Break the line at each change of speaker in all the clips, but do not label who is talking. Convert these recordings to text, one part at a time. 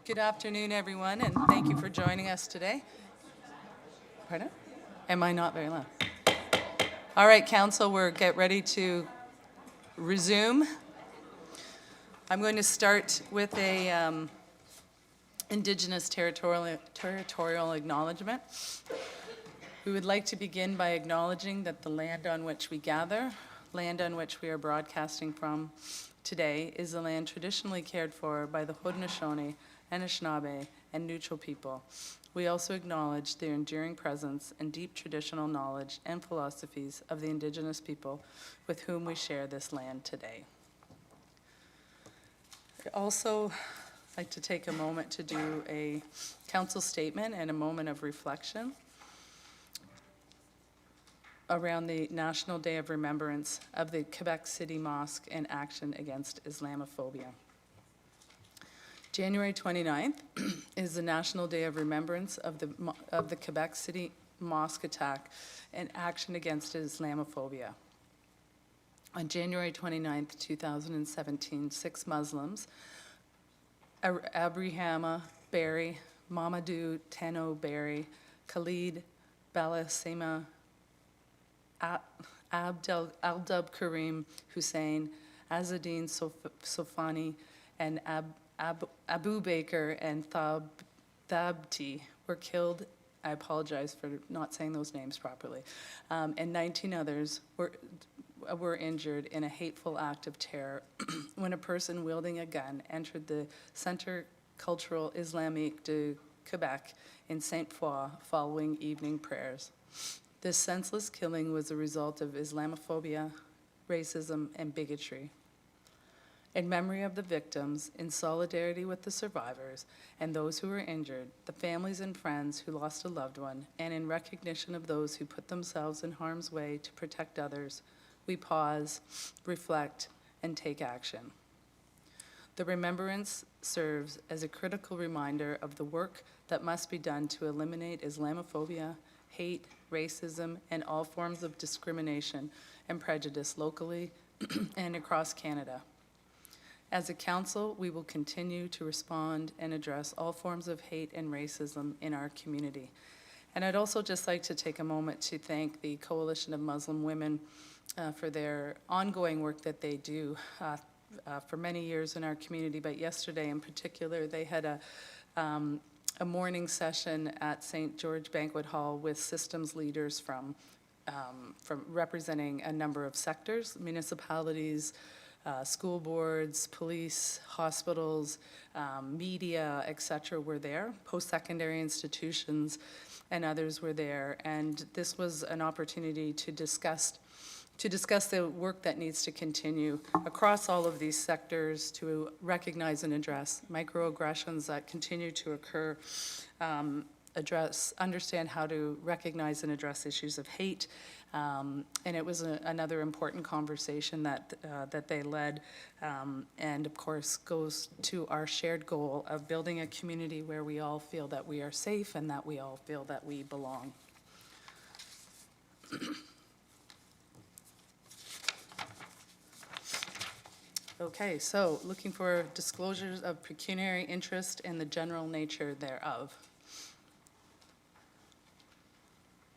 Good afternoon, everyone, and thank you for joining us today. Pardon? Am I not very loud? All right, Council, we're get ready to resume. I'm going to start with a Indigenous territorial acknowledgement. We would like to begin by acknowledging that the land on which we gather, land on which we are broadcasting from today, is a land traditionally cared for by the Haudenosaunee, Anishinaabe, and Neutral people. We also acknowledge their enduring presence and deep traditional knowledge and philosophies of the Indigenous people with whom we share this land today. I'd also like to take a moment to do a council statement and a moment of reflection around the National Day of Remembrance of the Quebec City Mosque and Action Against Islamophobia. January 29th is the National Day of Remembrance of the Quebec City Mosque attack and Action Against Islamophobia. On January 29th, 2017, 6 Muslims, Abrahama Berry, Mamadou Teno Berry, Khalid Balasema, Abdul Karim Hussein, Azadine Sofani, and Abu Bakr and Thabti were killed. I apologize for not saying those names properly. And 19 others were injured in a hateful act of terror when a person wielding a gun entered the Centre Cultural Islamique de Quebec in Sainte-Foy following evening prayers. This senseless killing was a result of Islamophobia, racism, and bigotry. In memory of the victims, in solidarity with the survivors and those who were injured, the families and friends who lost a loved one, and in recognition of those who put themselves in harm's way to protect others, we pause, reflect, and take action. The remembrance serves as a critical reminder of the work that must be done to eliminate Islamophobia, hate, racism, and all forms of discrimination and prejudice locally and across Canada. As a council, we will continue to respond and address all forms of hate and racism in our community. And I'd also just like to take a moment to thank the Coalition of Muslim Women for their ongoing work that they do for many years in our community, but yesterday in particular, they had a morning session at St. George Banquet Hall with systems leaders from representing a number of sectors, municipalities, school boards, police, hospitals, media, etc. were there. Post-secondary institutions and others were there. And this was an opportunity to discuss the work that needs to continue across all of these sectors to recognize and address microaggressions that continue to occur, understand how to recognize and address issues of hate. And it was another important conversation that they led, and of course goes to our shared goal of building a community where we all feel that we are safe and that we all feel that we belong. Okay, so looking for disclosures of pecuniary interest and the general nature thereof.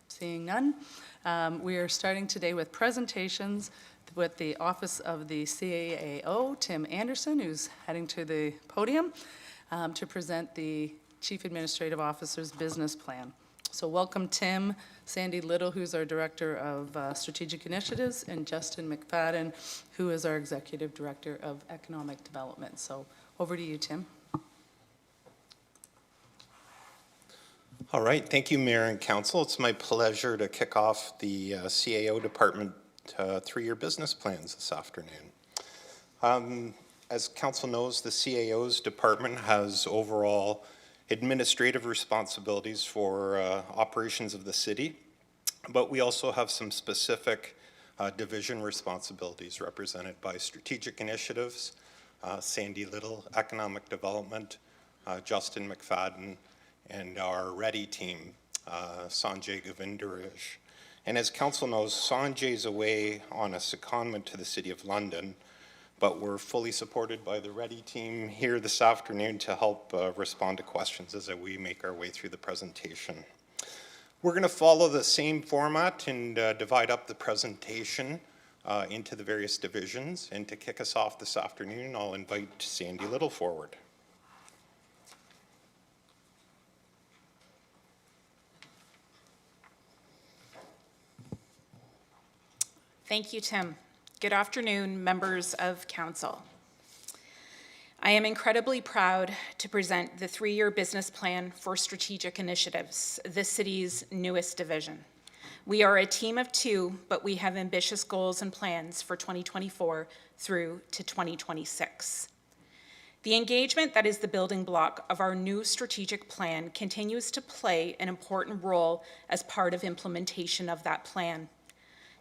Seeing none, we are starting today with presentations with the Office of the CAAO, Tim Anderson, who's heading to the podium to present the Chief Administrative Officer's business plan. So welcome Tim, Sandy Little, who's our Director of Strategic Initiatives, and Justin McFadden, who is our Executive Director of Economic Development. So over to you, Tim.
All right, thank you, Mayor and Council. It's my pleasure to kick off the CAO Department 3-year business plans this afternoon. As Council knows, the CAO's department has overall administrative responsibilities for operations of the city, but we also have some specific division responsibilities represented by strategic initiatives, Sandy Little, economic development, Justin McFadden, and our READY team, Sanjay Govinduraj. And as Council knows, Sanjay's away on a secondment to the City of London, but we're fully supported by the Ready team here this afternoon to help respond to questions as we make our way through the presentation. We're going to follow the same format and divide up the presentation into the various divisions. And to kick us off this afternoon, I'll invite Sandy Little forward.
Thank you, Tim. Good afternoon, members of council. I am incredibly proud to present the 3-year business plan for strategic initiatives, the city's newest division. We are a team of 2, but we have ambitious goals and plans for 2024 through to 2026. The engagement that is the building block of our new strategic plan continues to play an important role as part of implementation of that plan.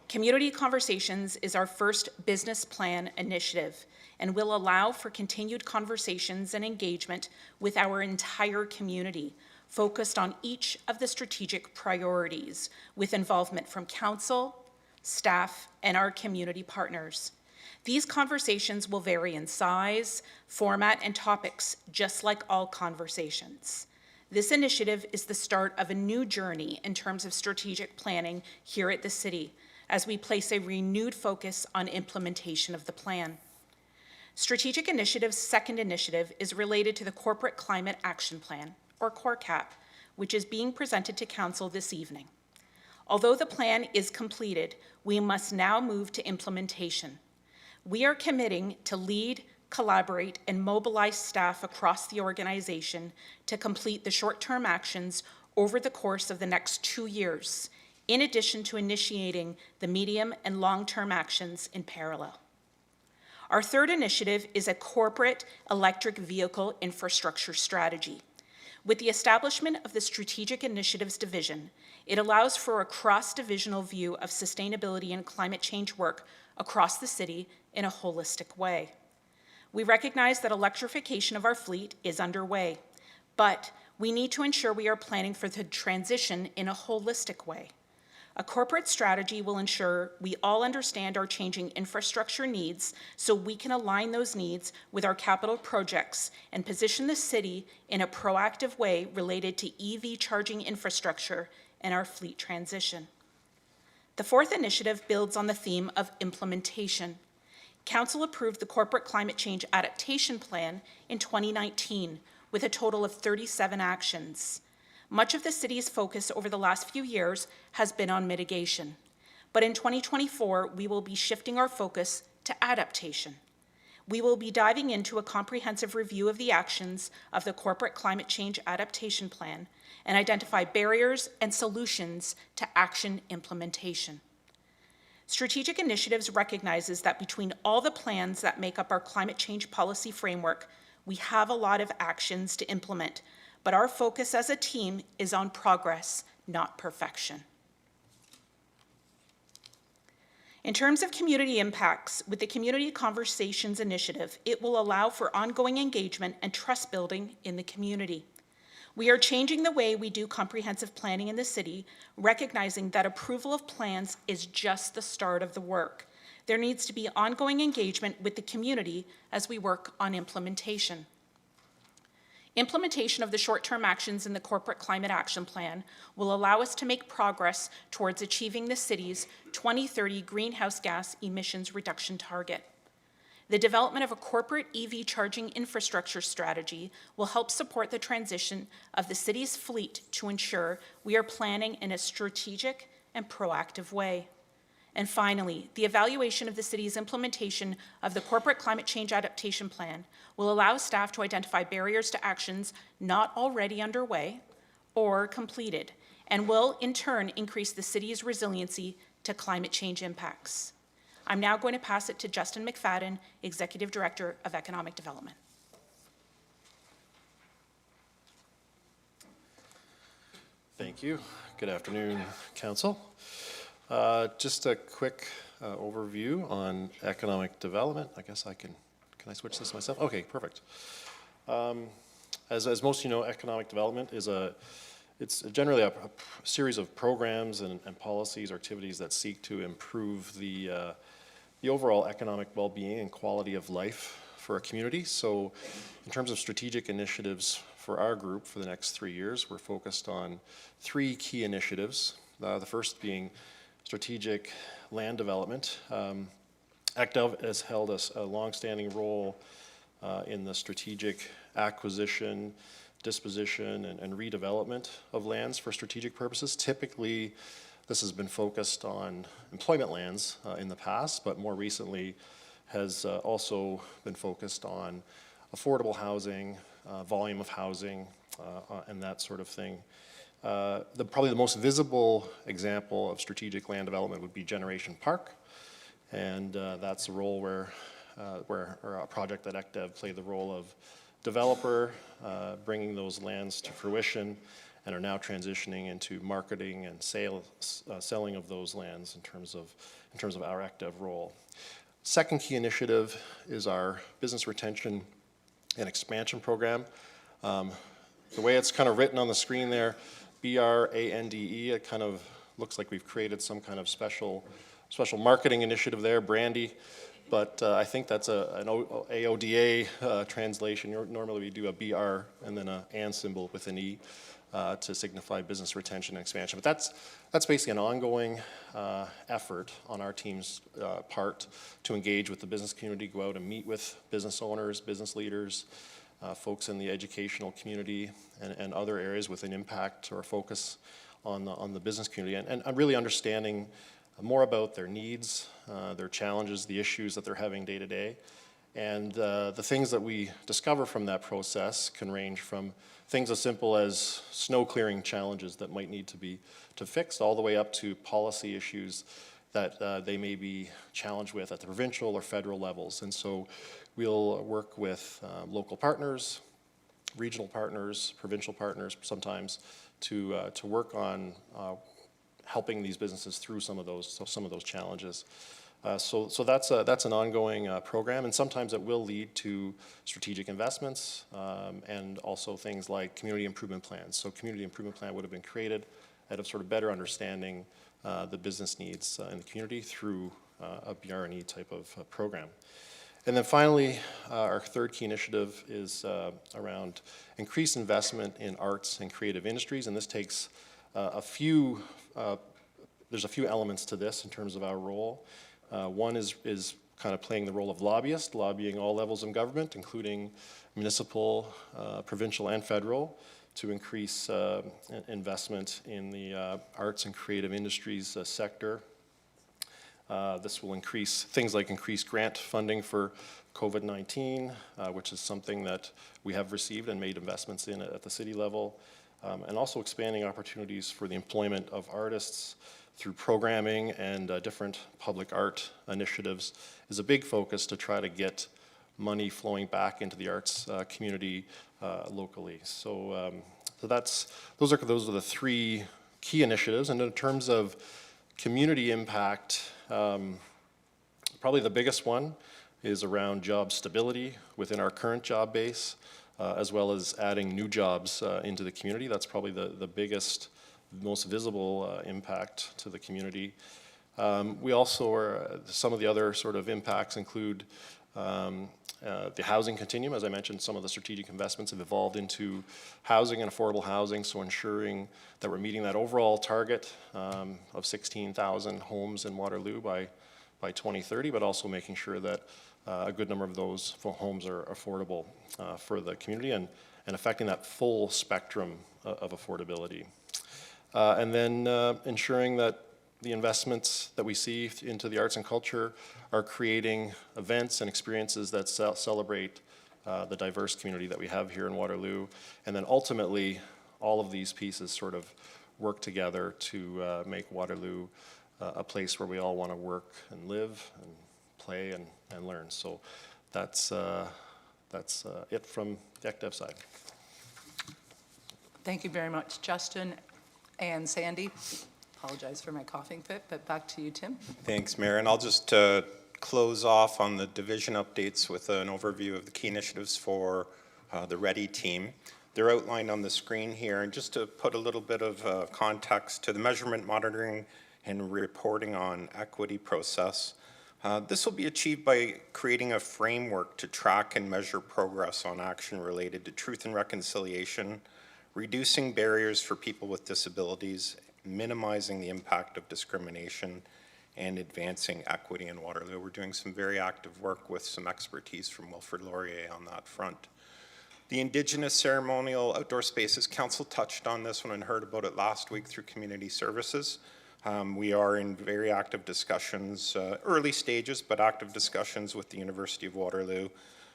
Community Conversations is our first business plan initiative and will allow for continued conversations and engagement with our entire community, focused on each of the strategic priorities, with involvement from council, staff, and our community partners. These conversations will vary in size, format, and topics, just like all conversations. This initiative is the start of a new journey in terms of strategic planning here at the city, as we place a renewed focus on implementation of the plan. Strategic Initiative's second initiative is related to the Corporate Climate Action Plan, or CORCAP, which is being presented to Council this evening. Although the plan is completed, we must now move to implementation. We are committing to lead, collaborate, and mobilize staff across the organization to complete the short-term actions over the course of the next 2 years, in addition to initiating the medium and long-term actions in parallel. Our third initiative is a corporate electric vehicle infrastructure strategy. With the establishment of the Strategic Initiatives Division, it allows for a cross-divisional view of sustainability and climate change work across the city in a holistic way. We recognize that electrification of our fleet is underway, but we need to ensure we are planning for the transition in a holistic way. A corporate strategy will ensure we all understand our changing infrastructure needs so we can align those needs with our capital projects and position the city in a proactive way related to EV charging infrastructure and our fleet transition. The fourth initiative builds on the theme of implementation. Council approved the Corporate Climate Change Adaptation Plan in 2019 with a total of 37 actions. Much of the city's focus over the last few years has been on mitigation, but in 2024, we will be shifting our focus to adaptation. We will be diving into a comprehensive review of the actions of the Corporate Climate Change Adaptation Plan and identify barriers and solutions to action implementation. Strategic Initiatives recognizes that between all the plans that make up our climate change policy framework, we have a lot of actions to implement, but our focus as a team is on progress, not perfection. In terms of community impacts, with the Community Conversations Initiative, it will allow for ongoing engagement and trust building in the community. We are changing the way we do comprehensive planning in the city, recognizing that approval of plans is just the start of the work. There needs to be ongoing engagement with the community as we work on implementation. Implementation of the short-term actions in the Corporate Climate Action Plan will allow us to make progress towards achieving the city's 2030 greenhouse gas emissions reduction target. The development of a corporate EV charging infrastructure strategy will help support the transition of the city's fleet to ensure we are planning in a strategic and proactive way. And finally, the evaluation of the city's implementation of the Corporate Climate Change Adaptation Plan will allow staff to identify barriers to actions not already underway or completed, and will in turn increase the city's resiliency to climate change impacts. I'm now going to pass it to Justin McFadden, Executive Director of Economic Development.
Thank you. Good afternoon, Council. Just a quick overview on economic development. I guess can I switch this myself? Okay, perfect. As most of you know, economic development is it's generally a series of programs and policies or activities that seek to improve the the overall economic well-being and quality of life for a community. So in terms of strategic initiatives for our group for the next 3 years, we're focused on 3 key initiatives. The first being strategic land development. ACTEV has held a long-standing role in the strategic acquisition, disposition, and redevelopment of lands for strategic purposes. Typically, this has been focused on employment lands in the past, but more recently has also been focused on affordable housing, volume of housing, and that sort of thing. Probably the most visible example of strategic land development would be Generation Park, and that's a role where a project that ACTEV played the role of developer, bringing those lands to fruition, and are now transitioning into marketing and selling of those lands in terms of our ACTEV role. Second key initiative is our business retention and expansion program. The way it's kind of written on the screen there, BRANDE, it kind of looks like we've created some kind of special marketing initiative there, brandy, but I think that's an AODA translation. Normally we do a BR and then an and symbol with an E to signify business retention and expansion. But that's basically an ongoing effort on our team's part to engage with the business community, go out and meet with business owners, business leaders, folks in the educational community, and other areas with an impact or a focus on the business community, and really understanding more about their needs, their challenges, the issues that they're having day to day. And the things that we discover from that process can range from things as simple as snow clearing challenges that might need to be fixed, all the way up to policy issues that they may be challenged with at the provincial or federal levels. And so we'll work with local partners, regional partners, provincial partners sometimes to work on helping these businesses through some of those challenges. So that's an ongoing program, and sometimes it will lead to strategic investments and also things like community improvement plans. So community improvement plan would have been created out of sort of better understanding the business needs in the community through a BR&E type of program. And then finally, our third key initiative is around increased investment in arts and creative industries, and this takes there's a few elements to this in terms of our role. One is kind of playing the role of lobbyist, lobbying all levels of government, including municipal, provincial, and federal, to increase investment in the arts and creative industries sector. This will increase things like increased grant funding for COVID-19, which is something that we have received and made investments in at the city level, and also expanding opportunities for the employment of artists through programming and different public art initiatives is a big focus to try to get money flowing back into the arts community locally. So, those are the 3 key initiatives. And in terms of community impact, probably the biggest one is around job stability within our current job base, as well as adding new jobs into the community. That's probably the biggest, most visible impact to the community. We also some of the other sort of impacts include the housing continuum. As I mentioned, some of the strategic investments have evolved into housing and affordable housing, so ensuring that we're meeting that overall target of 16,000 homes in Waterloo by 2030, but also making sure that a good number of those homes are affordable for the community and affecting that full spectrum of affordability. And then ensuring that the investments that we see into the arts and culture are creating events and experiences that celebrate the diverse community that we have here in Waterloo. And then ultimately, all of these pieces sort of work together to make Waterloo a place where we all want to work and live and play and learn. So that's it from the ACTEV side.
Thank you very much, Justin and Sandy. Apologize for my coughing fit, but back to you, Tim.
Thanks, Mayor. And I'll just close off on the division updates with an overview of the key initiatives for the READY team. They're outlined on the screen here. And just to put a little bit of context to the measurement, monitoring, and reporting on equity process, This will be achieved by creating a framework to track and measure progress on action related to truth and reconciliation, reducing barriers for people with disabilities, minimizing the impact of discrimination, and advancing equity in Waterloo. We're doing some very active work with some expertise from Wilfrid Laurier on that front. The Indigenous Ceremonial Outdoor Spaces Council touched on this one and heard about it last week through Community Services. We are in very active discussions, early stages, but active discussions with the University of Waterloo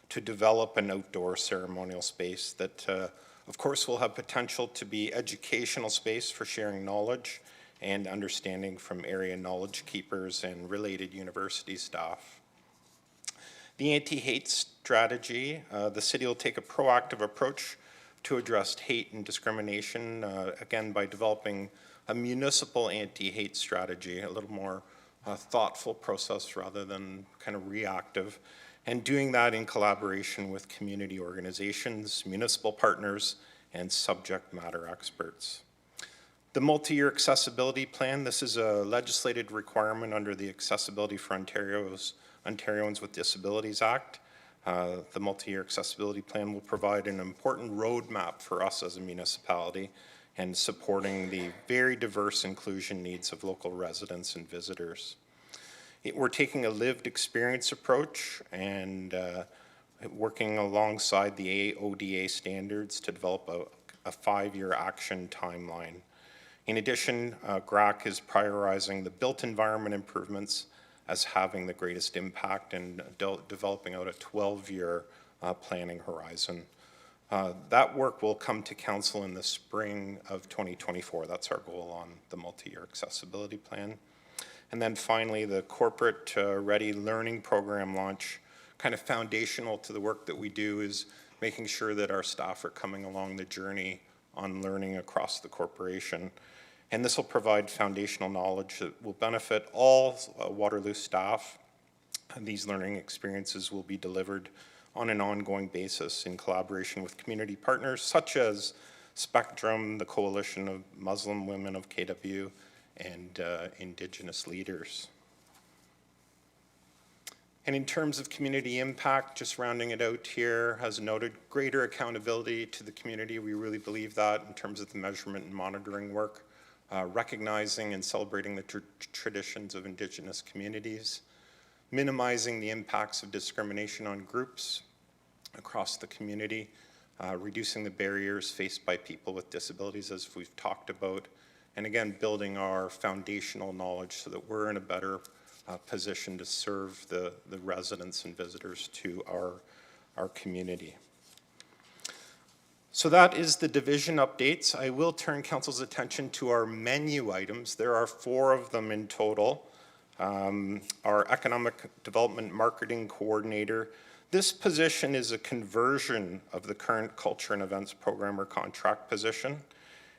to develop an outdoor ceremonial space that, of course, will have potential to be educational space for sharing knowledge and understanding from area knowledge keepers and related university staff. The anti-hate strategy, the city will take a proactive approach to address hate and discrimination, again, by developing a municipal anti-hate strategy, a little more thoughtful process rather than kind of reactive, and doing that in collaboration with community organizations, municipal partners, and subject matter experts. The multi-year accessibility plan, this is a legislated requirement under the Accessibility for Ontarians with Disabilities Act. The multi-year accessibility plan will provide an important roadmap for us as a municipality and supporting the very diverse inclusion needs of local residents and visitors. We're taking a lived experience approach and working alongside the ODA standards to develop a 5-year action timeline. In addition, GRAC is prioritizing the built environment improvements as having the greatest impact and developing out a 12-year planning horizon. That work will come to council in the spring of 2024. That's our goal on the multi-year accessibility plan. And then finally, the corporate ready learning program launch, kind of foundational to the work that we do, is making sure that our staff are coming along the journey on learning across the corporation. And this will provide foundational knowledge that will benefit all Waterloo staff. And these learning experiences will be delivered on an ongoing basis in collaboration with community partners such as Spectrum, the Coalition of Muslim Women of KW, and Indigenous leaders. And in terms of community impact, just rounding it out here, as noted, greater accountability to the community. We really believe that in terms of the measurement and monitoring work, recognizing and celebrating the traditions of Indigenous communities, minimizing the impacts of discrimination on groups across the community, reducing the barriers faced by people with disabilities, as we've talked about, and again, building our foundational knowledge so that we're in a better position to serve the residents and visitors to our community. So that is the division updates. I will turn council's attention to our menu items. There are 4 of them in total. Our Economic Development Marketing Coordinator. This position is a conversion of the current Culture and Events Program or contract position.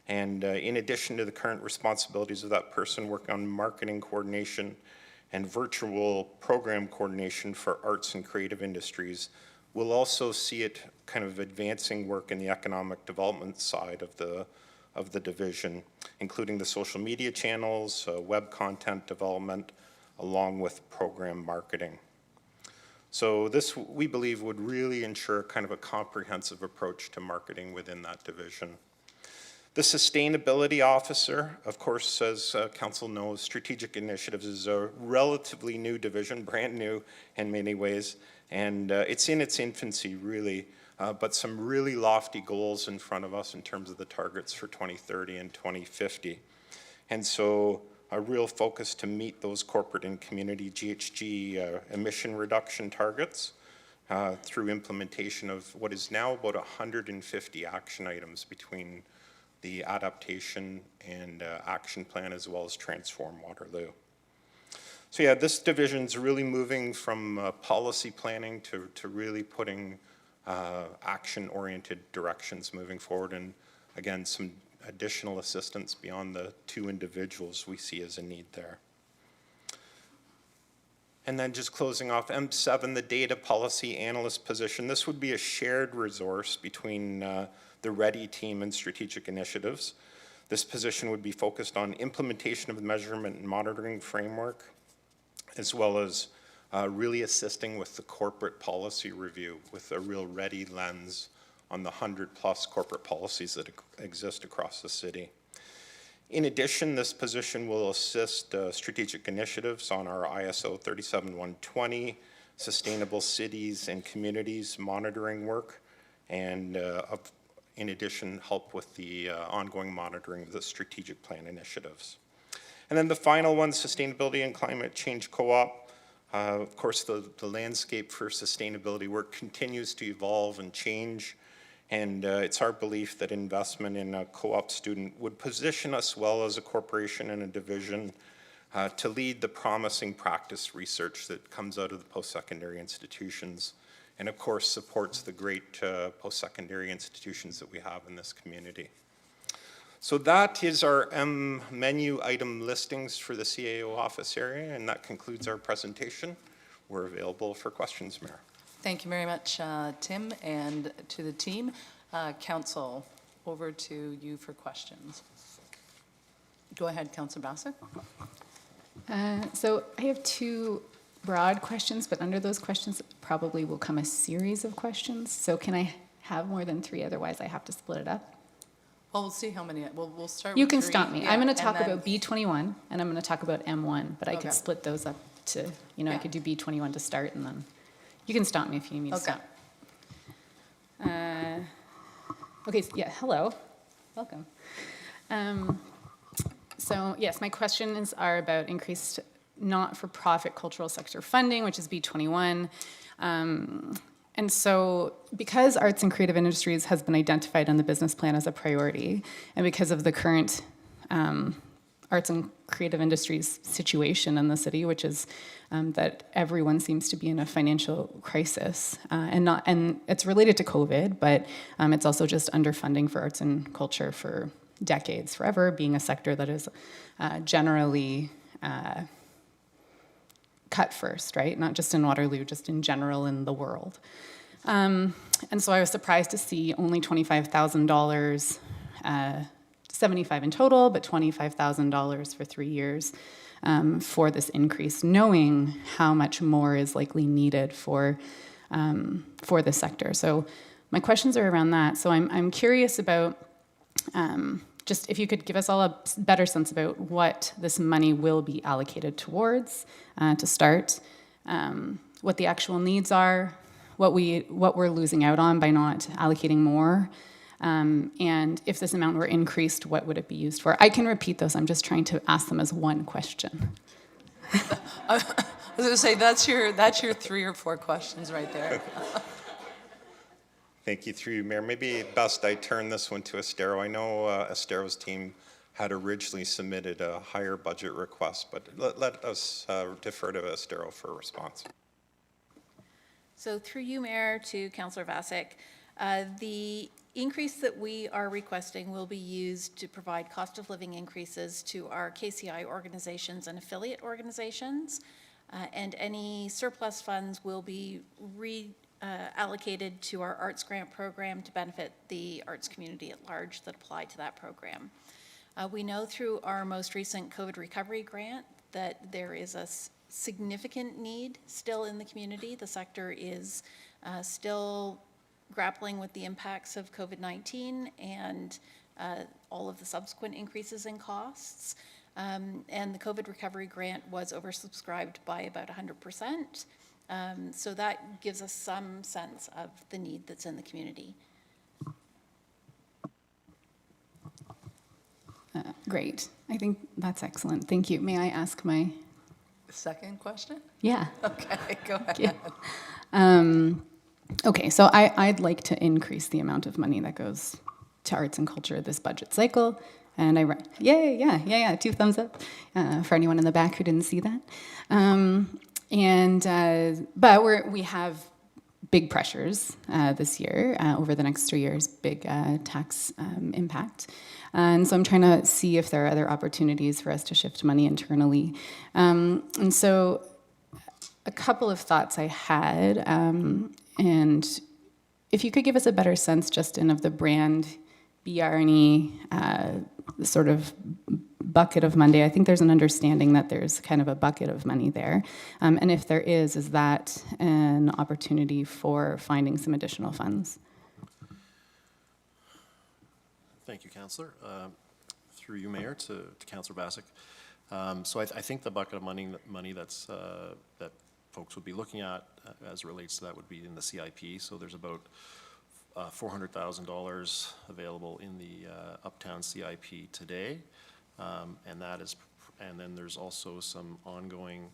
And in addition to the current responsibilities of that person, working on marketing coordination and virtual program coordination for arts and creative industries, we'll also see it kind of advancing work in the economic development side of the division, including the social media channels, web content development, along with program marketing. So this, we believe, would really ensure kind of a comprehensive approach to marketing within that division. The Sustainability Officer, of course, as Council knows, Strategic Initiatives is a relatively new division, brand new in many ways, and it's in its infancy, really, but some really lofty goals in front of us in terms of the targets for 2030 and 2050. And so a real focus to meet those corporate and community GHG emission reduction targets through implementation of what is now about 150 action items between the adaptation and action plan, as well as Transform Waterloo. So yeah, this division's really moving from policy planning to really putting action-oriented directions moving forward, and again, some additional assistance beyond the 2 individuals we see as a need there. And then just closing off, M7, the Data Policy Analyst position. This would be a shared resource between the READY team and Strategic Initiatives. This position would be focused on implementation of the measurement and monitoring framework, as well as really assisting with the corporate policy review with a real ready lens on the 100+ corporate policies that exist across the city. In addition, this position will assist strategic initiatives on our ISO 37120, sustainable cities and communities monitoring work, and in addition, help with the ongoing monitoring of the strategic plan initiatives. And then the final one, Sustainability and Climate Change Co-op. Of course, the landscape for sustainability work continues to evolve and change. And it's our belief that investment in a co-op student would position us well as a corporation and a division to lead the promising practice research that comes out of the post-secondary institutions, and of course supports the great post-secondary institutions that we have in this community. So that is our menu item listings for the CAO office area, and that concludes our presentation. We're available for questions, Mayor.
Thank you very much, Tim, and to the team. Council, over to you for questions. Go ahead, Councillor Bassett.
So I have two broad questions, but under those questions probably will come a series of questions. So can I have more than three? Otherwise, I have to split it up.
Well, we'll see how many. We'll start.
You
with
can
three.
stop me.
Yeah,
I'm going
and
to talk
then-
about B21, and I'm going to talk about M1, but I
Okay.
could split those up to, you know, I
Yeah.
could do B21 to start, and then you can stop me if you need me to
Okay.
stop. Okay, yeah, hello, welcome. So yes, my questions are about increased not-for-profit cultural sector funding, which is B21. And so because arts and creative industries has been identified in the business plan as a priority, and because of the current arts and creative industries situation in the city, which is that everyone seems to be in a financial crisis, and it's related to COVID, but it's also just underfunding for arts and culture for decades, forever, being a sector that is generally cut first, right? Not just in Waterloo, just in general in the world. And so I was surprised to see only $25,000, 75 in total, but $25,000 for 3 years for this increase, knowing how much more is likely needed for this sector. So my questions are around that. So I'm curious about just if you could give us all a better sense about what this money will be allocated towards to start, what the actual needs are, what we're losing out on by not allocating more, and if this amount were increased, what would it be used for? I can repeat those. I'm just trying to ask them as one question.
I was going to say that's your 3 or 4 questions right there.
Thank you, through you, Mayor. Maybe best I turn this one to Estero. I know Estero's team had originally submitted a higher budget request, but let us defer to Estero for a response.
So through you, Mayor, to Councillor Vasek, the increase that we are requesting will be used to provide cost of living increases to our KCI organizations and affiliate organizations, and any surplus funds will be allocated to our arts grant program to benefit the arts community at large that apply to that program. We know through our most recent COVID recovery grant that there is a significant need still in the community. The sector is still grappling with the impacts of COVID-19 and all of the subsequent increases in costs. And the COVID recovery grant was oversubscribed by about 100%. So that gives us some sense of the need that's in the community.
Great. I think that's excellent. Thank you. May I ask my...
Second question?
Yeah.
Okay, go ahead.
Yeah. Okay, so I'd like to increase the amount of money that goes to arts and culture this budget cycle. And yeah, 2 thumbs up for anyone in the back who didn't see that. But we have big pressures this year, over the next 3 years, big tax impact. And so I'm trying to see if there are other opportunities for us to shift money internally. And so a couple of thoughts I had, and if you could give us a better sense, Justin, of the brand BRNE sort of bucket of money. I think there's an understanding that there's kind of a bucket of money there. And if there is that an opportunity for finding some additional funds?
Thank you, Councillor. Through you, Mayor, to Councillor Bassick. So I think the bucket of money that's, that folks would be looking at as it relates to that would be in the CIP. So there's about $400,000 available in the Uptown CIP today. And then there's also some ongoing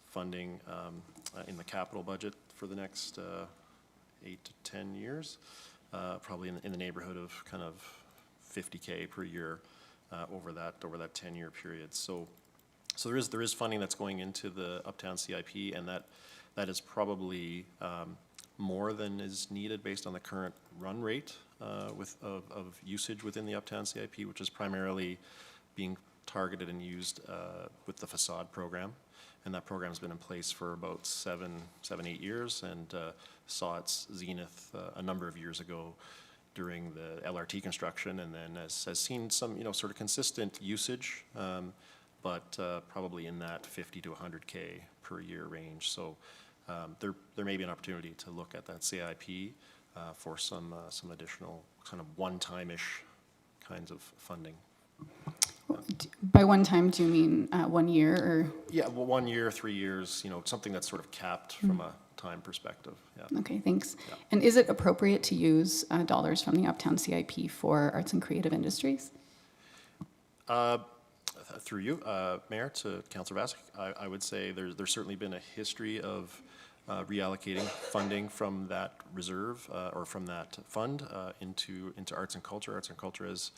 funding in the capital budget for the next 8 to 10 years, probably in the neighborhood of kind of $50K per year over that 10-year period. So there is funding that's going into the Uptown CIP, and that is probably more than is needed based on the current run rate of usage within the Uptown CIP, which is primarily being targeted and used with the facade program. And that program's been in place for about 8 years, and saw its zenith a number of years ago during the LRT construction, and then has seen some, sort of consistent usage, but probably in that 50 to 100K per year range. So there may be an opportunity to look at that CIP for some additional kind of one-time-ish kinds of funding.
By one time, do you mean 1 year or?
Yeah, well, 1 year, 3 years, something that's sort of capped from a time perspective, yeah.
Okay, thanks.
Yeah.
And is it appropriate to use dollars from the Uptown CIP for arts and creative industries?
Through you, Mayor, to Councillor Bassick, I would say there's certainly been a history of reallocating funding from that reserve or from that fund into arts and culture. Arts and culture, as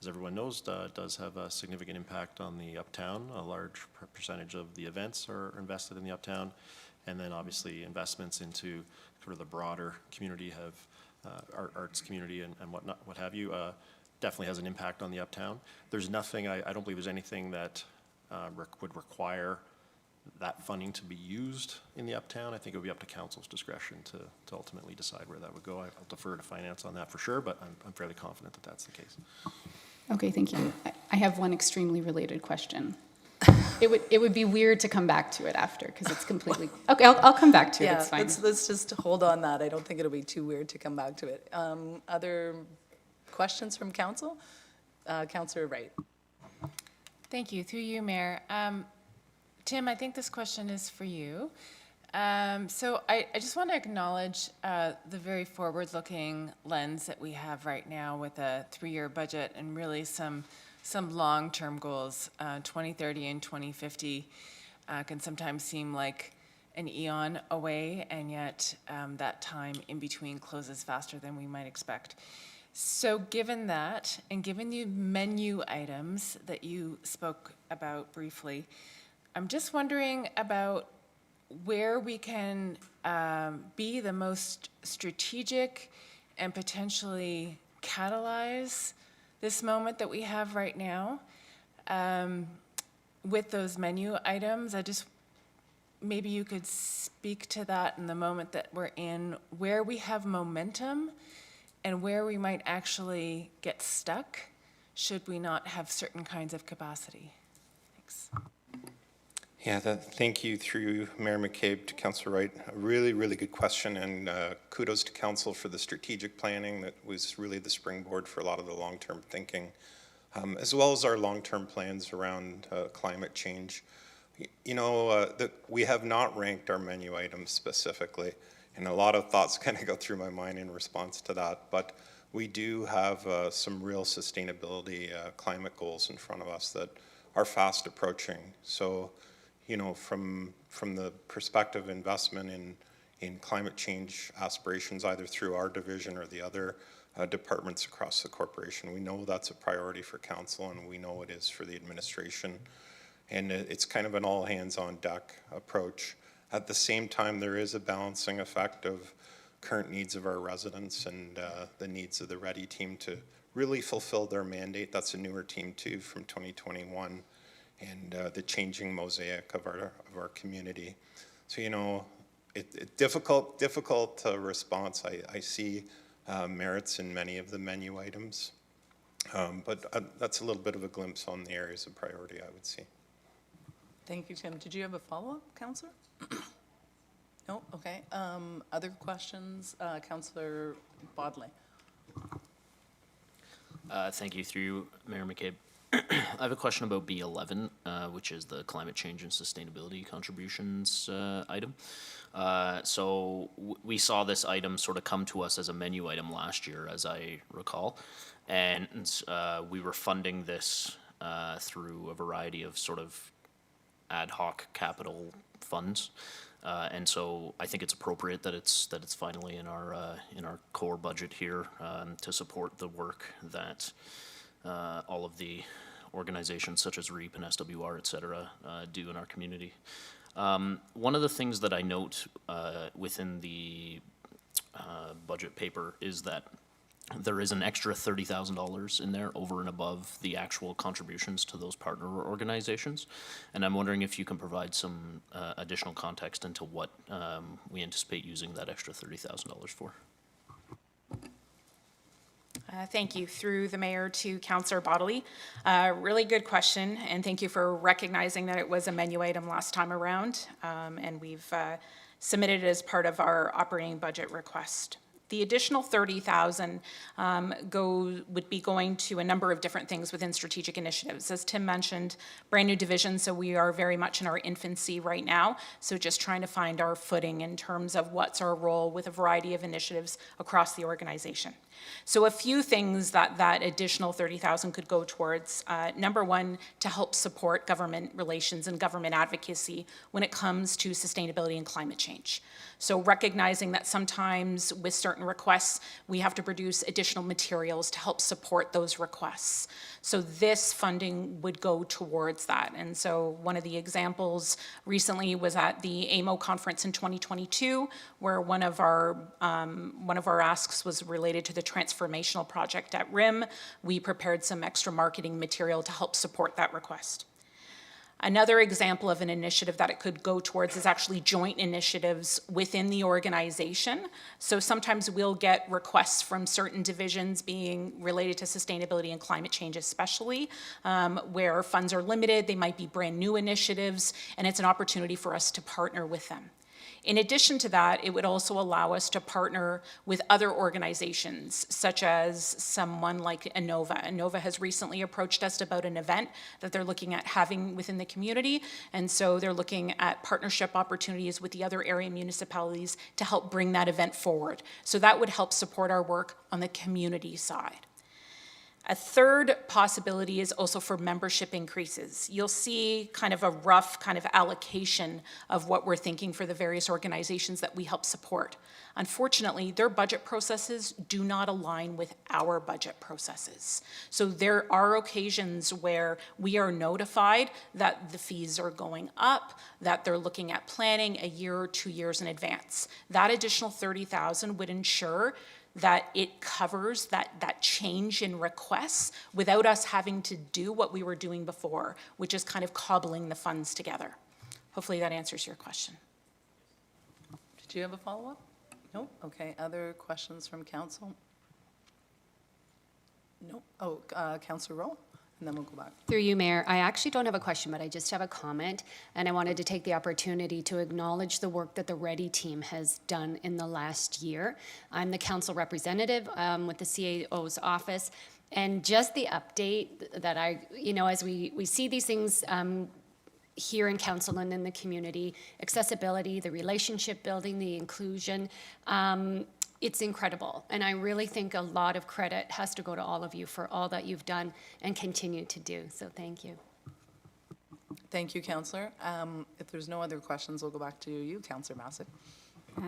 everyone knows, does have a significant impact on the Uptown. A large percentage of the events are invested in the Uptown. And then obviously investments into sort of the broader community have arts community and what have you, definitely has an impact on the Uptown. There's nothing, I don't believe there's anything that would require that funding to be used in the Uptown. I think it would be up to council's discretion to ultimately decide where that would go. I'll defer to finance on that for sure, but I'm fairly confident that that's the case.
Okay, thank you. I have one extremely related question. It would be weird to come back to it after, because it's completely, okay, I'll come back to it, it's fine.
Let's just hold on that. I don't think it'll be too weird to come back to it. Other questions from council? Councillor Wright.
Thank you. Through you, Mayor. Tim, I think this question is for you. So I just want to acknowledge the very forward-looking lens that we have right now with a 3-year budget and really some long-term goals. 2030 and 2050 can sometimes seem like an eon away, and yet that time in between closes faster than we might expect. So given that, and given the menu items that you spoke about briefly, I'm just wondering about where we can be the most strategic and potentially catalyze this moment that we have right now with those menu items. Maybe you could speak to that in the moment that we're in, where we have momentum and where we might actually get stuck should we not have certain kinds of capacity. Thanks.
Yeah, thank you through Mayor McCabe to Councillor Wright. A really, really good question, and kudos to Council for the strategic planning that was really the springboard for a lot of the long-term thinking, as well as our long-term plans around climate change. We have not ranked our menu items specifically, and a lot of thoughts kind of go through my mind in response to that, but we do have some real sustainability climate goals in front of us that are fast approaching. So, from the perspective of investment in climate change aspirations, either through our division or the other departments across the corporation, we know that's a priority for council, and we know it is for the administration. And it's kind of an all hands on deck approach. At the same time, there is a balancing effect of current needs of our residents and the needs of the READY team to really fulfill their mandate. That's a newer team too from 2021. And the changing mosaic of our community. So, difficult response. I see merits in many of the menu items. But that's a little bit of a glimpse on the areas of priority I would see.
Thank you, Tim. Did you have a follow-up, Councillor? No? Okay. Other questions? Councillor Bodley.
Thank you, through you, Mayor McCabe. I have a question about B11, which is the climate change and sustainability contributions item. We saw this item sort of come to us as a menu item last year, as I recall, and we were funding this through a variety of sort of ad hoc capital funds. And so I think it's appropriate that it's finally in our core budget here to support the work that all of the organizations such as REAP and SWR, et cetera, do in our community. One of the things that I note within the budget paper is that there is an extra $30,000 in there over and above the actual contributions to those partner organizations. And I'm wondering if you can provide some additional context into what we anticipate using that extra $30,000 for.
Thank you. Through the mayor to Councillor Bodley. Really good question, and thank you for recognizing that it was a menu item last time around, and we've submitted it as part of our operating budget request. The additional $30,000 would be going to a number of different things within strategic initiatives. As Tim mentioned, brand new division, so we are very much in our infancy right now. So just trying to find our footing in terms of what's our role with a variety of initiatives across the organization. So a few things that additional $30,000 could go towards. Number one, to help support government relations and government advocacy when it comes to sustainability and climate change. So recognizing that sometimes with certain requests, we have to produce additional materials to help support those requests. So this funding would go towards that. And so one of the examples recently was at the AMO conference in 2022, where one of our asks was related to the transformational project at RIM. We prepared some extra marketing material to help support that request. Another example of an initiative that it could go towards is actually joint initiatives within the organization. So sometimes we'll get requests from certain divisions being related to sustainability and climate change especially, where funds are limited, they might be brand new initiatives, and it's an opportunity for us to partner with them. In addition to that, it would also allow us to partner with other organizations, such as someone like Innova. Innova has recently approached us about an event that they're looking at having within the community, and so they're looking at partnership opportunities with the other area municipalities to help bring that event forward. So that would help support our work on the community side. A third possibility is also for membership increases. You'll see kind of a rough kind of allocation of what we're thinking for the various organizations that we help support. Unfortunately, their budget processes do not align with our budget processes. So there are occasions where we are notified that the fees are going up, that they're looking at planning a year or 2 years in advance. That additional $30,000 would ensure that it covers that change in requests without us having to do what we were doing before, which is kind of cobbling the funds together. Hopefully that answers your question.
Did you have a follow-up? No? Okay. Other questions from council? No? Oh, Councillor Rowe, and then we'll go back.
Through you, Mayor. I actually don't have a question, but I just have a comment, and I wanted to take the opportunity to acknowledge the work that the READY team has done in the last year. I'm the council representative with the CAO's office, and just the update that as we see these things here in council and in the community, accessibility, the relationship building, the inclusion, it's incredible. And I really think a lot of credit has to go to all of you for all that you've done and continue to do. So thank you.
Thank you, Councillor. If there's no other questions, we'll go back to you, Councillor Bassett.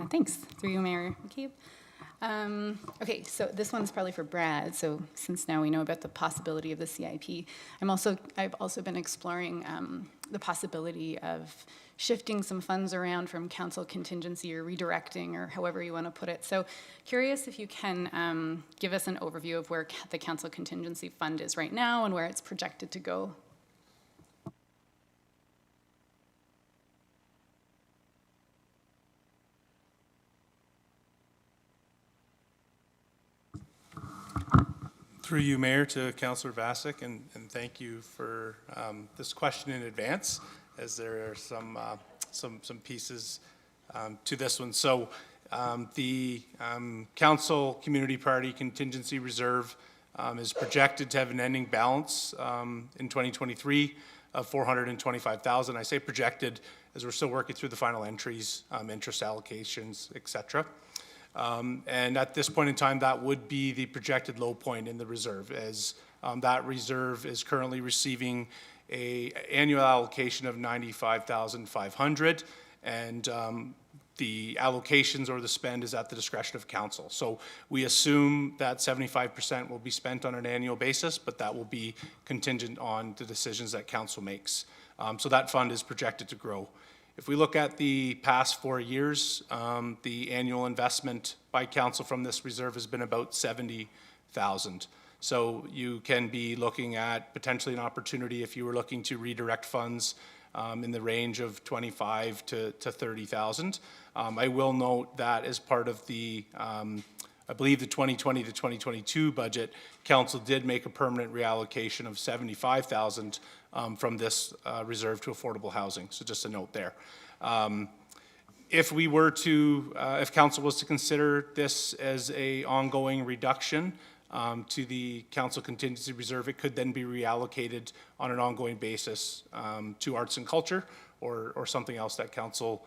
Thanks. Through you, Mayor McCabe. Okay, so this one's probably for Brad. So since now we know about the possibility of the CIP, I've also been exploring the possibility of shifting some funds around from council contingency or redirecting or however you want to put it. So curious if you can give us an overview of where the council contingency fund is right now and where it's projected to go.
Through you, Mayor, to Councillor Vasek, and thank you for this question in advance, as there are some pieces to this one. So the Council Community Party Contingency Reserve is projected to have an ending balance in 2023 of $425,000. I say projected as we're still working through the final entries, interest allocations, et cetera. And at this point in time, that would be the projected low point in the reserve, as that reserve is currently receiving a annual allocation of $95,500, and the allocations or the spend is at the discretion of council. So we assume that 75% will be spent on an annual basis, but that will be contingent on the decisions that council makes. So that fund is projected to grow. If we look at the past 4 years, the annual investment by council from this reserve has been about 70,000. So you can be looking at potentially an opportunity if you were looking to redirect funds in the range of 25 to 30,000. I will note that as part of the, I believe the 2020 to 2022 budget, council did make a permanent reallocation of 75,000 from this reserve to affordable housing. So just a note there. If we were to, if council was to consider this as a ongoing reduction to the council contingency reserve, it could then be reallocated on an ongoing basis to arts and culture or something else that council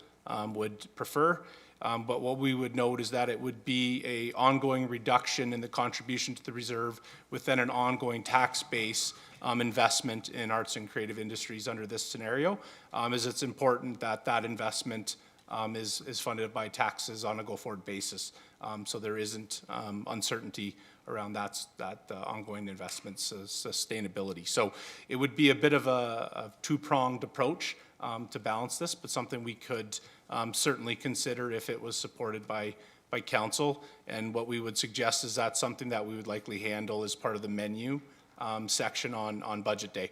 would prefer. But what we would note is that it would be a ongoing reduction in the contribution to the reserve within an ongoing tax base investment in arts and creative industries under this scenario, as it's important that that investment is funded by taxes on a go-forward basis. So there isn't uncertainty around that ongoing investment's sustainability. So it would be a bit of a two-pronged approach to balance this, but something we could certainly consider if it was supported by council. And what we would suggest is that's something that we would likely handle as part of the menu section on budget day.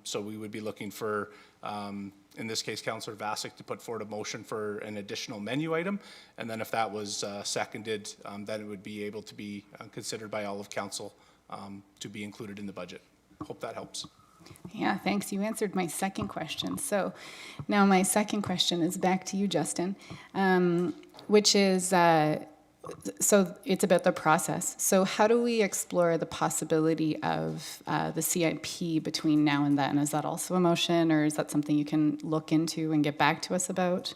So we would be looking for, in this case, Councillor Vasek to put forward a motion for an additional menu item. And then if that was seconded, then it would be able to be considered by all of council to be included in the budget. Hope that helps.
Yeah, thanks. You answered my second question. So now my second question is back to you, Justin, which is, so it's about the process. So how do we explore the possibility of the CIP between now and then? Is that also a motion, or is that something you can look into and get back to us about?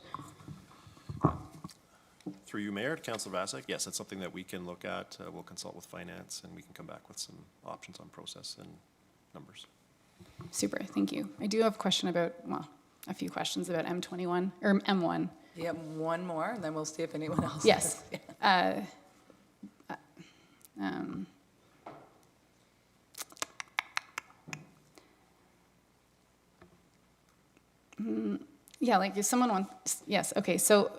Through you, Mayor, to Councillor Vasek, yes, it's something that we can look at. We'll consult with finance and we can come back with some options on process and numbers.
Super, thank you. I do have a question about, well, a few questions about M21, or M1.
Yeah, one more, and then we'll see if anyone else
Yes.
has.
Yeah, like if someone wants, yes, okay, so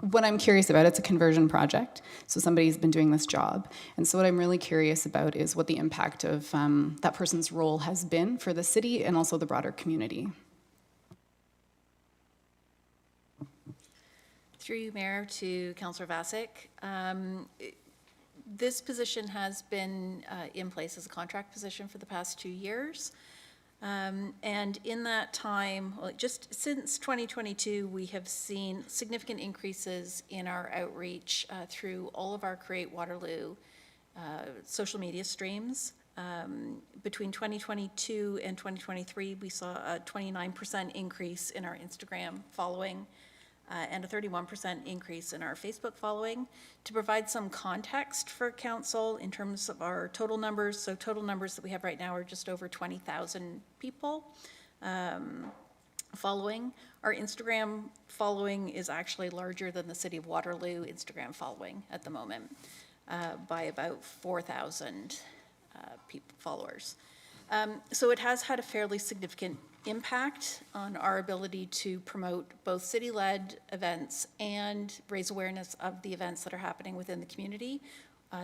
what I'm curious about, it's a conversion project, so somebody's been doing this job, and so what I'm really curious about is what the impact of that person's role has been for the city and also the broader community.
Through you, Mayor, to Councillor Vasek. This position has been in place as a contract position for the past 2 years. And in that time, well, just since 2022, we have seen significant increases in our outreach through all of our Create Waterloo social media streams. Between 2022 and 2023, we saw a 29% increase in our Instagram following and a 31% increase in our Facebook following. To provide some context for council in terms of our total numbers, so total numbers that we have right now are just over 20,000 people following. Our Instagram following is actually larger than the City of Waterloo Instagram following at the moment by about 4,000 followers. So it has had a fairly significant impact on our ability to promote both city-led events and raise awareness of the events that are happening within the community.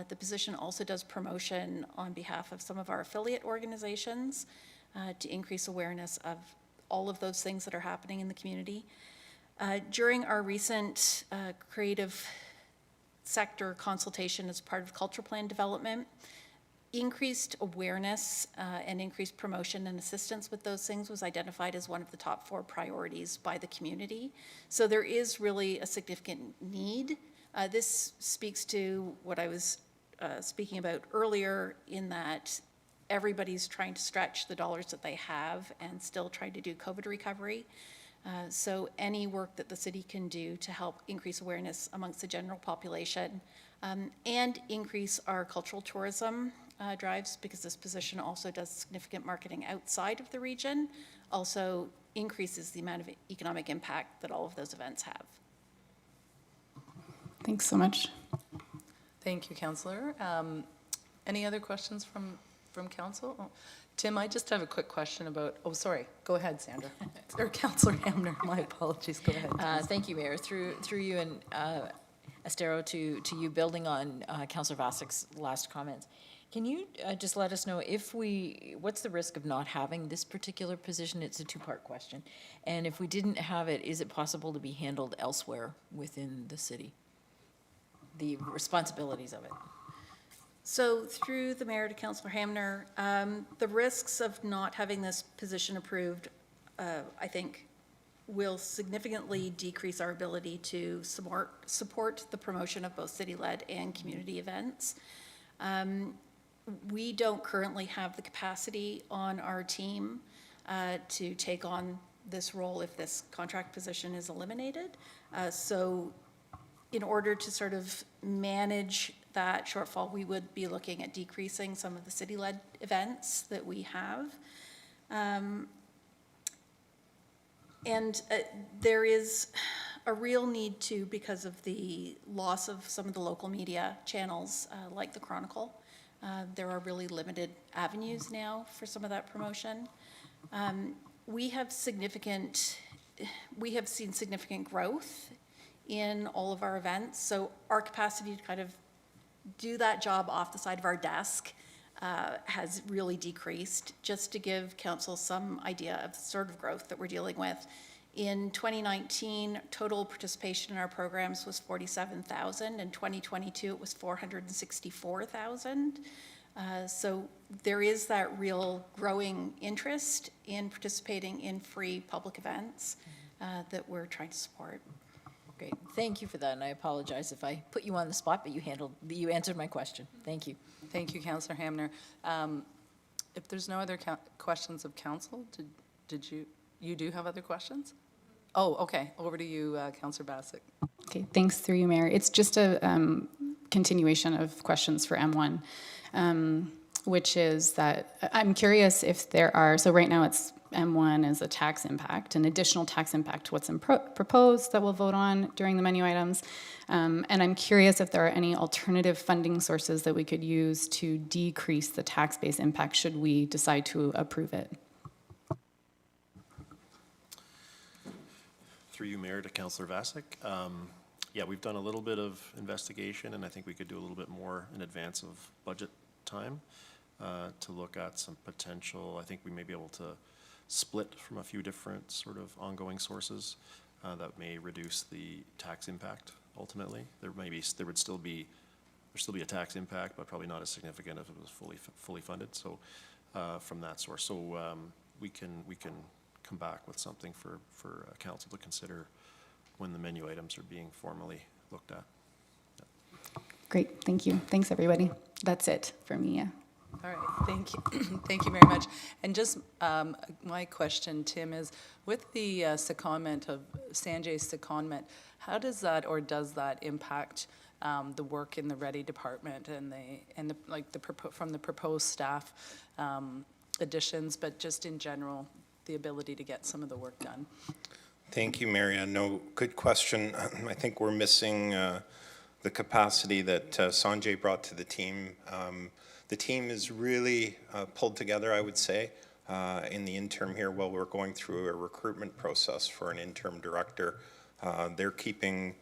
The position also does promotion on behalf of some of our affiliate organizations to increase awareness of all of those things that are happening in the community. During our recent creative sector consultation as part of culture plan development, increased awareness and increased promotion and assistance with those things was identified as one of the top 4 priorities by the community. So there is really a significant need. This speaks to what I was speaking about earlier, in that everybody's trying to stretch the dollars that they have and still trying to do COVID recovery. So any work that the city can do to help increase awareness amongst the general population and increase our cultural tourism drives, because this position also does significant marketing outside of the region, also increases the amount of economic impact that all of those events have.
Thanks so much.
Thank you, Councillor. Any other questions from council? Oh, Tim, I just have a quick question about, oh, sorry, go ahead, Sandra. Or Councillor Hamner, my apologies, go ahead.
Thank you, Mayor. Through you and Estero, to you, building on Councillor Vasek's last comments, can you just let us know what's the risk of not having this particular position? It's a 2-part question. And if we didn't have it, is it possible to be handled elsewhere within the city? The responsibilities of it.
So through the mayor to Councillor Hamner, the risks of not having this position approved, I think, will significantly decrease our ability to support the promotion of both city-led and community events. We don't currently have the capacity on our team to take on this role if this contract position is eliminated. So in order to sort of manage that shortfall, we would be looking at decreasing some of the city-led events that we have. There is a real need to, because of the loss of some of the local media channels like the Chronicle, there are really limited avenues now for some of that promotion. We have seen significant growth in all of our events, so our capacity to kind of do that job off the side of our desk has really decreased. Just to give council some idea of the sort of growth that we're dealing with, in 2019, total participation in our programs was 47,000. In 2022, it was 464,000. So there is that real growing interest in participating in free public events that we're trying to support.
Great. Thank you for that, and I apologize if I put you on the spot, but you answered my question. Thank you.
Thank you, Councillor Hamner. If there's no other questions of council, did you do have other questions? Oh, okay. Over to you, Councillor Bassett.
Okay, thanks through you, Mayor. It's just a continuation of questions for M1, which is that I'm curious if there are, so right now it's M1 is a tax impact, an additional tax impact to what's proposed that we'll vote on during the menu items. And I'm curious if there are any alternative funding sources that we could use to decrease the tax base impact should we decide to approve it.
Through you, Mayor, to Councillor Vasek. Yeah, we've done a little bit of investigation, and I think we could do a little bit more in advance of budget time to look at some potential. I think we may be able to split from a few different sort of ongoing sources that may reduce the tax impact ultimately. There would still be a tax impact, but probably not as significant if it was fully funded. So from that source, so we can come back with something for council to consider when the menu items are being formally looked at. Yeah.
Great, thank you. Thanks, everybody. That's it for me. Yeah.
All right, thank you. Thank you very much. And just my question, Tim, is with the secondment of Sanjay's secondment, how does that impact the work in the Ready department and from the proposed staff additions, but just in general, the ability to get some of the work done?
Thank you, Maria. No, good question. I think we're missing the capacity that Sanjay brought to the team. The team is really pulled together, I would say, in the interim here while we're going through a recruitment process for an interim director. They're keeping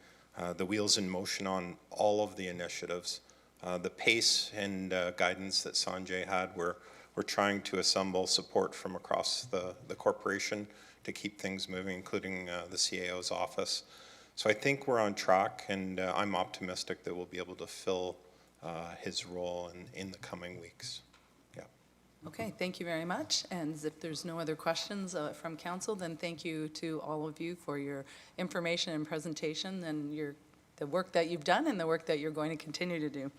the wheels in motion on all of the initiatives. The pace and guidance that Sanjay had, we're trying to assemble support from across the corporation to keep things moving, including the CAO's office. So I think we're on track, and I'm optimistic that we'll be able to fill his role in the coming weeks. Yeah.
Okay, thank you very much. And if there's no other questions from council, then thank you to all of you for your information and presentation and the work that you've done and the work that you're going to continue to do.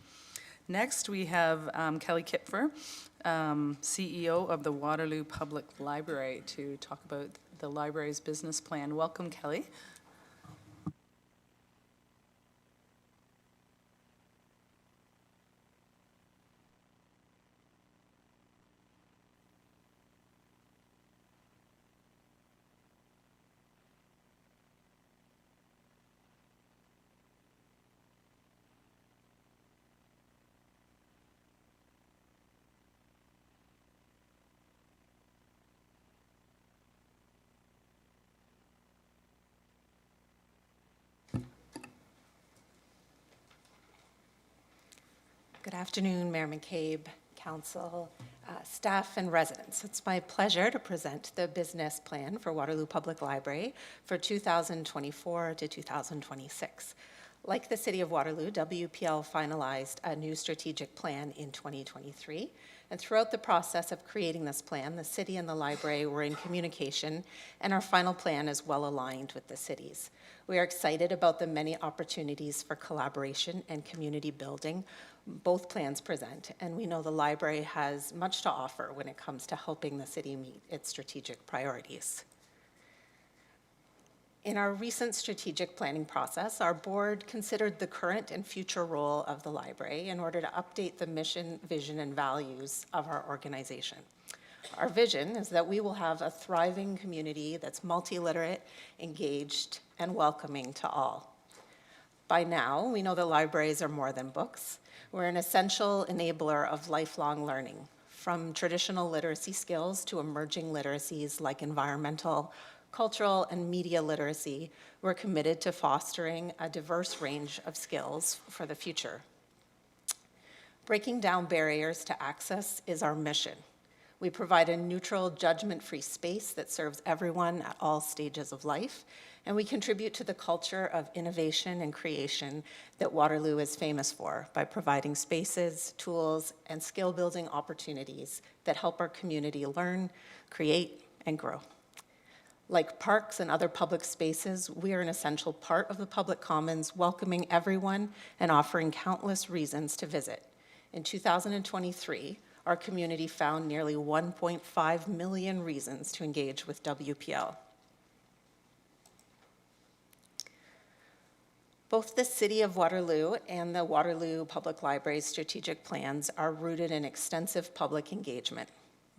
Next, we have Kelly Kipfer, CEO of the Waterloo Public Library, to talk about the library's business plan. Welcome, Kelly.
Good afternoon, Mayor McCabe, council, staff, and residents. It's my pleasure to present the business plan for Waterloo Public Library for 2024 to 2026. Like the City of Waterloo, WPL finalized a new strategic plan in 2023. And throughout the process of creating this plan, the city and the library were in communication, and our final plan is well aligned with the city's. We are excited about the many opportunities for collaboration and community building both plans present, and we know the library has much to offer when it comes to helping the city meet its strategic priorities. In our recent strategic planning process, our board considered the current and future role of the library in order to update the mission, vision, and values of our organization. Our vision is that we will have a thriving community that's multi-literate, engaged, and welcoming to all. By now, we know that libraries are more than books. We're an essential enabler of lifelong learning, from traditional literacy skills to emerging literacies like environmental, cultural, and media literacy. We're committed to fostering a diverse range of skills for the future. Breaking down barriers to access is our mission. We provide a neutral, judgment-free space that serves everyone at all stages of life, and we contribute to the culture of innovation and creation that Waterloo is famous for by providing spaces, tools, and skill-building opportunities that help our community learn, create, and grow. Like parks and other public spaces, we are an essential part of the public commons, welcoming everyone and offering countless reasons to visit. In 2023, our community found nearly 1.5 million reasons to engage with WPL. Both the City of Waterloo and the Waterloo Public Library's strategic plans are rooted in extensive public engagement.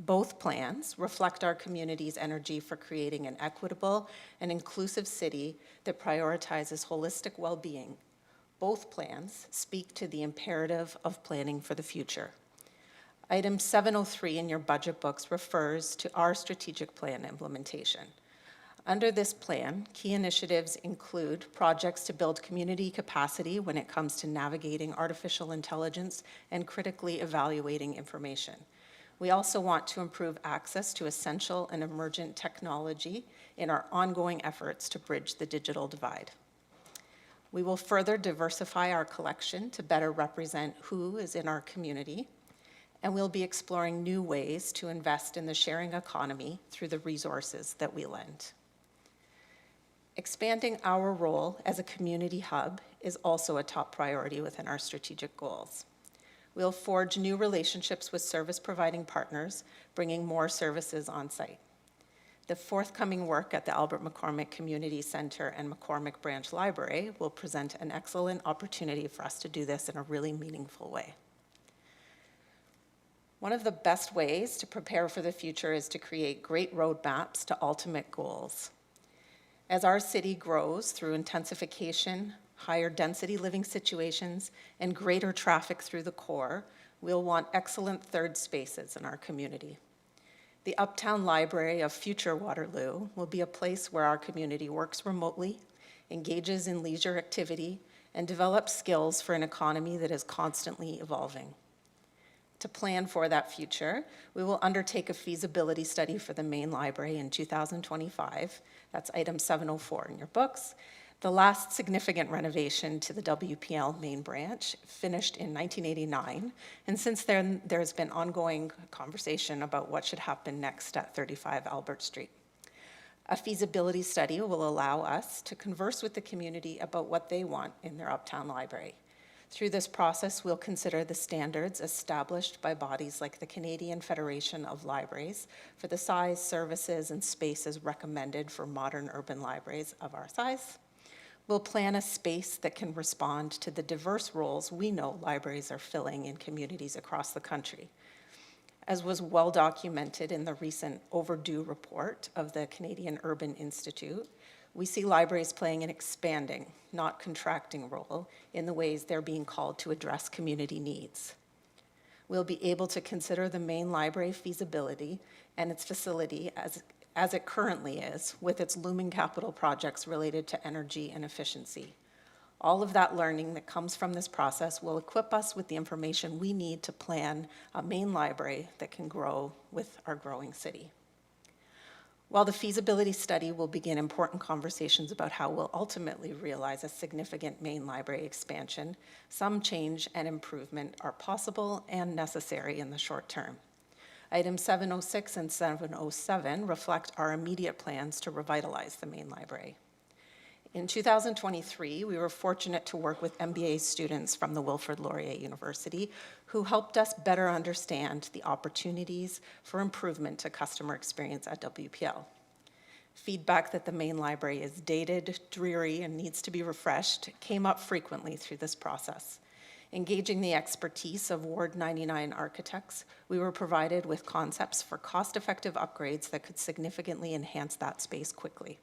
Both plans reflect our community's energy for creating an equitable and inclusive city that prioritizes holistic well-being. Both plans speak to the imperative of planning for the future. Item 703 in your budget books refers to our strategic plan implementation. Under this plan, key initiatives include projects to build community capacity when it comes to navigating artificial intelligence and critically evaluating information. We also want to improve access to essential and emergent technology in our ongoing efforts to bridge the digital divide. We will further diversify our collection to better represent who is in our community, and we'll be exploring new ways to invest in the sharing economy through the resources that we lend. Expanding our role as a community hub is also a top priority within our strategic goals. We'll forge new relationships with service-providing partners, bringing more services on site. The forthcoming work at the Albert McCormick Community Center and McCormick Branch Library will present an excellent opportunity for us to do this in a really meaningful way. One of the best ways to prepare for the future is to create great roadmaps to ultimate goals. As our city grows through intensification, higher density living situations, and greater traffic through the core, we'll want excellent third spaces in our community. The Uptown Library of Future Waterloo will be a place where our community works remotely, engages in leisure activity, and develops skills for an economy that is constantly evolving. To plan for that future, we will undertake a feasibility study for the main library in 2025. That's item 704 in your books. The last significant renovation to the WPL main branch finished in 1989, and since then, there's been ongoing conversation about what should happen next at 35 Albert Street. A feasibility study will allow us to converse with the community about what they want in their Uptown Library. Through this process, we'll consider the standards established by bodies like the Canadian Federation of Libraries for the size, services, and spaces recommended for modern urban libraries of our size. We'll plan a space that can respond to the diverse roles we know libraries are filling in communities across the country. As was well documented in the recent overdue report of the Canadian Urban Institute, we see libraries playing an expanding, not contracting role in the ways they're being called to address community needs. We'll be able to consider the main library feasibility and its facility as it currently is, with its looming capital projects related to energy and efficiency. All of that learning that comes from this process will equip us with the information we need to plan a main library that can grow with our growing city. While the feasibility study will begin important conversations about how we'll ultimately realize a significant main library expansion, some change and improvement are possible and necessary in the short term. Items 706 and 707 reflect our immediate plans to revitalize the main library. In 2023, we were fortunate to work with MBA students from the Wilfrid Laurier University who helped us better understand the opportunities for improvement to customer experience at WPL. Feedback that the main library is dated, dreary, and needs to be refreshed came up frequently through this process. Engaging the expertise of Ward 99 architects, we were provided with concepts for cost-effective upgrades that could significantly enhance that space quickly.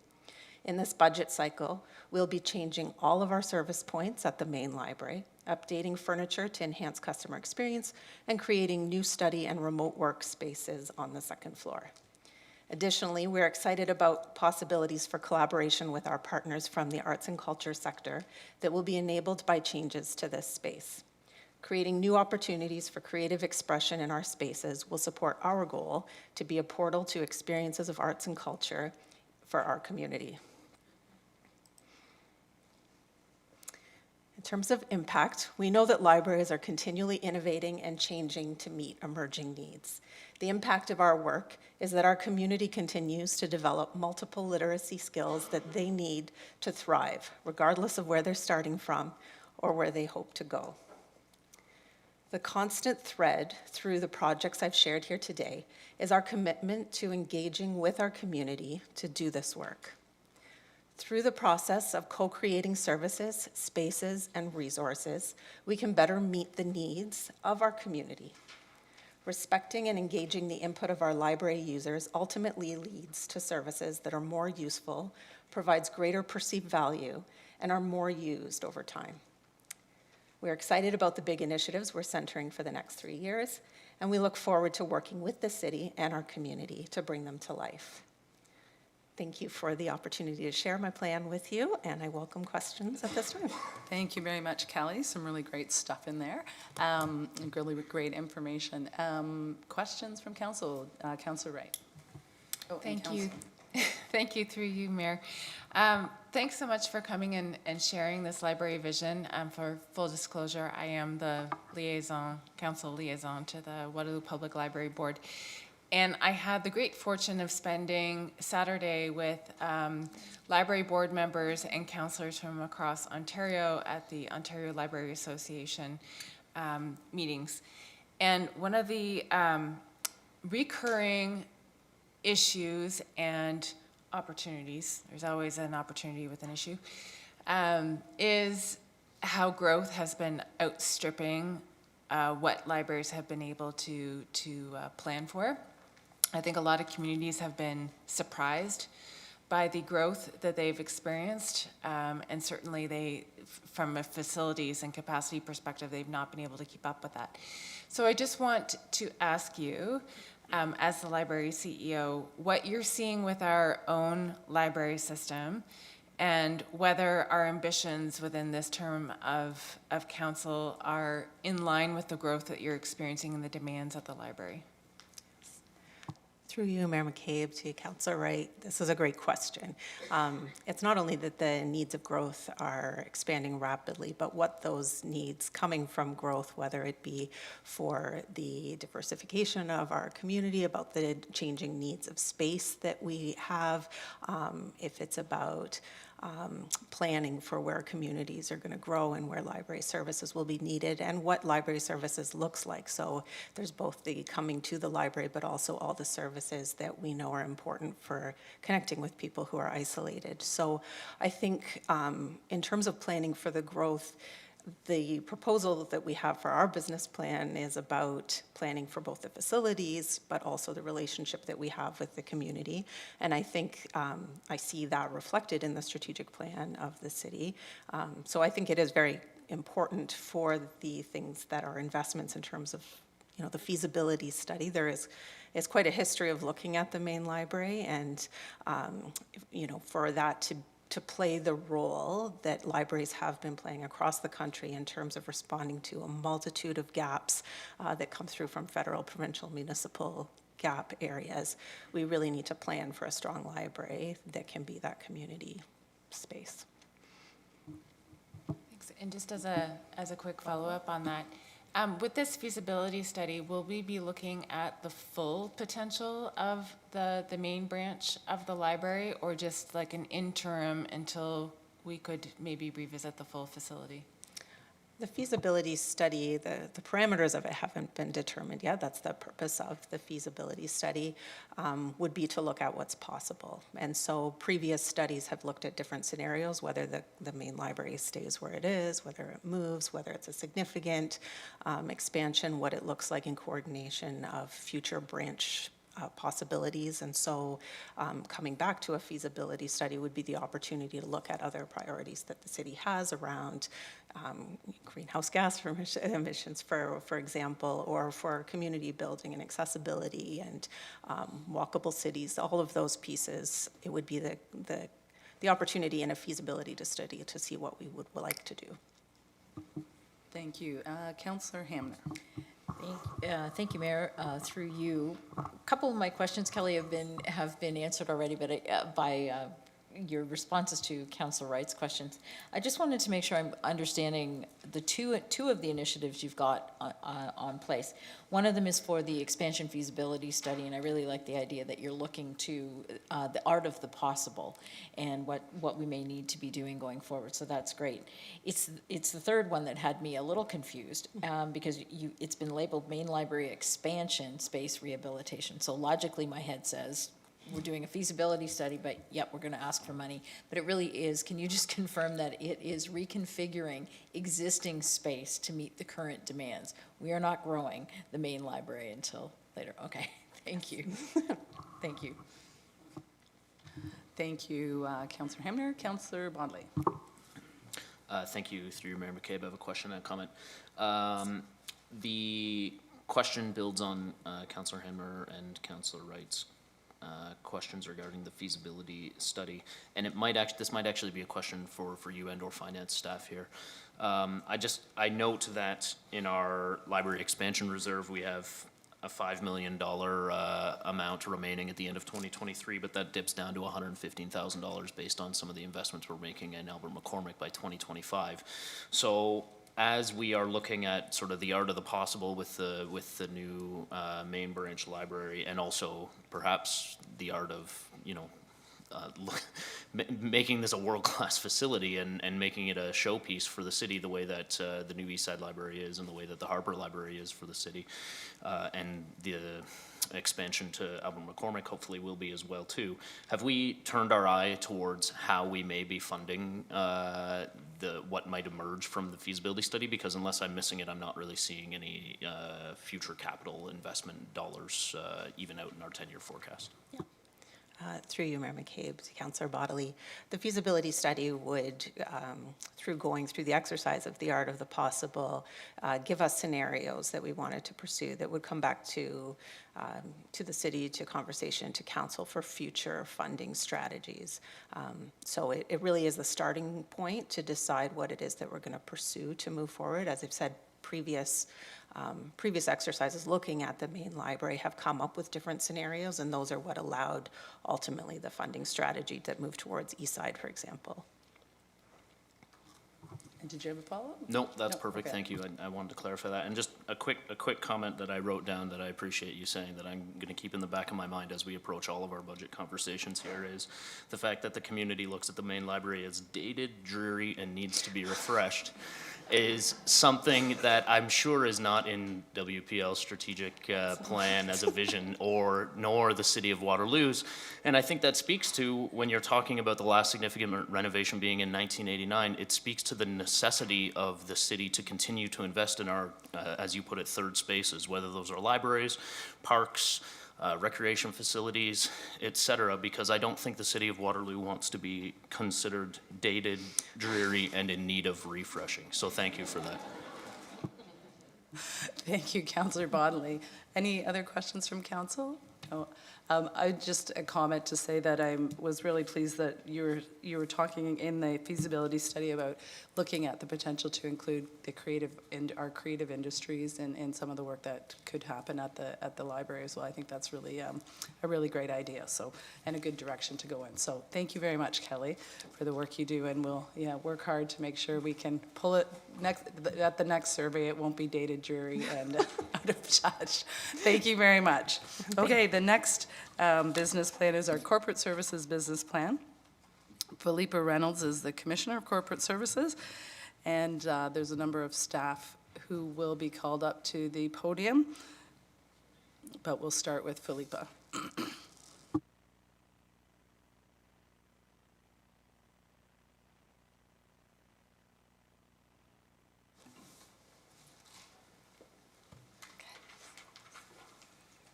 In this budget cycle, we'll be changing all of our service points at the main library, updating furniture to enhance customer experience, and creating new study and remote work spaces on the second floor. Additionally, we're excited about possibilities for collaboration with our partners from the arts and culture sector that will be enabled by changes to this space. Creating new opportunities for creative expression in our spaces will support our goal to be a portal to experiences of arts and culture for our community. In terms of impact, we know that libraries are continually innovating and changing to meet emerging needs. The impact of our work is that our community continues to develop multiple literacy skills that they need to thrive, regardless of where they're starting from or where they hope to go. The constant thread through the projects I've shared here today is our commitment to engaging with our community to do this work. Through the process of co-creating services, spaces, and resources, we can better meet the needs of our community. Respecting and engaging the input of our library users ultimately leads to services that are more useful, provides greater perceived value, and are more used over time. We're excited about the big initiatives we're centering for the next 3 years, and we look forward to working with the city and our community to bring them to life. Thank you for the opportunity to share my plan with you, and I welcome questions at this time.
Thank you very much, Kelly. Some really great stuff in there, and really great information. Questions from council? Councillor Wright. Oh, and
Thank
Council-
you. Thank you, through you, Mayor. Thanks so much for coming and sharing this library vision. For full disclosure, I am the council liaison to the Waterloo Public Library Board. And I had the great fortune of spending Saturday with library board members and councillors from across Ontario at the Ontario Library Association meetings. And one of the recurring issues and opportunities, there's always an opportunity with an issue, is how growth has been outstripping what libraries have been able to plan for. I think a lot of communities have been surprised by the growth that they've experienced, and certainly from a facilities and capacity perspective, they've not been able to keep up with that. So I just want to ask you, as the library CEO, what you're seeing with our own library system, and whether our ambitions within this term of council are in line with the growth that you're experiencing and the demands at the library.
Through you, Mayor McCabe, to Councillor Wright, this is a great question. It's not only that the needs of growth are expanding rapidly, but what those needs coming from growth, whether it be for the diversification of our community, about the changing needs of space that we have, if it's about planning for where communities are going to grow and where library services will be needed and what library services looks like. So there's both the coming to the library, but also all the services that we know are important for connecting with people who are isolated. So I think in terms of planning for the growth, the proposal that we have for our business plan is about planning for both the facilities, but also the relationship that we have with the community. And I think I see that reflected in the strategic plan of the city. So I think it is very important for the things that are investments in terms of, the feasibility study. There is quite a history of looking at the main library, and for that to play the role that libraries have been playing across the country in terms of responding to a multitude of gaps that come through from federal, provincial, municipal gap areas. We really need to plan for a strong library that can be that community space.
Thanks. And just as a quick follow-up on that, with this feasibility study, will we be looking at the full potential of the main branch of the library, or just like an interim until we could maybe revisit the full facility?
The feasibility study, the parameters of it haven't been determined yet. That's the purpose of the feasibility study, would be to look at what's possible. And so previous studies have looked at different scenarios, whether the main library stays where it is, whether it moves, whether it's a significant expansion, what it looks like in coordination of future branch possibilities. And so coming back to a feasibility study would be the opportunity to look at other priorities that the city has around greenhouse gas emissions, for example, or for community building and accessibility and walkable cities, all of those pieces. It would be the opportunity in a feasibility study to see what we would like to do.
Thank you. Councillor Hamner.
Thank you, Mayor. Through you, a couple of my questions, Kelly, have been answered already, but by your responses to Councillor Wright's questions. I just wanted to make sure I'm understanding the two of the initiatives you've got on place. One of them is for the expansion feasibility study, and I really like the idea that you're looking to the art of the possible and what we may need to be doing going forward. So that's great. It's the third one that had me a little confused because it's been labeled main library expansion space rehabilitation. So logically, my head says, we're doing a feasibility study, but yep, we're going to ask for money. But it really is, can you just confirm that it is reconfiguring existing space to meet the current demands? We are not growing the main library until later. Okay, thank you. Thank you.
Thank you, Councillor Hamner. Councillor Bodley.
Thank you. Through you, Mayor McCabe, I have a question and a comment. The question builds on Councillor Hamner and Councillor Wright's questions regarding the feasibility study, and this might actually be a question for you and or finance staff here. I note that in our library expansion reserve we have a $5 million amount remaining at the end of 2023, but that dips down to $115,000 based on some of the investments we're making in Albert McCormick by 2025. So as we are looking at sort of the art of the possible with the new main branch library, and also perhaps the art of making this a world-class facility and making it a showpiece for the city, the way that the new East Side Library is, and the way that the Harper Library is for the city, and the expansion to Albert McCormick hopefully will be as well too. Have we turned our eye towards how we may be funding what might emerge from the feasibility study? Because unless I'm missing it, I'm not really seeing any future capital investment dollars even out in our 10-year forecast.
Yeah. Through you, Mayor McCabe, to Councillor Bodley, the feasibility study would, through going through the exercise of the art of the possible, give us scenarios that we wanted to pursue that would come back to the city, to conversation, to council for future funding strategies. So it really is the starting point to decide what it is that we're going to pursue to move forward. As I've said, previous previous exercises looking at the main library have come up with different scenarios, and those are what allowed ultimately the funding strategy to move towards East Side, for example.
And did you have a follow-up?
No, that's
No,
perfect,
okay.
thank you. I wanted to clarify that. And just a quick comment that I wrote down that I appreciate you saying that I'm going to keep in the back of my mind as we approach all of our budget conversations here is the fact that the community looks at the main library as dated, dreary, and needs to be refreshed is something that I'm sure is not in WPL's strategic plan as a vision nor the city of Waterloo's. And I think that speaks to, when you're talking about the last significant renovation being in 1989, it speaks to the necessity of the city to continue to invest in our, as you put it, third spaces, whether those are libraries, parks, recreation facilities, et cetera, because I don't think the city of Waterloo wants to be considered dated, dreary, and in need of refreshing. So thank you for that.
Thank you, Councillor Bodley. Any other questions from council? No. Just a comment to say that I was really pleased that you were talking in the feasibility study about looking at the potential to include our creative industries in some of the work that could happen at the library as well. I think that's really a really great idea. So, and a good direction to go in. So thank you very much, Kelly, for the work you do, and we'll work hard to make sure we can pull it at the next survey. It won't be dated, dreary, and out of touch. Thank you very much. Okay, the next business plan is our corporate services business plan. Philippa Reynolds is the Commissioner of Corporate Services, and there's a number of staff who will be called up to the podium, but we'll start with Philippa.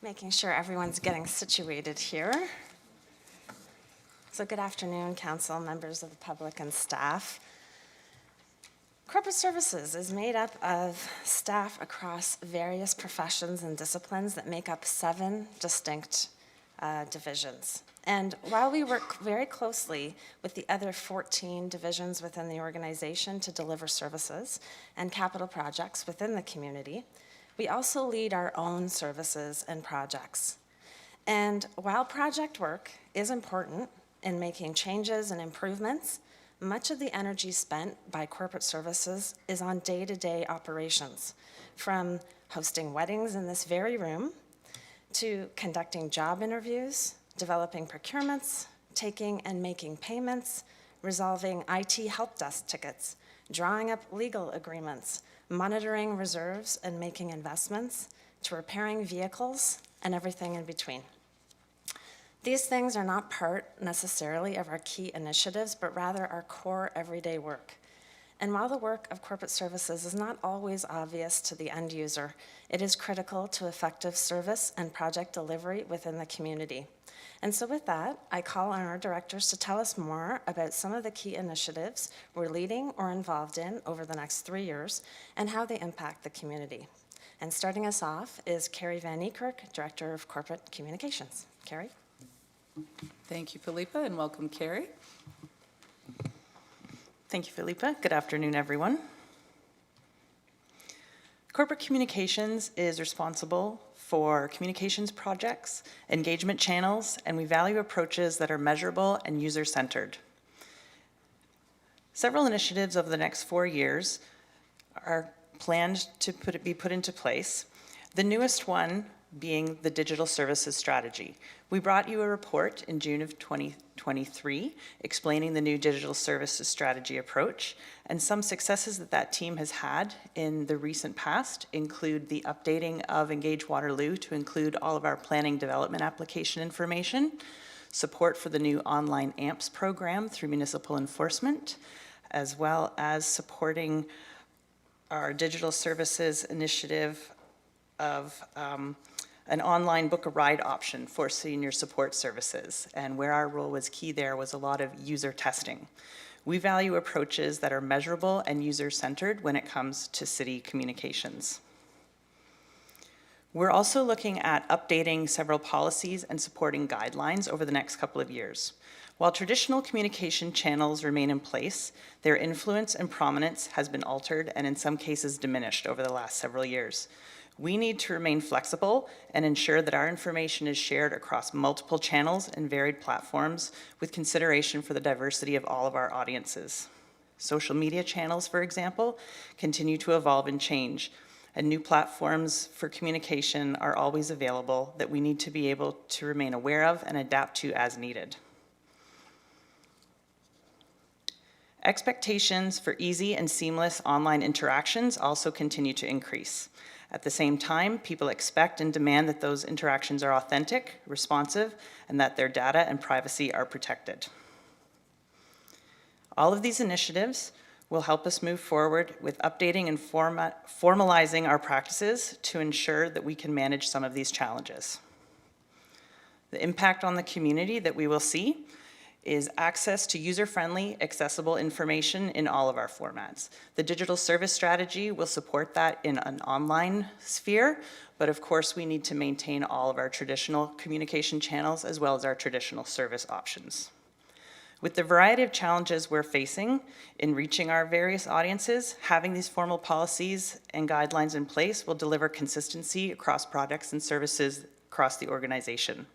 Making sure everyone's getting situated here. So good afternoon, council, members of the public, and staff. Corporate Services is made up of staff across various professions and disciplines that make up 7 distinct divisions. And while we work very closely with the other 14 divisions within the organization to deliver services and capital projects within the community, we also lead our own services and projects. And while project work is important in making changes and improvements, much of the energy spent by corporate services is on day-to-day operations, from hosting weddings in this very room, to conducting job interviews, developing procurements, taking and making payments, resolving IT help desk tickets, drawing up legal agreements, monitoring reserves and making investments, to repairing vehicles and everything in between. These things are not part necessarily of our key initiatives, but rather our core everyday work. And while the work of corporate services is not always obvious to the end user, it is critical to effective service and project delivery within the community. And so with that, I call on our directors to tell us more about some of the key initiatives we're leading or involved in over the next 3 years and how they impact the community. And starting us off is Carrie Van Niekerk, Director of Corporate Communications. Carrie?
Thank you, Philippa, and welcome, Carrie.
Thank you, Philippa. Good afternoon, everyone. Corporate Communications is responsible for communications projects, engagement channels, and we value approaches that are measurable and user-centered. Several initiatives over the next 4 years are planned to be put into place. The newest one being the digital services strategy. We brought you a report in June of 2023 explaining the new digital services strategy approach, and some successes that team has had in the recent past include the updating of Engage Waterloo to include all of our planning development application information, support for the new online AMPS program through municipal enforcement, as well as supporting our digital services initiative of an online book a ride option for senior support services. And where our role was key there was a lot of user testing. We value approaches that are measurable and user-centered when it comes to city communications. We're also looking at updating several policies and supporting guidelines over the next couple of years. While traditional communication channels remain in place, their influence and prominence has been altered and in some cases diminished over the last several years. We need to remain flexible and ensure that our information is shared across multiple channels and varied platforms with consideration for the diversity of all of our audiences. Social media channels, for example, continue to evolve and change, and new platforms for communication are always available that we need to be able to remain aware of and adapt to as needed. Expectations for easy and seamless online interactions also continue to increase. At the same time, people expect and demand that those interactions are authentic, responsive, and that their data and privacy are protected. All of these initiatives will help us move forward with updating and formalizing our practices to ensure that we can manage some of these challenges. The impact on the community that we will see is access to user-friendly, accessible information in all of our formats. The digital service strategy will support that in an online sphere, but of course we need to maintain all of our traditional communication channels as well as our traditional service options. With the variety of challenges we're facing in reaching our various audiences, having these formal policies and guidelines in place will deliver consistency across products and services across the organization.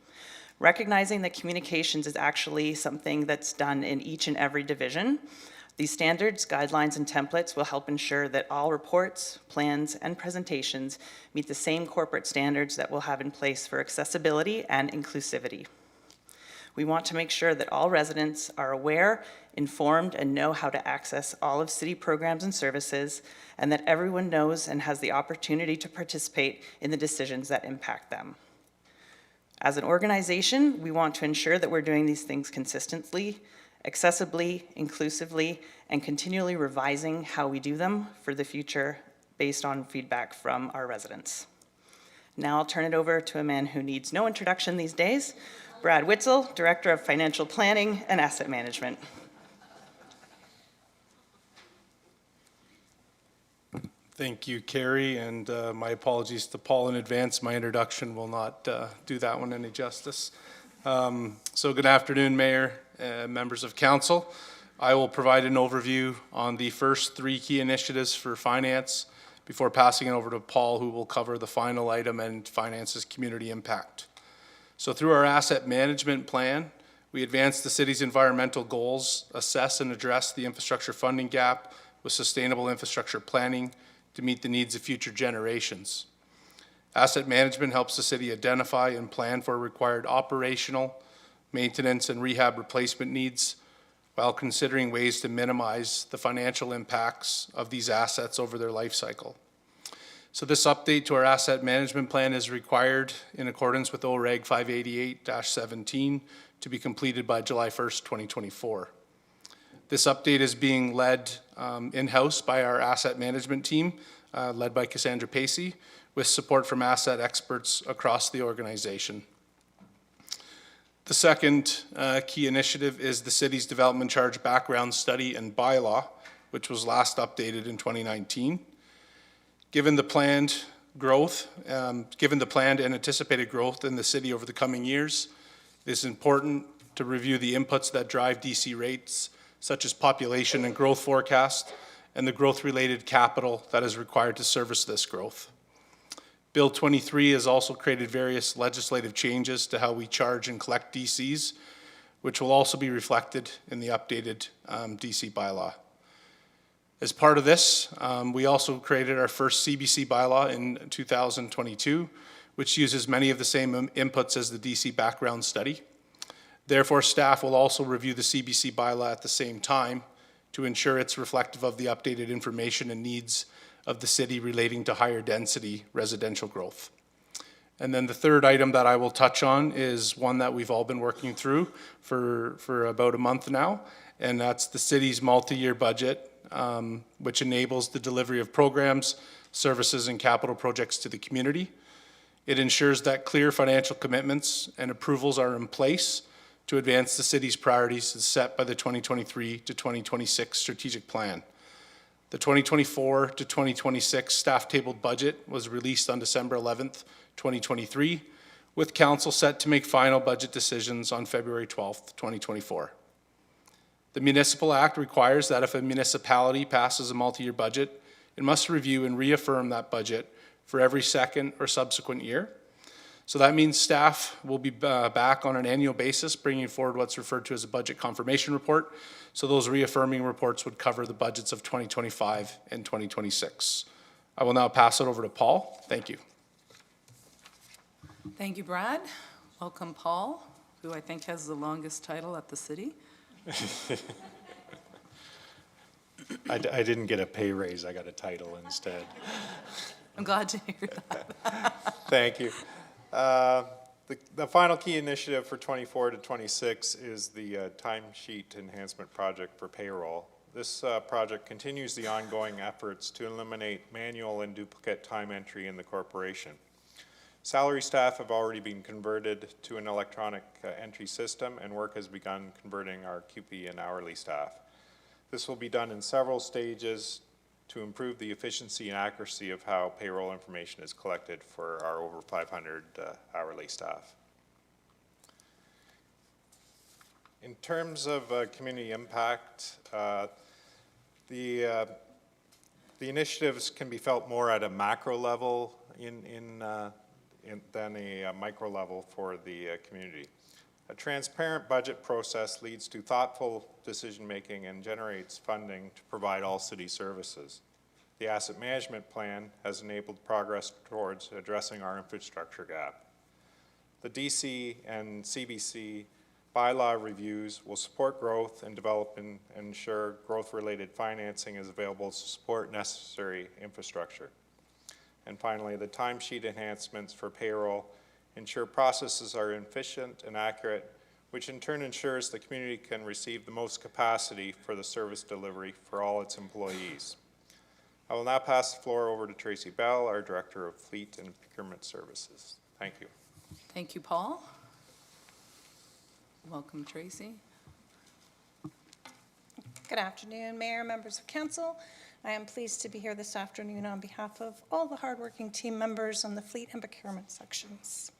Recognizing that communications is actually something that's done in each and every division, these standards, guidelines, and templates will help ensure that all reports, plans, and presentations meet the same corporate standards that we'll have in place for accessibility and inclusivity. We want to make sure that all residents are aware, informed, and know how to access all of city programs and services, and that everyone knows and has the opportunity to participate in the decisions that impact them. As an organization, we want to ensure that we're doing these things consistently, accessibly, inclusively, and continually revising how we do them for the future based on feedback from our residents. Now I'll turn it over to a man who needs no introduction these days, Brad Witzel, Director of Financial Planning and Asset Management.
Thank you, Carrie, and my apologies to Paul in advance. My introduction will not do that one any justice. So good afternoon, Mayor, members of Council. I will provide an overview on the first 3 key initiatives for finance before passing it over to Paul, who will cover the final item and finance's community impact. So through our asset management plan, we advance the city's environmental goals, assess and address the infrastructure funding gap with sustainable infrastructure planning to meet the needs of future generations. Asset management helps the city identify and plan for required operational, maintenance, and rehab replacement needs while considering ways to minimize the financial impacts of these assets over their life cycle. So this update to our asset management plan is required in accordance with OREG 588-17 to be completed by July 1st, 2024. This update is being led in-house by our asset management team, led by Cassandra Pacey, with support from asset experts across the organization. The second key initiative is the city's development charge background study and bylaw, which was last updated in 2019. Given the planned and anticipated growth in the city over the coming years, it is important to review the inputs that drive DC rates, such as population and growth forecast, and the growth-related capital that is required to service this growth. Bill 23 has also created various legislative changes to how we charge and collect DCs, which will also be reflected in the updated DC bylaw. As part of this, we also created our first CBC bylaw in 2022, which uses many of the same inputs as the DC background study. Therefore, staff will also review the CBC bylaw at the same time to ensure it's reflective of the updated information and needs of the city relating to higher density residential growth. And then the third item that I will touch on is one that we've all been working through for about a month now, and that's the city's multi-year budget, which enables the delivery of programs, services, and capital projects to the community. It ensures that clear financial commitments and approvals are in place to advance the city's priorities as set by the 2023 to 2026 strategic plan. The 2024 to 2026 staff tabled budget was released on December 11th, 2023, with council set to make final budget decisions on February 12th, 2024. The Municipal Act requires that if a municipality passes a multi-year budget, it must review and reaffirm that budget for every second or subsequent year. So that means staff will be back on an annual basis, bringing forward what's referred to as a budget confirmation report. So those reaffirming reports would cover the budgets of 2025 and 2026. I will now pass it over to Paul. Thank you.
Thank you, Brad. Welcome, Paul, who I think has the longest title at the city.
I didn't get a pay raise, I got a title instead.
I'm glad to hear that.
Thank you. The final key initiative for 24 to 26 is the timesheet enhancement project for payroll. This project continues the ongoing efforts to eliminate manual and duplicate time entry in the corporation. Salary staff have already been converted to an electronic entry system, and work has begun converting our QP and hourly staff. This will be done in several stages to improve the efficiency and accuracy of how payroll information is collected for our over 500 hourly staff. In terms of community impact, the initiatives can be felt more at a macro level than a micro level for the community. A transparent budget process leads to thoughtful decision-making and generates funding to provide all city services. The asset management plan has enabled progress towards addressing our infrastructure gap. The DC and CBC bylaw reviews will support growth and develop and ensure growth-related financing is available to support necessary infrastructure. And finally, the timesheet enhancements for payroll ensure processes are efficient and accurate, which in turn ensures the community can receive the most capacity for the service delivery for all its employees. I will now pass the floor over to Tracy Bell, our Director of Fleet and Procurement Services. Thank you.
Thank you, Paul. Welcome, Tracy.
Good afternoon, Mayor, members of council. I am pleased to be here this afternoon on behalf of all the hardworking team members on the fleet and procurement sections.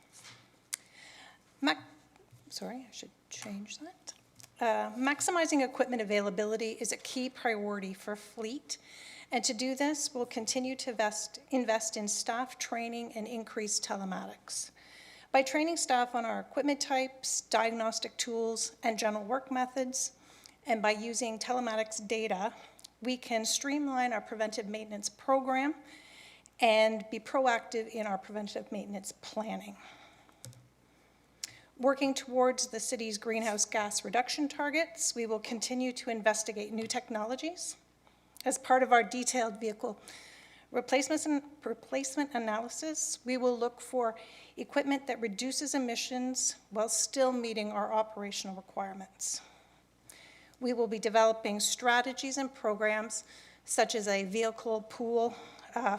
I should change that. Maximizing equipment availability is a key priority for fleet, and to do this, we'll continue to invest in staff training and increase telematics. By training staff on our equipment types, diagnostic tools, and general work methods, and by using telematics data, we can streamline our preventive maintenance program and be proactive in our preventive maintenance planning. Working towards the city's greenhouse gas reduction targets, we will continue to investigate new technologies. As part of our detailed vehicle replacement analysis, we will look for equipment that reduces emissions while still meeting our operational requirements. We will be developing strategies and programs such as a vehicle pool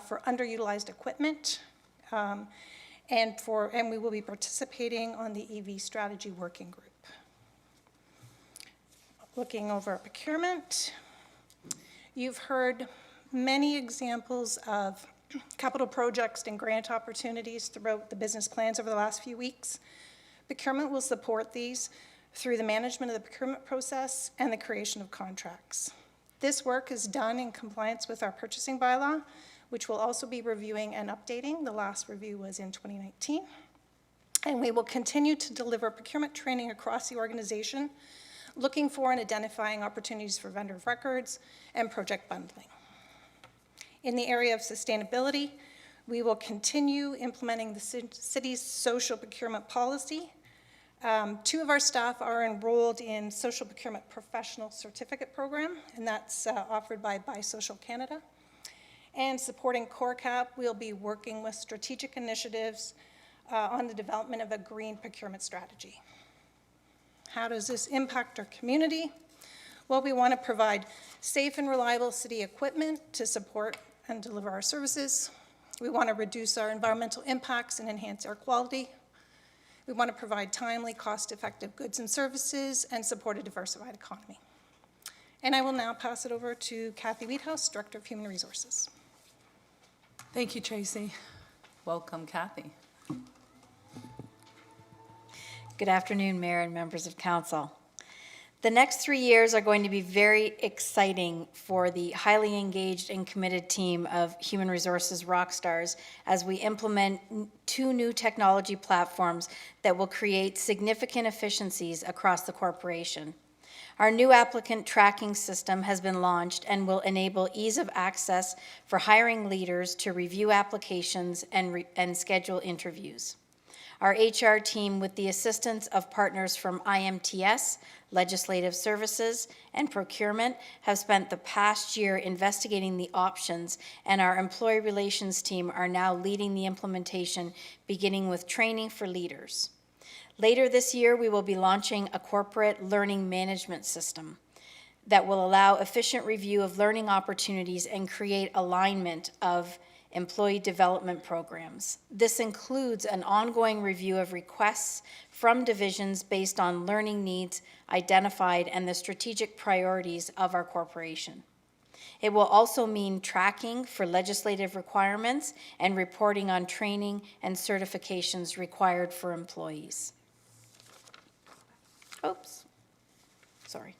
for underutilized equipment, and we will be participating on the EV strategy working group. Looking over at procurement, you've heard many examples of capital projects and grant opportunities throughout the business plans over the last few weeks. Procurement will support these through the management of the procurement process and the creation of contracts. This work is done in compliance with our purchasing bylaw, which we'll also be reviewing and updating. The last review was in 2019. And we will continue to deliver procurement training across the organization, looking for and identifying opportunities for vendor of records and project bundling. In the area of sustainability, we will continue implementing the city's social procurement policy. 2 of our staff are enrolled in Social Procurement Professional Certificate Program, and that's offered by Social Canada. And supporting CORCAP, we'll be working with strategic initiatives on the development of a green procurement strategy. How does this impact our community? Well, we want to provide safe and reliable city equipment to support and deliver our services. We want to reduce our environmental impacts and enhance air quality. We want to provide timely, cost-effective goods and services and support a diversified economy. And I will now pass it over to Kathy Wheathouse, Director of Human Resources.
Thank you, Tracy. Welcome, Kathy.
Good afternoon, Mayor and members of council. The next 3 years are going to be very exciting for the highly engaged and committed team of human resources rock stars as we implement 2 new technology platforms that will create significant efficiencies across the corporation. Our new applicant tracking system has been launched and will enable ease of access for hiring leaders to review applications and schedule interviews. Our HR team, with the assistance of partners from IMTS, Legislative Services, and Procurement, have spent the past year investigating the options, and our employee relations team are now leading the implementation, beginning with training for leaders. Later this year, we will be launching a corporate learning management system that will allow efficient review of learning opportunities and create alignment of employee development programs. This includes an ongoing review of requests from divisions based on learning needs identified and the strategic priorities of our corporation. It will also mean tracking for legislative requirements and reporting on training and certifications required for employees. Oops, sorry.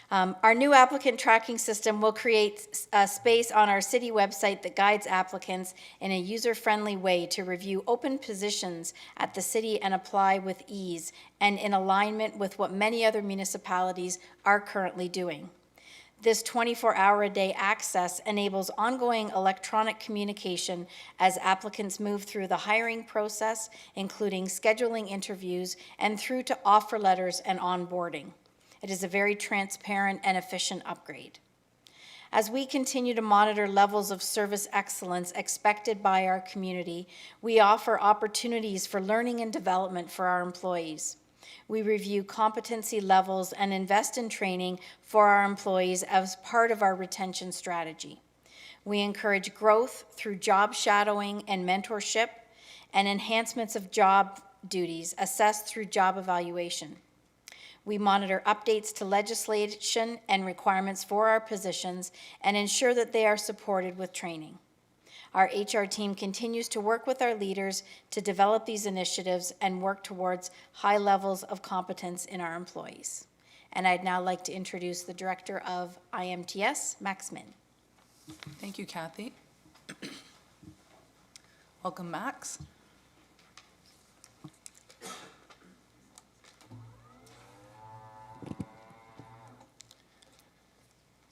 Our new applicant tracking system will create a space on our city website that guides applicants in a user-friendly way to review open positions at the city and apply with ease and in alignment with what many other municipalities are currently doing. This 24-hour-a-day access enables ongoing electronic communication as applicants move through the hiring process, including scheduling interviews and through to offer letters and onboarding. It is a very transparent and efficient upgrade. As we continue to monitor levels of service excellence expected by our community, we offer opportunities for learning and development for our employees. We review competency levels and invest in training for our employees as part of our retention strategy. We encourage growth through job shadowing and mentorship and enhancements of job duties assessed through job evaluation. We monitor updates to legislation and requirements for our positions and ensure that they are supported with training. Our HR team continues to work with our leaders to develop these initiatives and work towards high levels of competence in our employees. And I'd now like to introduce the Director of IMTS, Max Min.
Thank you, Kathy. Welcome, Max.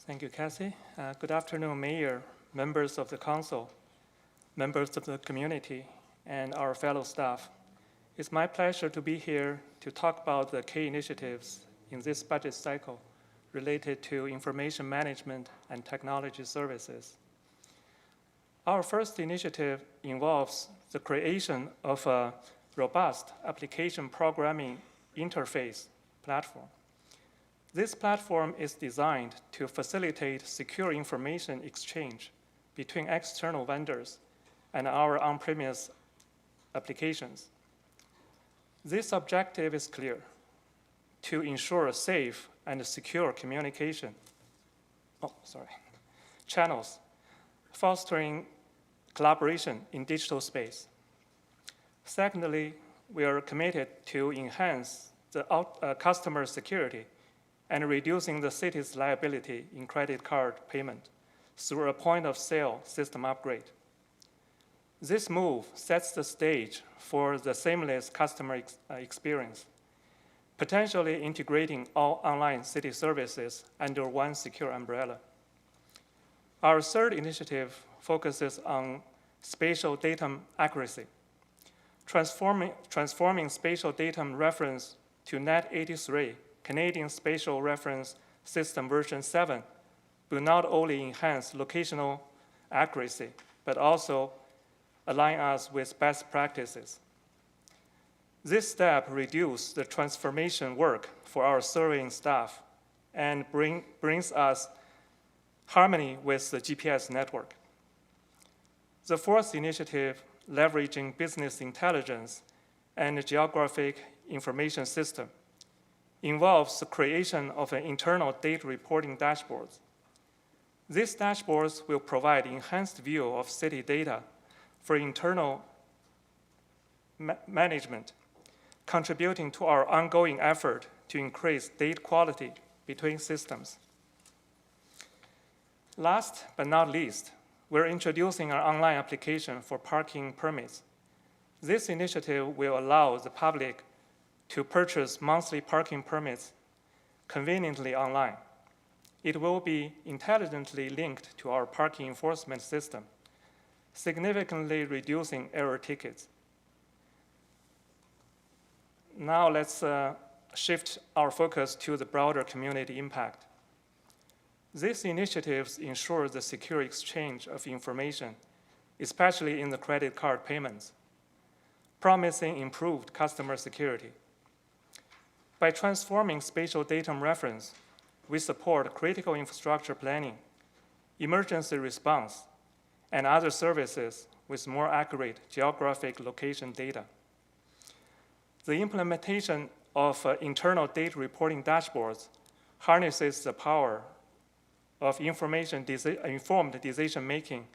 Thank you, Kathy. Good afternoon, Mayor, members of the council, members of the community, and our fellow staff. It's my pleasure to be here to talk about the key initiatives in this budget cycle related to information management and technology services. Our first initiative involves the creation of a robust application programming interface platform. This platform is designed to facilitate secure information exchange between external vendors and our on-premise applications. This objective is clear: to ensure safe and secure communication channels, fostering collaboration in digital space. Secondly, we are committed to enhance the customer security and reducing the city's liability in credit card payment through a point-of-sale system upgrade. This move sets the stage for the seamless customer experience, potentially integrating all online city services under one secure umbrella. Our third initiative focuses on spatial data accuracy, transforming spatial data reference to NET83 Canadian Spatial Reference System version 7 will not only enhance locational accuracy, but also align us with best practices. This step reduces the transformation work for our surveying staff and brings us harmony with the GPS network. The fourth initiative, leveraging business intelligence and geographic information system, involves the creation of an internal data reporting dashboard. These dashboards will provide enhanced view of city data for internal management, contributing to our ongoing effort to increase data quality between systems. Last but not least, we're introducing an online application for parking permits. This initiative will allow the public to purchase monthly parking permits conveniently online. It will be intelligently linked to our parking enforcement system, significantly reducing error tickets. Now let's shift our focus to the broader community impact. These initiatives ensure the secure exchange of information, especially in the credit card payments, promising improved customer security. By transforming spatial datum reference, we support critical infrastructure planning, emergency response, and other services with more accurate geographic location data. The implementation of internal data reporting dashboards harnesses the power of informed decision-making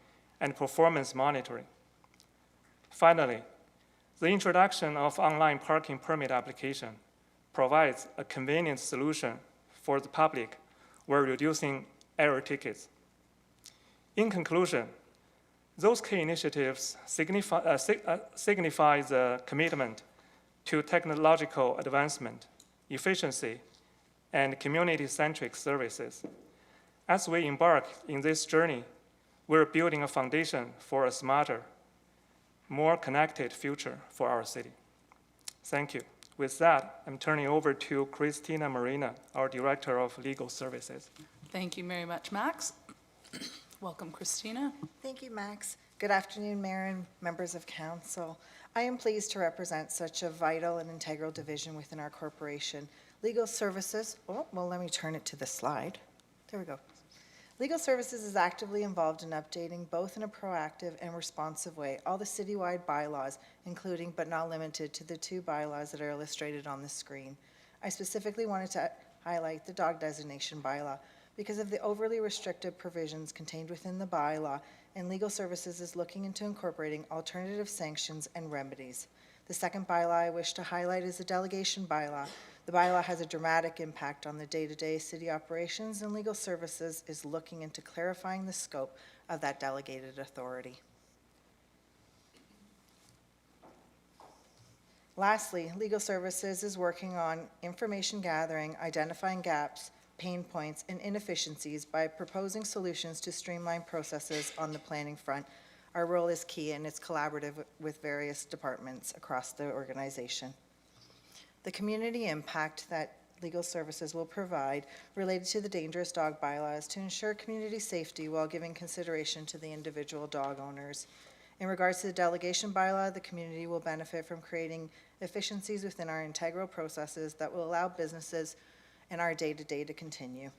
and performance monitoring. Finally, the introduction of online parking permit application provides a convenient solution for the public while reducing error tickets. In conclusion, those key initiatives signify the commitment to technological advancement, efficiency, and community-centric services. As we embark in this journey, we're building a foundation for a smarter, more connected future for our city. Thank you. With that, I'm turning over to Christina Marina, our Director of Legal Services.
Thank you very much, Max. Welcome, Christina.
Thank you, Max. Good afternoon, Mayor and members of Council. I am pleased to represent such a vital and integral division within our corporation. Legal Services, let me turn it to the slide. There we go. Legal Services is actively involved in updating, both in a proactive and responsive way, all the citywide bylaws, including but not limited to the 2 bylaws that are illustrated on the screen. I specifically wanted to highlight the dog designation bylaw because of the overly restrictive provisions contained within the bylaw, and Legal Services is looking into incorporating alternative sanctions and remedies. The second bylaw I wish to highlight is the delegation bylaw. The bylaw has a dramatic impact on the day-to-day city operations, and Legal Services is looking into clarifying the scope of that delegated authority. Lastly, Legal Services is working on information gathering, identifying gaps, pain points, and inefficiencies by proposing solutions to streamline processes on the planning front. Our role is key, and it's collaborative with various departments across the organization. The community impact that Legal Services will provide related to the dangerous dog bylaw is to ensure community safety while giving consideration to the individual dog owners. In regards to the delegation bylaw, the community will benefit from creating efficiencies within our integral processes that will allow businesses and our day-to-day to continue.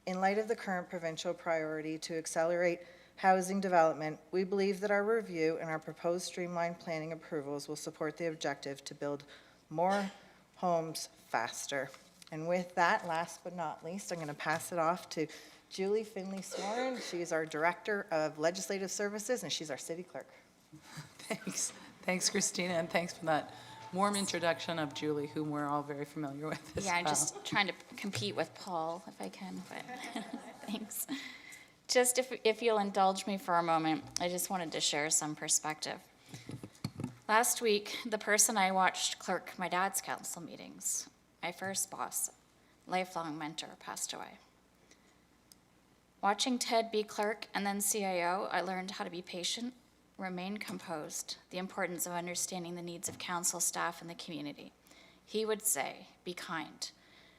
In light of the current provincial priority to accelerate housing development, we believe that our review and our proposed streamlined planning approvals will support the objective to build more homes faster. And with that, last but not least, I'm going to pass it off to Julie Finley-Swarn. She's our Director of Legislative Services, and she's our City Clerk.
Thanks. Thanks, Christina, and thanks for that warm introduction of Julie, whom we're all very familiar with as
Yeah, I'm
well.
just trying to compete with Paul, if I can, but thanks. Just if you'll indulge me for a moment, I just wanted to share some perspective. Last week, the person I watched clerk my dad's council meetings, my first boss, lifelong mentor, passed away. Watching Ted be clerk and then CIO, I learned how to be patient, remain composed, the importance of understanding the needs of council staff and the community. He would say, be kind.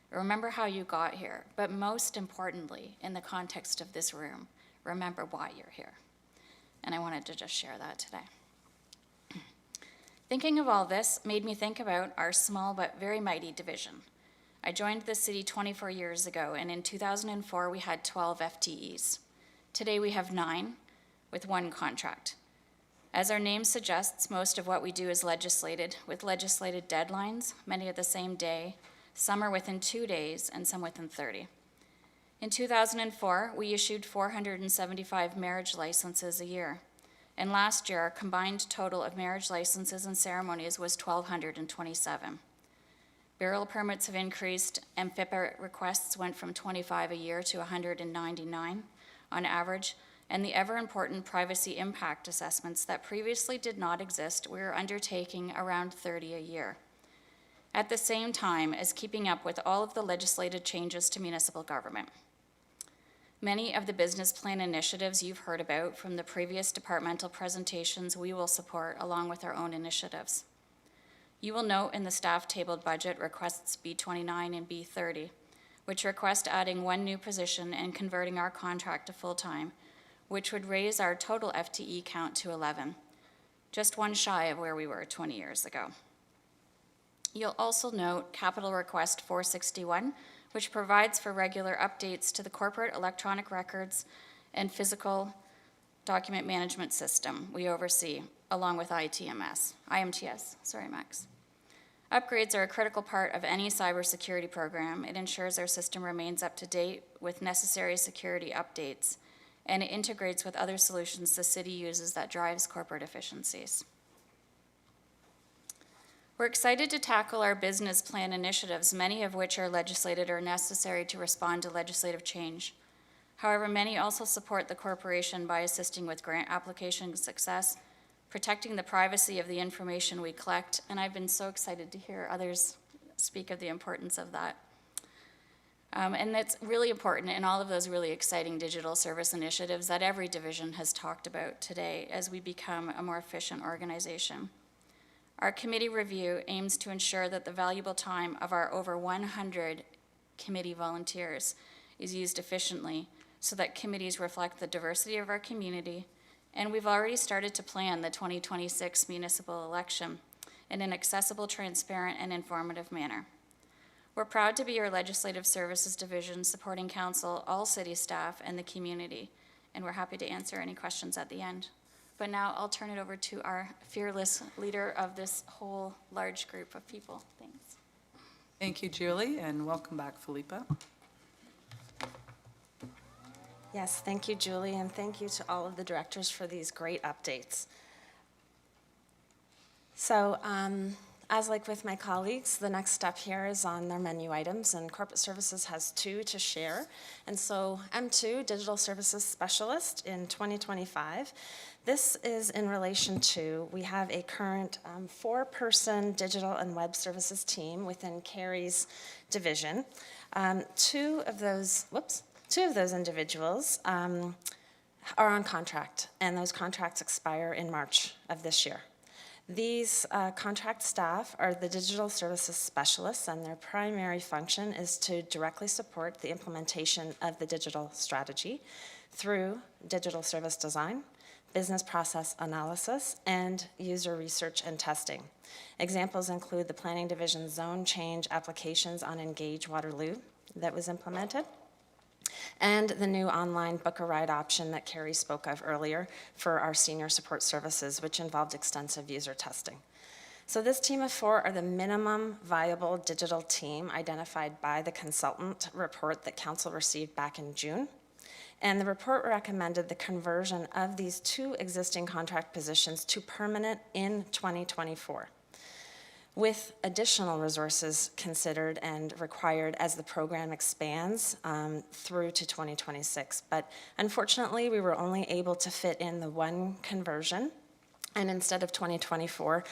Remember how you got here, but most importantly, in the context of this room, remember why you're here. And I wanted to just share that today. Thinking of all this made me think about our small but very mighty division. I joined the city 24 years ago, and in 2004 we had 12 FTEs. Today we have 9, with 1 contract. As our name suggests, most of what we do is legislated, with legislated deadlines, many are the same day, some are within 2 days, and some within 30. In 2004, we issued 475 marriage licenses a year. And last year, our combined total of marriage licenses and ceremonies was 1,227. Burial permits have increased, and FIPA requests went from 25 a year to 199 on average, and the ever-important privacy impact assessments that previously did not exist, we are undertaking around 30 a year. At the same time as keeping up with all of the legislated changes to municipal government. Many of the business plan initiatives you've heard about from the previous departmental presentations we will support along with our own initiatives. You will note in the staff tabled budget requests B29 and B30, which request adding 1 new position and converting our contract to full-time, which would raise our total FTE count to 11, just 1 shy of where we were 20 years ago. You'll also note capital request 461, which provides for regular updates to the corporate electronic records and physical document management system we oversee, along with IMTS, sorry, Max. Upgrades are a critical part of any cybersecurity program. It ensures our system remains up to date with necessary security updates, and it integrates with other solutions the city uses that drives corporate efficiencies. We're excited to tackle our business plan initiatives, many of which are legislated or necessary to respond to legislative change. However, many also support the corporation by assisting with grant application success, protecting the privacy of the information we collect, and I've been so excited to hear others speak of the importance of that. And that's really important in all of those really exciting digital service initiatives that every division has talked about today as we become a more efficient organization. Our committee review aims to ensure that the valuable time of our over 100 committee volunteers is used efficiently so that committees reflect the diversity of our community, and we've already started to plan the 2026 municipal election in an accessible, transparent, and informative manner. We're proud to be your Legislative Services Division supporting council, all city staff, and the community, and we're happy to answer any questions at the end. But now I'll turn it over to our fearless leader of this whole large group of people. Thanks.
Thank you, Julie, and welcome back, Philippa.
Yes, thank you, Julie, and thank you to all of the directors for these great updates. So, as like with my colleagues, the next step here is on their menu items, and Corporate Services has 2 to share. And so M2, Digital Services Specialist in 2025. This is in relation to, we have a current 4-person digital and web services team within Carrie's division. Two of those individuals are on contract, and those contracts expire in March of this year. These contract staff are the digital services specialists, and their primary function is to directly support the implementation of the digital strategy through digital service design, business process analysis, and user research and testing. Examples include the Planning Division zone change applications on Engage Waterloo that was implemented, and the new online book a ride option that Carrie spoke of earlier for our senior support services, which involved extensive user testing. So this team of 4 are the minimum viable digital team identified by the consultant report that council received back in June. And the report recommended the conversion of these 2 existing contract positions to permanent in 2024. With additional resources considered and required as the program expands through to 2026. But unfortunately, we were only able to fit in the 1 conversion, and instead of 2024,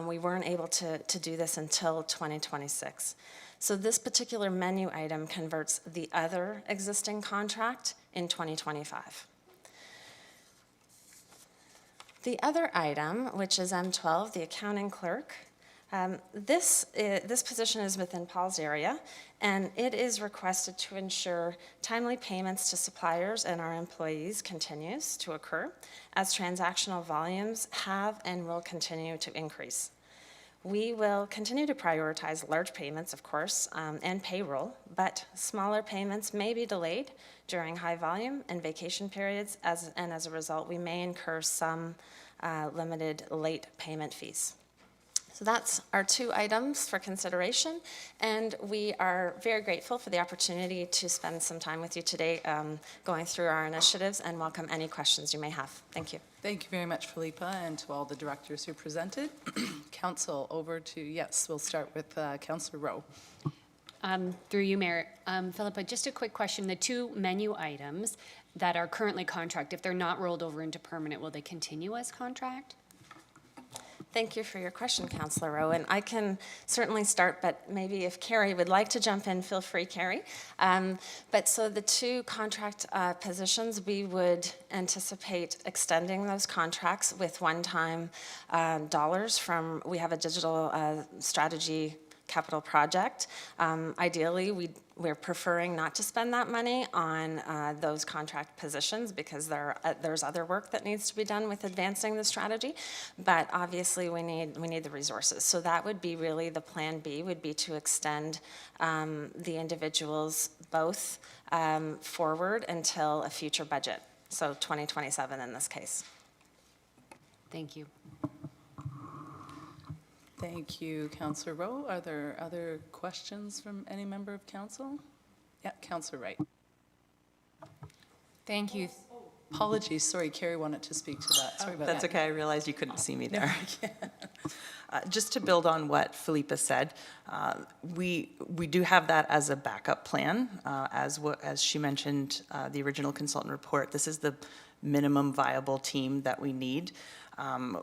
we weren't able to do this until 2026. So this particular menu item converts the other existing contract in 2025. The other item, which is M12, the accounting clerk, this position is within Paul's area, and it is requested to ensure timely payments to suppliers and our employees continues to occur as transactional volumes have and will continue to increase. We will continue to prioritize large payments, of course, and payroll, but smaller payments may be delayed during high volume and vacation periods, and as a result, we may incur some limited late payment fees. So that's our 2 items for consideration, and we are very grateful for the opportunity to spend some time with you today going through our initiatives, and welcome any questions you may have. Thank you.
Thank you very much, Philippa, and to all the directors who presented. Council, over to, yes, we'll start with Councillor Rowe.
Through you, Mayor. Philippa, just a quick question. The 2 menu items that are currently contract, if they're not rolled over into permanent, will they continue as contract?
Thank you for your question, Councillor Rowe, and I can certainly start, but maybe if Carrie would like to jump in, feel free, Carrie. But so the 2 contract positions, we would anticipate extending those contracts with one-time dollars from, we have a digital strategy capital project. Ideally, we're preferring not to spend that money on those contract positions because there's other work that needs to be done with advancing the strategy, but obviously we need the resources. So that would be really the plan B, would be to extend the individuals both forward until a future budget, so 2027 in this case.
Thank you.
Thank you, Councillor Rowe. Are there other questions from any member of council? Yeah, Councillor Wright.
Thank you.
Apologies, sorry, Carrie wanted to speak to that. Sorry about
That's
that.
okay, I realized you couldn't see me there. Just to build on what Philippa said, we do have that as a backup plan. As she mentioned, the original consultant report, this is the minimum viable team that we need.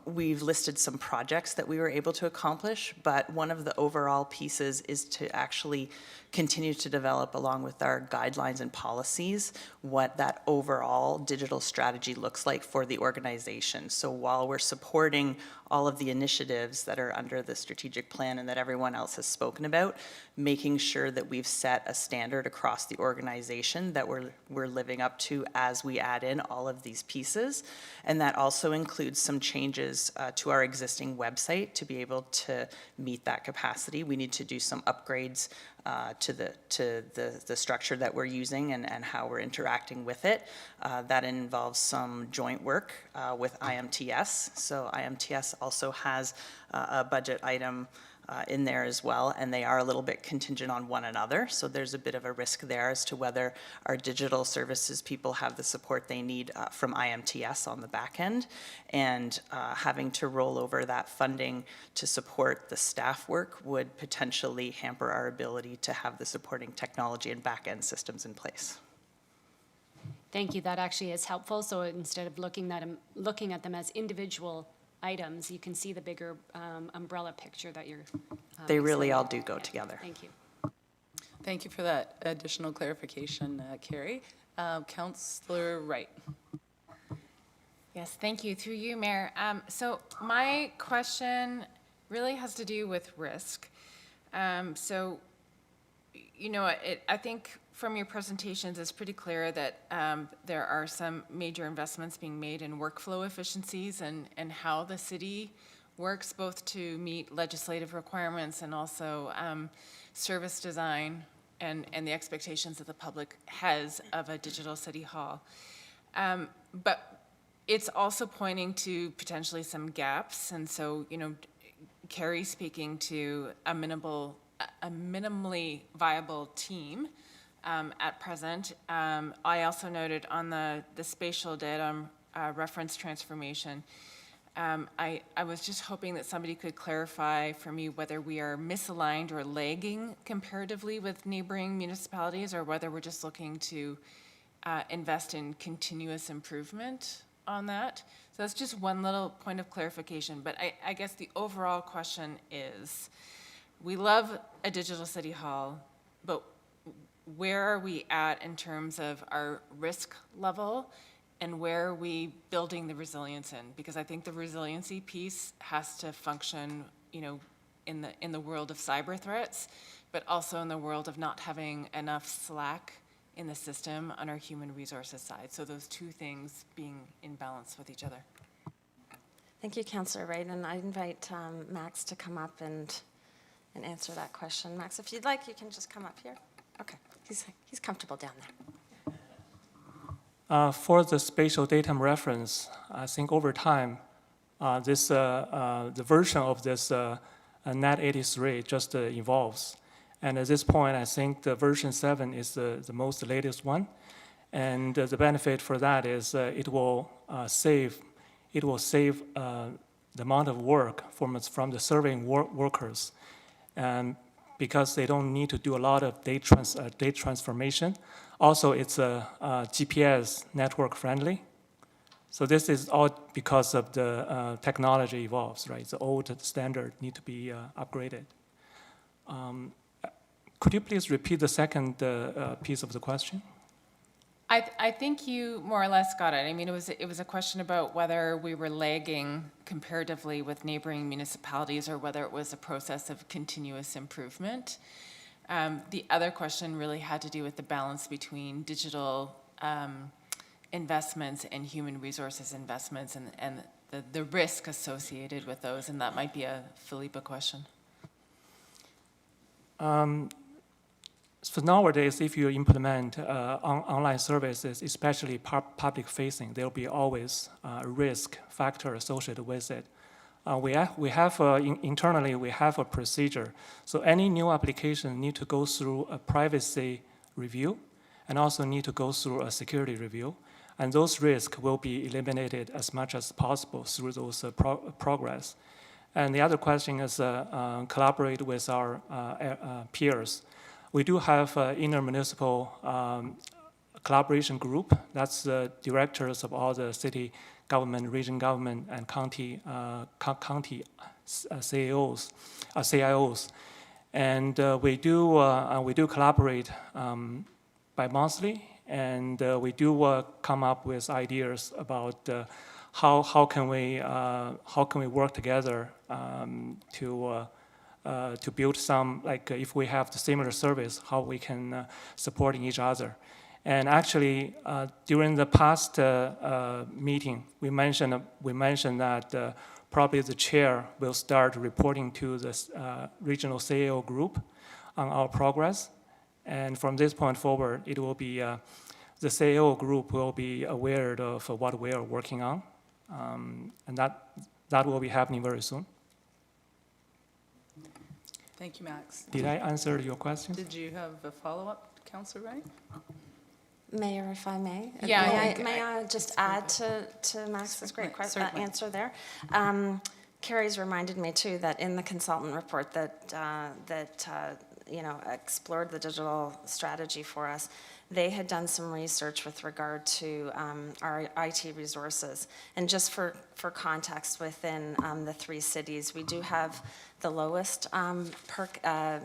We've listed some projects that we were able to accomplish, but one of the overall pieces is to actually continue to develop, along with our guidelines and policies, what that overall digital strategy looks like for the organization. So while we're supporting all of the initiatives that are under the strategic plan and that everyone else has spoken about, making sure that we've set a standard across the organization that we're living up to as we add in all of these pieces. And that also includes some changes to our existing website to be able to meet that capacity. We need to do some upgrades to the structure that we're using and how we're interacting with it. That involves some joint work with IMTS. So IMTS also has a budget item in there as well, and they are a little bit contingent on one another. So there's a bit of a risk there as to whether our digital services people have the support they need from IMTS on the back end, and having to roll over that funding to support the staff work would potentially hamper our ability to have the supporting technology and back end systems in place.
Thank you. That actually is helpful. So instead of looking at them as individual items, you can see the bigger umbrella picture that you're
they really all do go together.
Thank you.
Thank you for that additional clarification, Carrie. Councillor Wright.
Yes, thank you. Through you, Mayor. So my question really has to do with risk. So, you know, I think from your presentations, it's pretty clear that there are some major investments being made in workflow efficiencies and how the city works, both to meet legislative requirements and also service design and the expectations that the public has of a digital city hall. But it's also pointing to potentially some gaps. And so, you know, Carrie speaking to a minimally viable team at present. I also noted on the spatial data reference transformation, I was just hoping that somebody could clarify for me whether we are misaligned or lagging comparatively with neighboring municipalities, or whether we're just looking to invest in continuous improvement on that. So that's just one little point of clarification. But I guess the overall question is, we love a digital city hall, but where are we at in terms of our risk level, and where are we building the resilience in? Because I think the resiliency piece has to function, you know, in the world of cyber threats, but also in the world of not having enough slack in the system on our human resources side. So those two things being in balance with each other.
Thank you, Councillor Wright, and I invite Max to come up and answer that question. Max, if you'd like, you can just come up here. Okay, he's comfortable down there.
For the spatial data reference, I think over time, the version of this NAT 83 just evolves. And at this point, I think the version 7 is the most latest one. And the benefit for that is it will save the amount of work from the surveying workers, because they don't need to do a lot of data transformation. Also, it's GPS network friendly. So this is all because of the technology evolves, right? The old standard need to be upgraded. Could you please repeat the second piece of the question?
I think you more or less got it. I mean, it was a question about whether we were lagging comparatively with neighboring municipalities or whether it was a process of continuous improvement. The other question really had to do with the balance between digital investments and human resources investments and the risk associated with those, and that might be a Philippa question.
So nowadays, if you implement online services, especially public-facing, there will be always a risk factor associated with it. Internally, we have a procedure. So any new application need to go through a privacy review and also need to go through a security review. And those risks will be eliminated as much as possible through those progress. And the other question is collaborate with our peers. We do have an intermunicipal collaboration group. That's the directors of all the city government, region government, and county CIOs. And we do collaborate bi-monthly, and we do come up with ideas about how can we work together to build some, like if we have the similar service, how we can support each other. And actually, during the past meeting, we mentioned that probably the chair will start reporting to the regional CAO group on our progress. And from this point forward, it will be the CAO group will be aware of what we are working on, and that will be happening very soon.
Thank you, Max.
Did I answer your question?
Did you have a follow-up, Councillor Wright?
Mayor, if I may?
Yeah.
May I just add to Max's great answer there? Carrie's reminded me too that in the consultant report that explored the digital strategy for us, they had done some research with regard to our IT resources. And just for context, within the 3 cities, we do have the lowest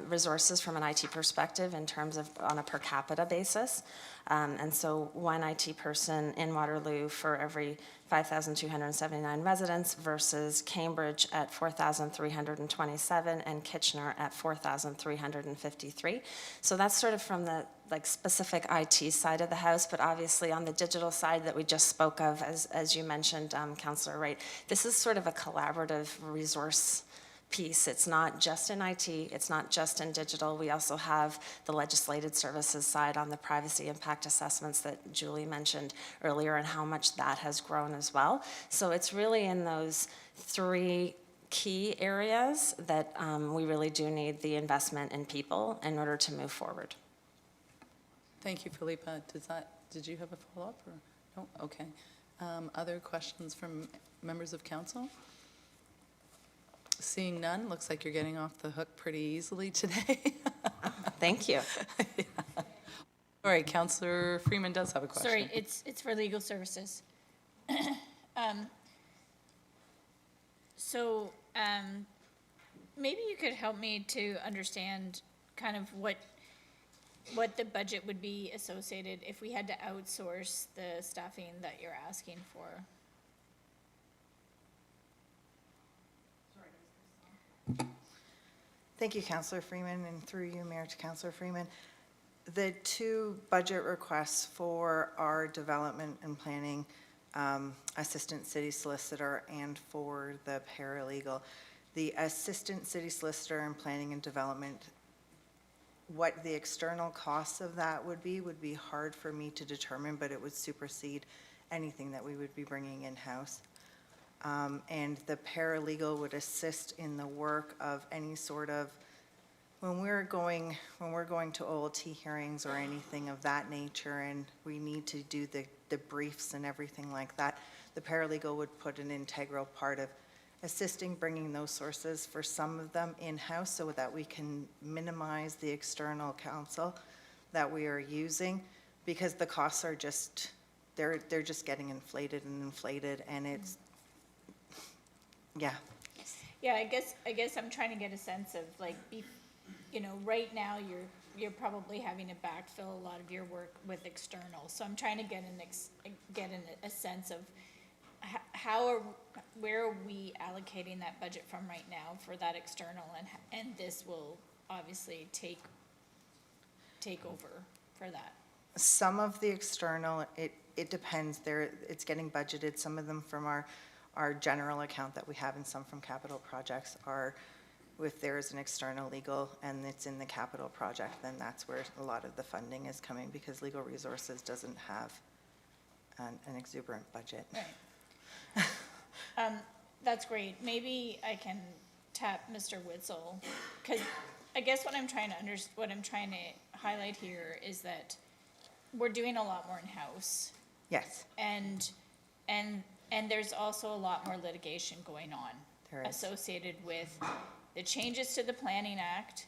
resources from an IT perspective in terms of on a per capita basis. And so one IT person in Waterloo for every 5,279 residents versus Cambridge at 4,327 and Kitchener at 4,353. So that's sort of from the specific IT side of the house, but obviously on the digital side that we just spoke of, as you mentioned, Councillor Wright, this is sort of a collaborative resource piece. It's not just in IT, it's not just in digital. We also have the legislated services side on the privacy impact assessments that Julie mentioned earlier and how much that has grown as well. So it's really in those 3 key areas that we really do need the investment in people in order to move forward.
Thank you, Philippa. Did you have a follow-up? Or no? Okay. Other questions from members of council? Seeing none, looks like you're getting off the hook pretty easily today.
Thank you.
Yeah. All right, Councillor Freeman does have a question.
Sorry, it's for legal services. Maybe you could help me to understand kind of what the budget would be associated if we had to outsource the staffing that you're asking for.
Thank you, Councillor Freeman, and through you, Mayor, to Councillor Freeman. The 2 budget requests for our development and planning assistant city solicitor and for the paralegal. The assistant city solicitor in planning and development, what the external costs of that would be hard for me to determine, but it would supersede anything that we would be bringing in-house. And the paralegal would assist in the work of any sort of, when we're going to OLT hearings or anything of that nature, and we need to do the briefs and everything like that, the paralegal would put an integral part of assisting bringing those sources for some of them in-house so that we can minimize the external counsel that we are using, because the costs are just, they're just getting inflated, and it's, yeah.
Yeah, I guess I'm trying to get a sense of, like, you know, right now you're probably having to backfill a lot of your work with external. So I'm trying to get a sense of where are we allocating that budget from right now for that external, and this will obviously take over for that.
Some of the external, it depends. It's getting budgeted. Some of them from our general account that we have, and some from capital projects are, if there is an external legal and it's in the capital project, then that's where a lot of the funding is coming, because legal resources doesn't have an exuberant budget.
Right. That's great. Maybe I can tap Mr. Witzel, because I guess what I'm trying to highlight here is that we're doing a lot more in-house.
Yes.
And there's also a lot more litigation going on associated with the changes to the Planning Act,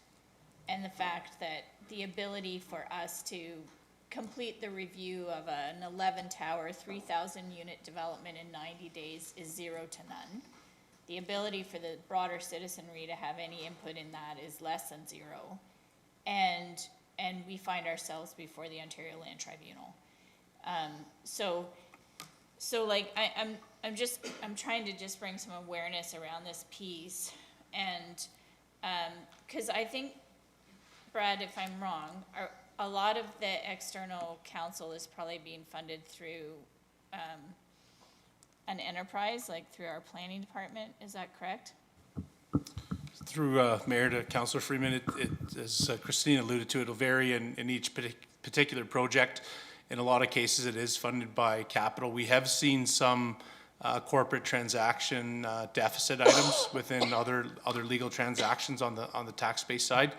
and the fact that the ability for us to complete the review of an 11-tower, 3,000-unit development in 90 days is 0 to none. The ability for the broader citizenry to have any input in that is less than 0. And we find ourselves before the Ontario Land Tribunal. So like, I'm trying to just bring some awareness around this piece, and, cause I think, Brad, if I'm wrong, a lot of the external counsel is probably being funded through, an enterprise, like through our planning department, is that correct?
Through Mayor to Councillor Freeman, as Christine alluded to, it'll vary in each particular project. In a lot of cases, it is funded by capital. We have seen some corporate transaction deficit items within other legal transactions on the tax base side.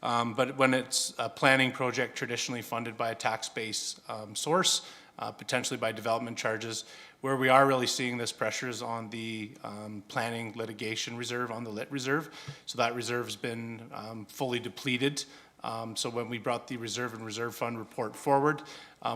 But when it's a planning project traditionally funded by a tax base source, potentially by development charges, where we are really seeing this pressure is on the planning litigation reserve, on the lit reserve. So that reserve has been fully depleted. So when we brought the reserve and reserve fund report forward,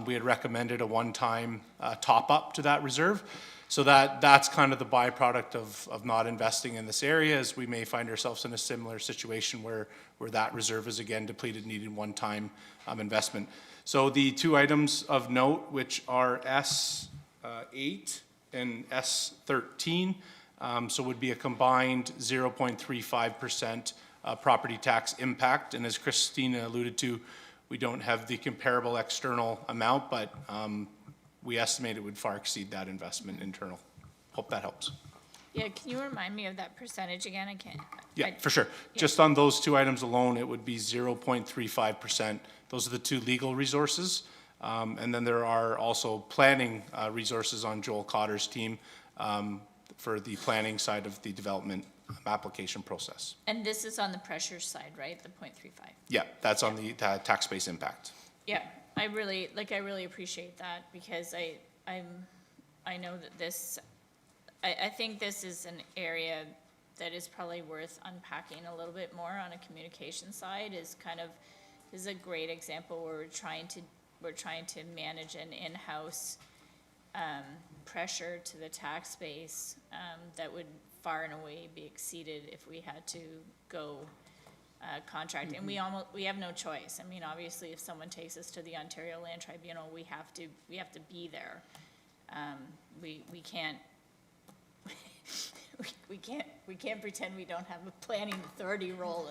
we had recommended a one-time top up to that reserve. So that's kind of the byproduct of not investing in this area, as we may find ourselves in a similar situation where that reserve is again depleted, needing one-time investment. So the two items of note, which are S8 and S13, so would be a combined 0.35% property tax impact. And as Christina alluded to, we don't have the comparable external amount, but we estimate it would far exceed that investment internal. Hope that helps.
Yeah, can you remind me of that percentage again? I can't.
Yeah, for sure. Yeah. Just on those two items alone, it would be 0.35%. Those are the two legal resources. And then there are also planning resources on Joel Cotter's team for the planning side of the development application process.
And this is on the pressure side, right? The 0.35.
Yeah, that's on the tax base impact.
Yeah, I really appreciate that, because I know that this, I think this is an area that is probably worth unpacking a little bit more on a communication side. This is a great example where we're trying to manage an in-house pressure to the tax base that would far and away be exceeded if we had to go contract. And we have no choice. I mean, obviously, if someone takes us to the Ontario Land Tribunal, we have to be there. We can't we can't pretend we don't have a planning authority role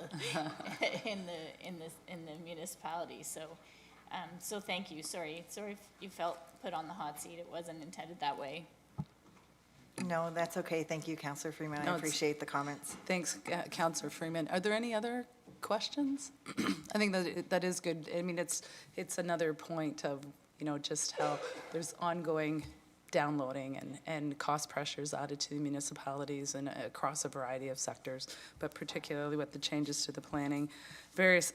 in the municipality. So thank you. Sorry if you felt put on the hot seat. It wasn't intended that way.
No, that's okay. Thank you, Councillor Freeman. I appreciate the comments.
Thanks, Councillor Freeman. Are there any other questions? I think that is good. I mean, it's another point of, just how there's ongoing downloading and cost pressures added to the municipalities and across a variety of sectors, but particularly with the changes to the planning,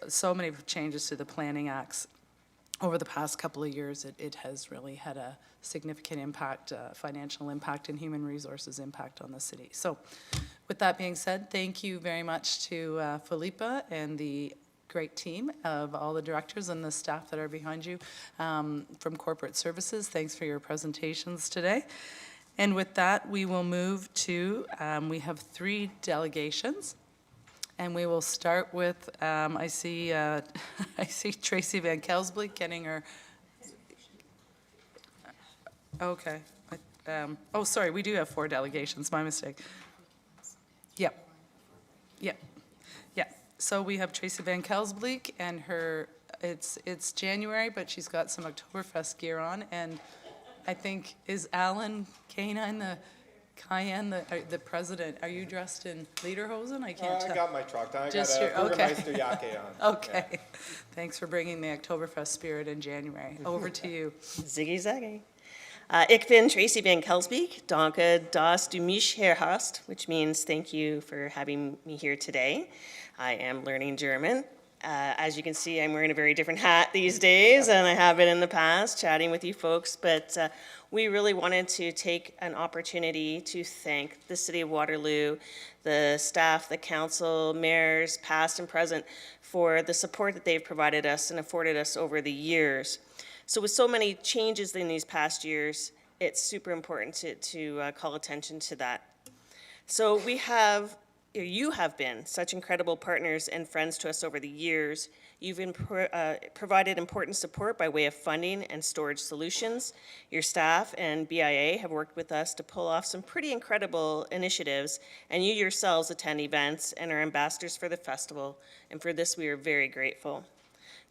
so many changes to the planning acts over the past couple of years, it has really had a significant impact, financial impact and human resources impact on the city. So with that being said, thank you very much to Philippa and the great team of all the directors and the staff that are behind you from corporate services. Thanks for your presentations today. And with that, we will move to, we have 3 delegations. And we will start with, I see Tracy Van Kelsbleek getting her, okay. Oh, sorry, we do have 4 delegations, my mistake. Yep. Yep. So we have Tracy Van Kelsbleek and her, it's January, but she's got some Oktoberfest gear on. And I think, is Alan Canine the president? Are you dressed in lederhosen? I can't tell.
I got my truck on. I
Just
got a
your- okay.
Bürgermeister Jacke on.
Okay. Yeah. Thanks for bringing the Oktoberfest spirit in January. Over to you.
Ziggy zaggy. Ik ben Tracy Van Kelsbeek. Danke, dass du mich hier hast, which means thank you for having me here today. I am learning German. As you can see, I'm wearing a very different hat these days than I have been in the past, chatting with you folks. But we really wanted to take an opportunity to thank the City of Waterloo, the staff, the council, mayors, past and present, for the support that they've provided us and afforded us over the years. So with so many changes in these past years, it's super important to call attention to that. So you have been such incredible partners and friends to us over the years. You've been provided important support by way of funding and storage solutions. Your staff and BIA have worked with us to pull off some pretty incredible initiatives, and you yourselves attend events and are ambassadors for the festival, and for this we are very grateful.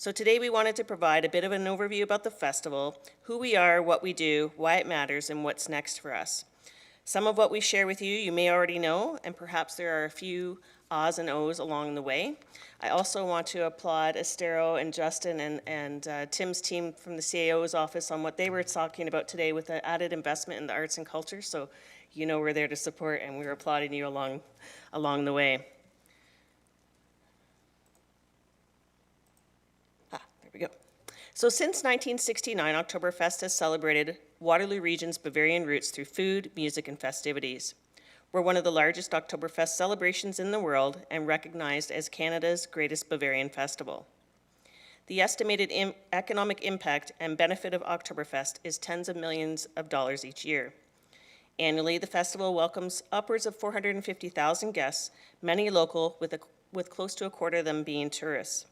So today we wanted to provide a bit of an overview about the festival, who we are, what we do, why it matters, and what's next for us. Some of what we share with you may already know, and perhaps there are a few ahs and ohs along the way. I also want to applaud Estero and Justin and Tim's team from the CAO's office on what they were talking about today with the added investment in the arts and culture. So you know we're there to support, and we're applauding you along the way. There we go. So since 1969, Oktoberfest has celebrated Waterloo Region's Bavarian roots through food, music, and festivities. We're one of the largest Oktoberfest celebrations in the world and recognized as Canada's greatest Bavarian festival. The estimated economic impact and benefit of Oktoberfest is tens of millions of dollars each year. Annually, the festival welcomes upwards of 450,000 guests, many local, with close to a quarter of them being tourists.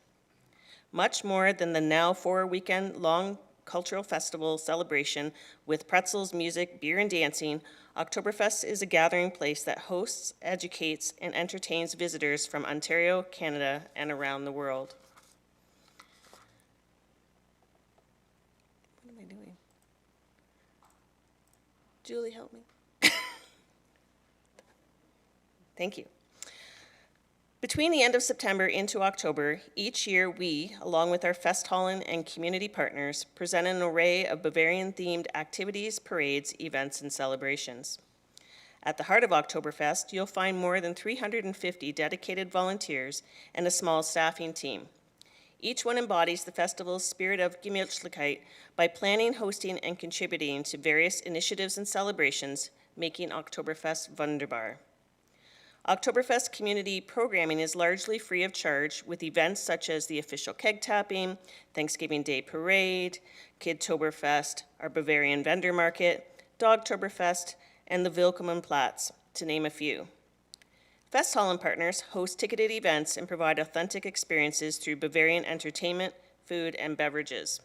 Much more than the now 4-weekend-long cultural festival celebration with pretzels, music, beer, and dancing, Oktoberfest is a gathering place that hosts, educates, and entertains visitors from Ontario, Canada, and around the world. What am I doing? Julie, help me. Thank you. Between the end of September into October, each year we, along with our Festhallen and community partners, present an array of Bavarian-themed activities, parades, events, and celebrations. At the heart of Oktoberfest, you'll find more than 350 dedicated volunteers and a small staffing team. Each one embodies the festival's spirit of Gemütlichkeit by planning, hosting, and contributing to various initiatives and celebrations, making Oktoberfest wunderbar. Oktoberfest community programming is largely free of charge, with events such as the official keg tapping, Thanksgiving Day Parade, Kidtoberfest, our Bavarian vendor market, Dogtoberfest, and the Willkommenplatz, to name a few. Festhallen partners host ticketed events and provide authentic experiences through Bavarian entertainment, food, and beverages.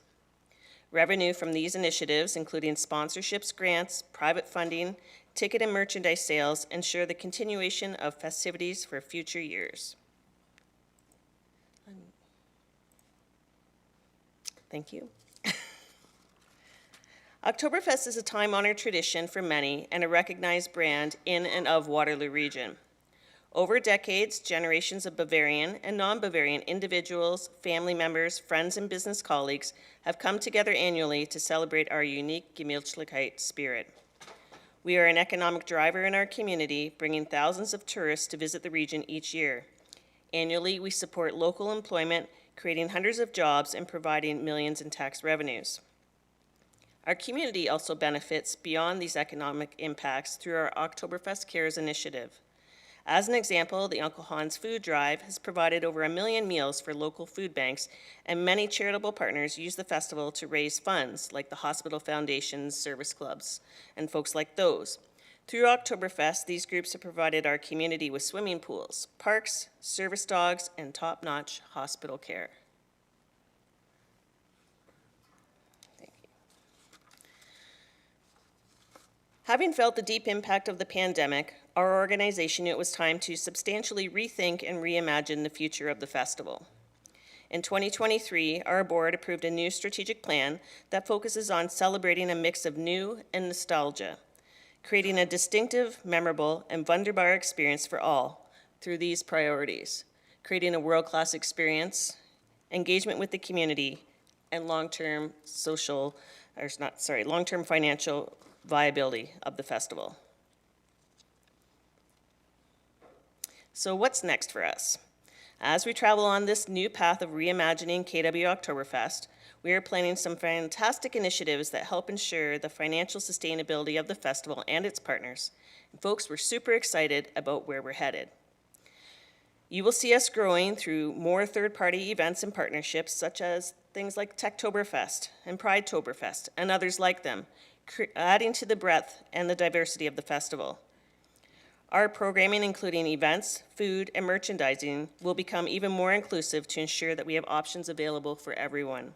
Revenue from these initiatives, including sponsorships, grants, private funding, ticket and merchandise sales, ensure the continuation of festivities for future years. Thank you. Oktoberfest is a time-honored tradition for many and a recognized brand in and of Waterloo Region. Over decades, generations of Bavarian and non-Bavarian individuals, family members, friends, and business colleagues have come together annually to celebrate our unique Gemütlichkeit spirit. We are an economic driver in our community, bringing thousands of tourists to visit the region each year. Annually, we support local employment, creating hundreds of jobs and providing millions in tax revenues. Our community also benefits beyond these economic impacts through our Oktoberfest Cares initiative. As an example, the Uncle Hans Food Drive has provided over 1 million meals for local food banks, and many charitable partners use the festival to raise funds, like the Hospital Foundation's service clubs, and folks like those. Through Oktoberfest, these groups have provided our community with swimming pools, parks, service dogs, and top-notch hospital care. Having felt the deep impact of the pandemic, our organization knew it was time to substantially rethink and reimagine the future of the festival. In 2023, our board approved a new strategic plan that focuses on celebrating a mix of new and nostalgia, creating a distinctive, memorable, and wunderbar experience for all through these priorities: creating a world-class experience, engagement with the community, and long-term financial viability of the festival. So what's next for us? As we travel on this new path of reimagining KW Oktoberfest, we are planning some fantastic initiatives that help ensure the financial sustainability of the festival and its partners. And folks, we're super excited about where we're headed. You will see us growing through more third-party events and partnerships, such as things like Techtoberfest and Pridetoberfest and others like them, adding to the breadth and the diversity of the festival. Our programming, including events, food, and merchandising, will become even more inclusive to ensure that we have options available for everyone.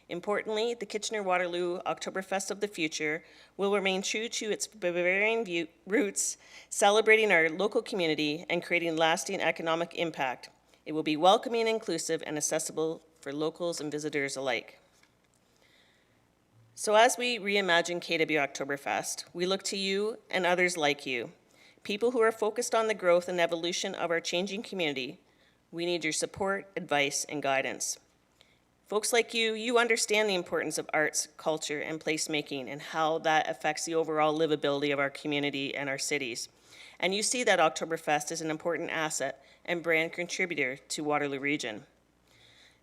Importantly, the Kitchener-Waterloo Oktoberfest of the future will remain true to its Bavarian roots, celebrating our local community and creating lasting economic impact. It will be welcoming, inclusive, and accessible for locals and visitors alike. So as we reimagine KW Oktoberfest, we look to you and others like you, people who are focused on the growth and evolution of our changing community. We need your support, advice, and guidance. Folks like you understand the importance of arts, culture, and placemaking and how that affects the overall livability of our community and our cities. And you see that Oktoberfest is an important asset and brand contributor to Waterloo Region.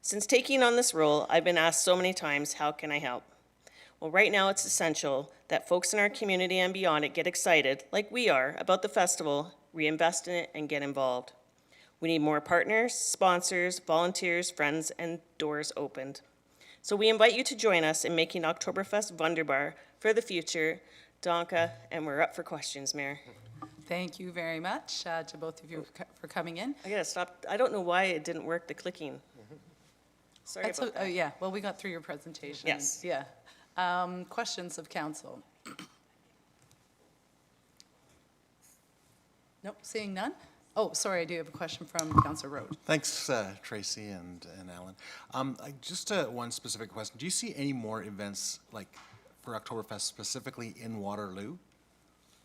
Since taking on this role, I've been asked so many times, how can I help? Well, right now it's essential that folks in our community and beyond it get excited, like we are, about the festival, reinvest in it, and get involved. We need more partners, sponsors, volunteers, friends, and doors opened. So we invite you to join us in making Oktoberfest wunderbar for the future. Danke, and we're up for questions, Mayor.
Thank you very much to both of you for coming in.
I gotta stop. I don't know why it didn't work, the clicking. Sorry about that.
Yeah, well, we got through your presentation.
Yes.
Yeah. Questions of council? Nope, seeing none? Oh, sorry, I do have a question from Councillor Road.
Thanks, Tracy and Alan. Just one specific question. Do you see any more events like for Oktoberfest specifically in Waterloo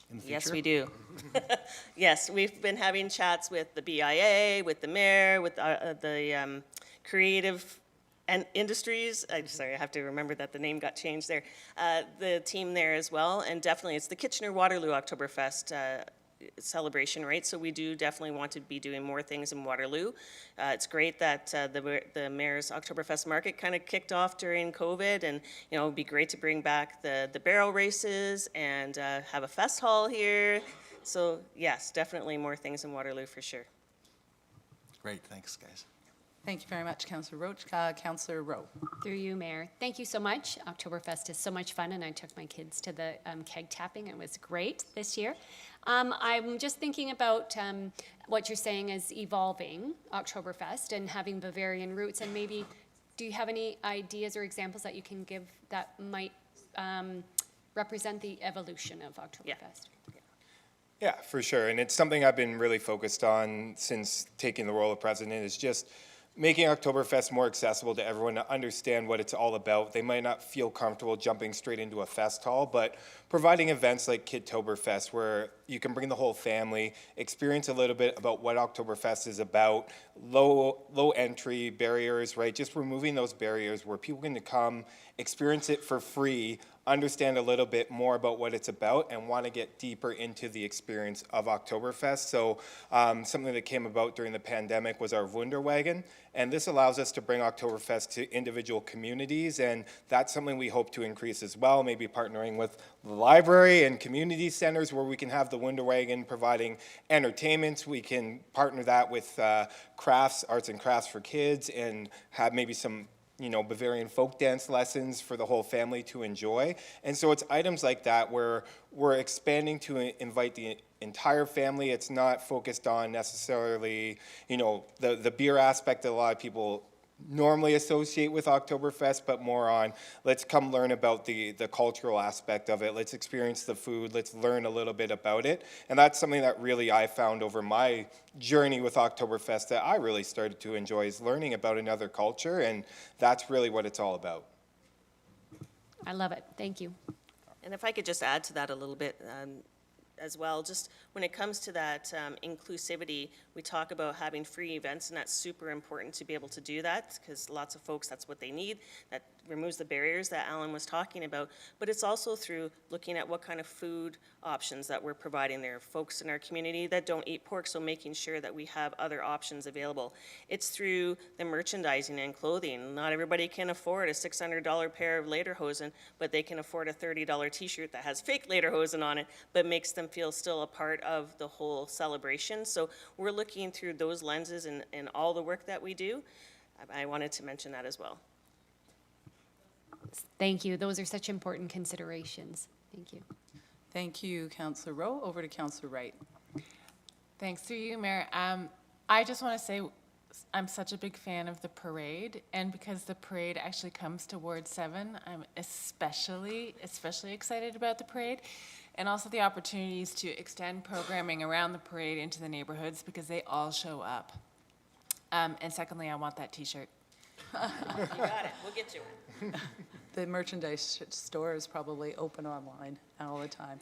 in the future?
Yes, we do. Yes, we've been having chats with the BIA, with the mayor, with the creative and industries. Sorry, I have to remember that the name got changed there. The team there as well, and definitely it's the Kitchener-Waterloo Oktoberfest celebration, right? So we do definitely want to be doing more things in Waterloo. It's great that the mayor's Oktoberfest market kind of kicked off during COVID, and you know, it'd be great to bring back the barrel races and have a fest hall here. So yes, definitely more things in Waterloo for sure.
Great, thanks, guys.
Thank you very much, Councillor Roach. Councillor Rowe.
Through you, Mayor. Thank you so much. Oktoberfest is so much fun, and I took my kids to the keg tapping. It was great this year. I'm just thinking about what you're saying is evolving Oktoberfest and having Bavarian roots, and maybe do you have any ideas or examples that you can give that might represent the evolution of Oktoberfest?
Yeah, for sure. And it's something I've been really focused on since taking the role of president, is just making Oktoberfest more accessible to everyone to understand what it's all about. They might not feel comfortable jumping straight into a fest hall, but providing events like Kidtoberfest where you can bring the whole family, experience a little bit about what Oktoberfest is about, low entry barriers, right? Just removing those barriers where people can come, experience it for free, understand a little bit more about what it's about, and want to get deeper into the experience of Oktoberfest. So something that came about during the pandemic was our Wunderwagen, and this allows us to bring Oktoberfest to individual communities, and that's something we hope to increase as well, maybe partnering with the library and community centers where we can have the Wunderwagen providing entertainment. We can partner that with crafts, arts and crafts for kids, and have maybe some Bavarian folk dance lessons for the whole family to enjoy. And so it's items like that where we're expanding to invite the entire family. It's not focused on necessarily, the beer aspect that a lot of people normally associate with Oktoberfest, but more on let's come learn about the cultural aspect of it. Let's experience the food. Let's learn a little bit about it. And that's something that really I found over my journey with Oktoberfest that I really started to enjoy, is learning about another culture, and that's really what it's all about.
I love it. Thank you.
And if I could just add to that a little bit as well, just when it comes to that inclusivity, we talk about having free events, and that's super important to be able to do that, because lots of folks, that's what they need. That removes the barriers that Alan was talking about, but it's also through looking at what kind of food options that we're providing there. Folks in our community that don't eat pork, so making sure that we have other options available. It's through the merchandising and clothing. Not everybody can afford a $600 pair of lederhosen, but they can afford a $30 t-shirt that has fake lederhosen on it, but makes them feel still a part of the whole celebration. So we're looking through those lenses in all the work that we do. I wanted to mention that as well.
Thank you. Those are such important considerations. Thank you.
Thank you, Councillor Rowe. Over to Councillor Wright.
Thanks through you, Mayor. I just want to say I'm such a big fan of the parade, and because the parade actually comes to Ward 7, I'm especially excited about the parade, and also the opportunities to extend programming around the parade into the neighborhoods, because they all show up. And secondly, I want that t-shirt.
You got it. We'll get you one.
The merchandise store is probably open online all the time.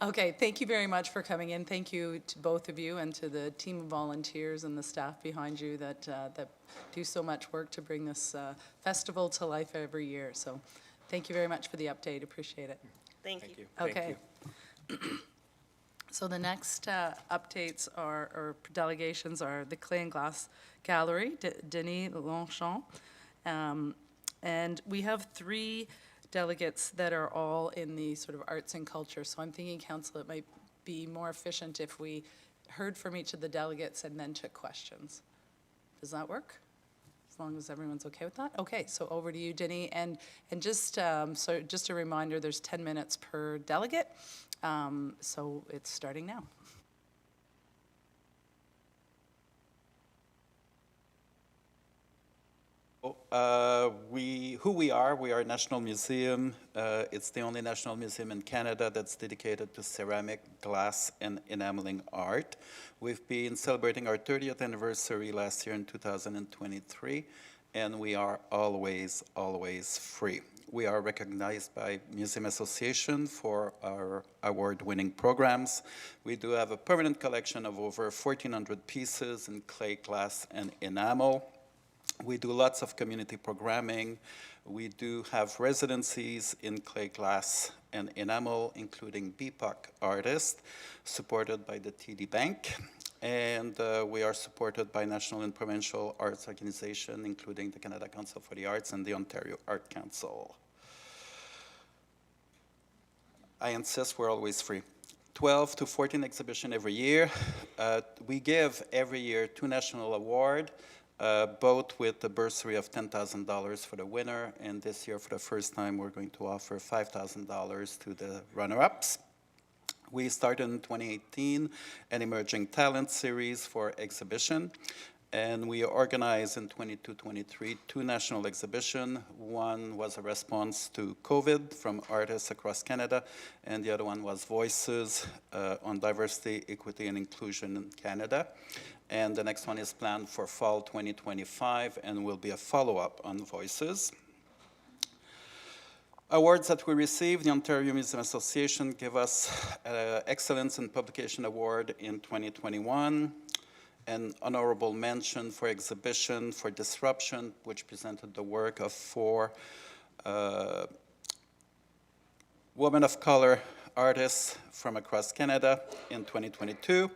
Okay, thank you very much for coming in. Thank you to both of you and to the team of volunteers and the staff behind you that do so much work to bring this festival to life every year. So thank you very much for the update. Appreciate it.
Thank you.
Okay. So the next updates or delegations are the Clay and Glass Gallery, Denis Longchamp. And we have 3 delegates that are all in the sort of arts and culture. So I'm thinking, Council, it might be more efficient if we heard from each of the delegates and then took questions. Does that work? As long as everyone's okay with that? Okay, so over to you, Denis. And just so just a reminder, there's 10 minutes per delegate. So it's starting now.
Who we are a national museum. It's the only national museum in Canada that's dedicated to ceramic, glass, and enameling art. We've been celebrating our 30th anniversary last year in 2023, and we are always free. We are recognized by Museum Association for our award-winning programs. We do have a permanent collection of over 1,400 pieces in clay, glass, and enamel. We do lots of community programming. We do have residencies in clay, glass, and enamel, including BIPOC artists, supported by the TD Bank. And we are supported by national and provincial arts organizations, including the Canada Council for the Arts and the Ontario Art Council. I insist we're always free. 12 to 14 exhibitions every year. We give every year 2 national awards, both with the bursary of $10,000 for the winner, and this year for the first time we're going to offer $5,000 to the runner-ups. We started in 2018 an Emerging Talent Series for exhibition, and we organized in 22-23 2 national exhibitions. One was a response to COVID from artists across Canada, and the other one was Voices on Diversity, Equity, and Inclusion in Canada. And the next one is planned for fall 2025 and will be a follow-up on Voices. Awards that we received, the Ontario Museum Association gave us Excellence in Publication Award in 2021, an honorable mention for exhibition for disruption, which presented the work of 4 women of color artists from across Canada in 2022.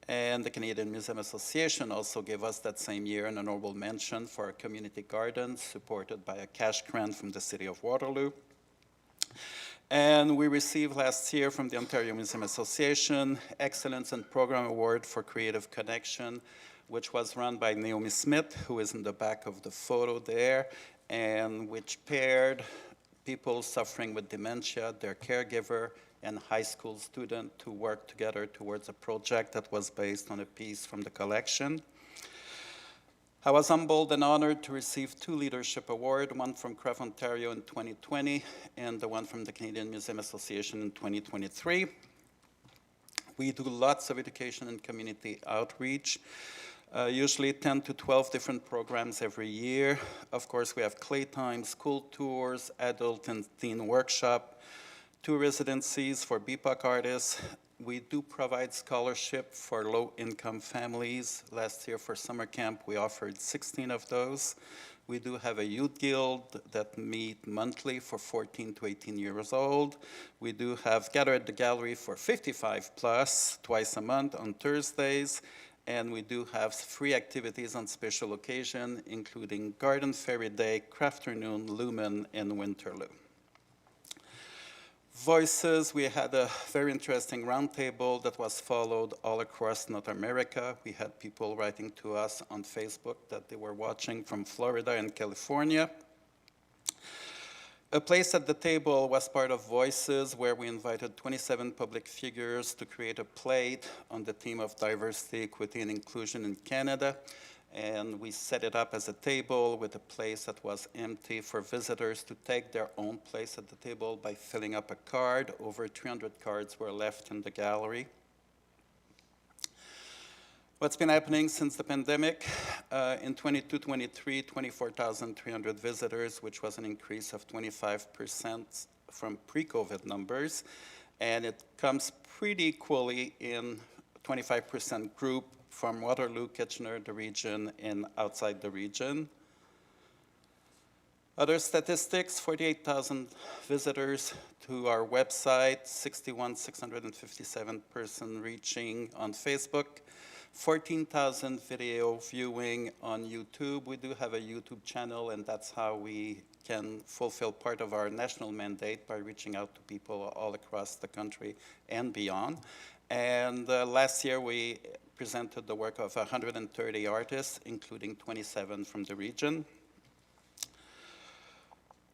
And the Canadian Museum Association also gave us that same year an honorable mention for a community garden supported by a cash grant from the City of Waterloo. And we received last year from the Ontario Museum Association Excellence in Program Award for Creative Connection, which was run by Naomi Smith, who is in the back of the photo there, and which paired people suffering with dementia, their caregiver, and high school student to work together towards a project that was based on a piece from the collection. I was humbled and honored to receive 2 leadership awards, one from CREF Ontario in 2020 and the one from the Canadian Museum Association in 2023. We do lots of education and community outreach, usually 10 to 12 different programs every year. Of course, we have clay time, school tours, adult and teen workshop, 2 residencies for BIPOC artists. We do provide scholarship for low-income families. Last year for summer camp, we offered 16 of those. We do have a youth guild that meet monthly for 14 to 18 years old. We do have Gather at the Gallery for 55 plus, twice a month on Thursdays. And we do have free activities on special occasion, including Garden Fairy Day, Crafternoon, Lumen, and Waterloo. Voices, we had a very interesting roundtable that was followed all across North America. We had people writing to us on Facebook that they were watching from Florida and California. A place at the table was part of Voices, where we invited 27 public figures to create a plate on the theme of diversity, equity, and inclusion in Canada. And we set it up as a table with a place that was empty for visitors to take their own place at the table by filling up a card. Over 300 cards were left in the gallery. What's been happening since the pandemic? In 22-23, 24,300 visitors, which was an increase of 25% from pre-COVID numbers. And it comes pretty equally in 25% group from Waterloo, Kitchener, the region, and outside the region. Other statistics, 48,000 visitors to our website, 657 person reaching on Facebook, 14,000 video viewing on YouTube. We do have a YouTube channel, and that's how we can fulfill part of our national mandate by reaching out to people all across the country and beyond. And last year, we presented the work of 130 artists, including 27 from the region.